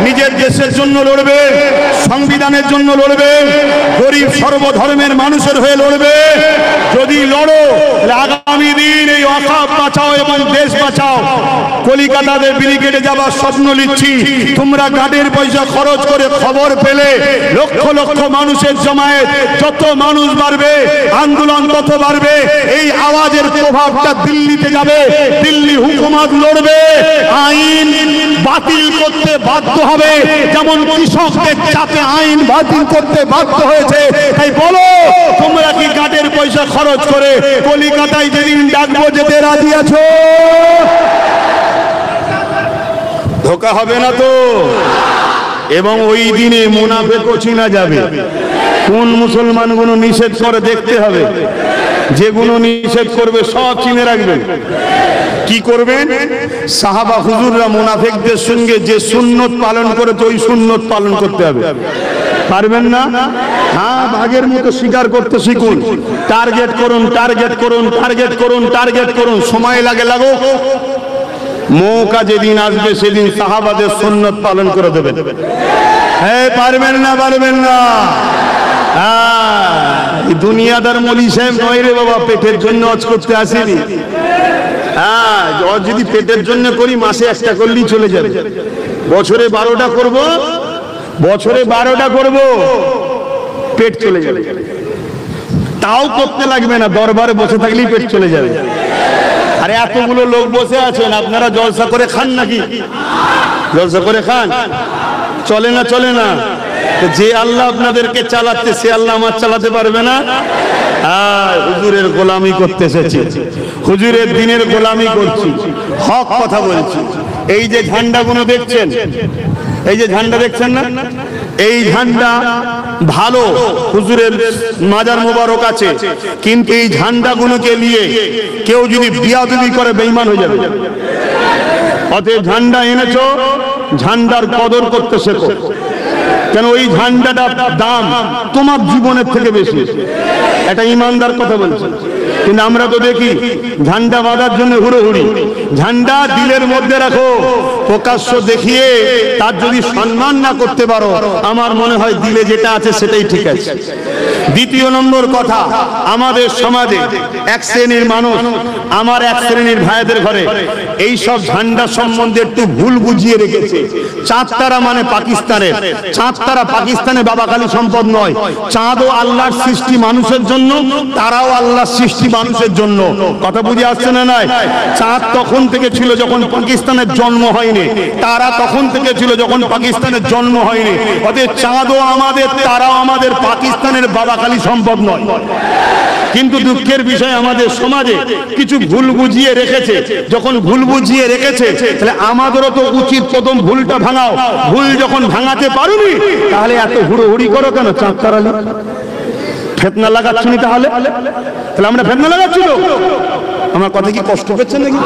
[SPEAKER 1] নিজের দেশের জন্য লড়বে, সংবিধানের জন্য লড়বে, গরিব সর্বধর্মের মানুষের হয়ে লড়বে। যদি লড়ো আগামী দিন এই ওয়াকফ বাঁচাও এবং দেশ বাঁচাও। কলিকাতাতে ব্রিগেডে যাবার স্বপ্ন নিচ্ছি, তোমরা গাড়ির পয়সা খরচ করে খবর পেলে লক্ষ লক্ষ মানুষের জমায়েত, যত মানুষ বাড়বে আন্দোলন তত বাড়বে। এই আওয়াজের প্রভাবটা দিল্লিতে যাবে, দিল্লি হুকুমত লড়বে, আইন বাতিল করতে বাধ্য হবে, যেমন কৃষকদের চাপে আইন বাতিল করতে বাধ্য হয়েছে। তাই বলো, তোমরা কি গাড়ির পয়সা খরচ করে কলিকাতায় যেদিন ডাকবো যেতে রাজি আছো? ধোকা হবে না তো? এবং ওই দিনে মুনাফিকও চিনা যাবে। কোন মুসলমানগুলো নিষেধ করে দেখতে হবে, যেগুলো নিষেধ করবে সব চিনে রাখবেন। কি করবেন? সাহাবা হুজুররা মুনাফিকদের সঙ্গে যে সুন্নত পালন করে তো ওই সুন্নত পালন করতে হবে। পারবেন না? হ্যাঁ, ভাগের মতো স্বীকার করতে শিখুন। টার্গেট করুন, টার্গেট করুন, টার্গেট করুন, টার্গেট করুন। সময় লাগে লাগুক, মৌকা যেদিন আসবে সেদিন সাহাবাদের সুন্নত পালন করে দেবেন। হ্যাঁ, পারবেন না? পারবেন না? দুনিয়াদার মলি সাহেব নয় রে বাবা, পেটের জন্য হজ করতে আসেনি। হ্যাঁ, যদি পেটের জন্য করি মাসে একটা করলেই চলে যাবে। বছরে 12টা করব, বছরে 12টা করব, পেট চলে যাবে। তাও করতে লাগবে না, দরবারে বসে থাকলেই পেট চলে যাবে। আরে এতগুলো লোক বসে আছেন, আপনারা জলসা করে খান নাকি? জলসা করে খান? চলে না? চলে না? যে আল্লাহ আপনাদেরকে চালাচ্ছে সে আল্লাহ আমার চালাতে পারবে না? হুজুরের গোলামি করতে এসেছি, হুজুরের দিনের গোলামি করছি, হক কথা বলছি। এই যে ঝান্ডাগুলো দেখছেন, এই যে ঝান্ডা দেখছেন না, এই ঝান্ডা ভালো, হুজুরের মাজার মোবারক আছে, কিন্তু এই ঝান্ডাগুলোকে নিয়ে কেউ যদি বিয়াদবি করে বেঈমান হয়ে যাবে। অতএব ঝান্ডা এনেছো, ঝান্ডার কদর করতে শেখো। কেন? ওই ঝান্ডাটার দাম তোমার জীবনের থেকে বেশি। এটা ইমানদার কথা বলছে। কিন্তু আমরা তো দেখি ঝান্ডা বাঁধার জন্য হুড়োহুড়ি। ঝান্ডা দিলের মধ্যে রাখো, প্রকাশ্য দেখিয়ে তার যদি সম্মান না করতে পারো, আমার মনে হয় দিলে যেটা আছে সেটাই ঠিক আছে। দ্বিতীয় নম্বর কথা, আমাদের সমাজে এক শ্রেণীর মানুষ, আমার এক শ্রেণীর ভাইদের ঘরে এই সব ঝান্ডা সম্বন্ধে একটু ভুল বুঝিয়ে রেখেছে। চাঁদ তারা মানে পাকিস্তানের, চাঁদ তারা পাকিস্তানে বাবাখালী সম্পদ নয়। চাঁদও আল্লাহর সৃষ্টি মানুষের জন্য, তারাও আল্লাহর সৃষ্টি মানুষের জন্য। কথা বুঝে আসছে না? নাই, চাঁদ তখন থেকে ছিল যখন পাকিস্তানের জন্ম হয়নি, তারা তখন থেকে ছিল যখন পাকিস্তানের জন্ম হয়নি। অতএব চাঁদও আমাদের, তারাও আমাদের, পাকিস্তানের বাবাখালী সম্পদ নয়। কিন্তু দুঃখের বিষয় আমাদের সমাজে কিছু ভুল বুঝিয়ে রেখেছে। যখন ভুল বুঝিয়ে রেখেছে তাহলে আমাদেরও তো উচিত প্রথম ভুলটা ভাঙাও। ভুল যখন ভাঙাতে পারোনি তাহলে এত হুড়োহুড়ি করো কেন? চাঁদ তারালে ফেতনা লাগাচ্ছি তাহলে? তাহলে আমরা ফেতনা লাগাচ্ছি তো? আমার কথা কি কষ্ট পেয়েছেন নাকি?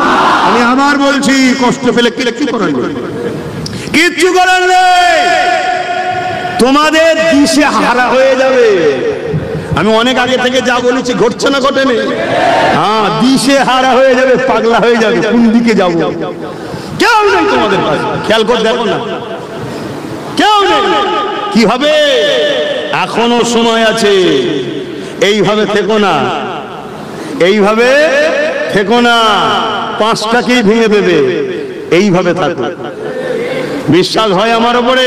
[SPEAKER 1] আমি আবার বলছি, কষ্ট পেলে কি করার নেই, কিচ্ছু করার নেই। তোমাদের দিশে হারা হয়ে যাবে। আমি অনেক আগে থেকে যা বলেছি ঘটছে না? ঘটেনি? হ্যাঁ, দিশে হারা হয়ে যাবে, পাগলা হয়ে যাবে, কোন দিকে যাবো কেউ নেই তোমাদের কাছে। খেয়াল করে দেখো না, কেউ নেই। কি হবে? এখনো সময় আছে। এইভাবে থেকো না, এইভাবে থেকো না, পাঁচটাকেই ভেঙে দেবে। এইভাবে থাকো। বিশ্বাস হয় আমার উপরে?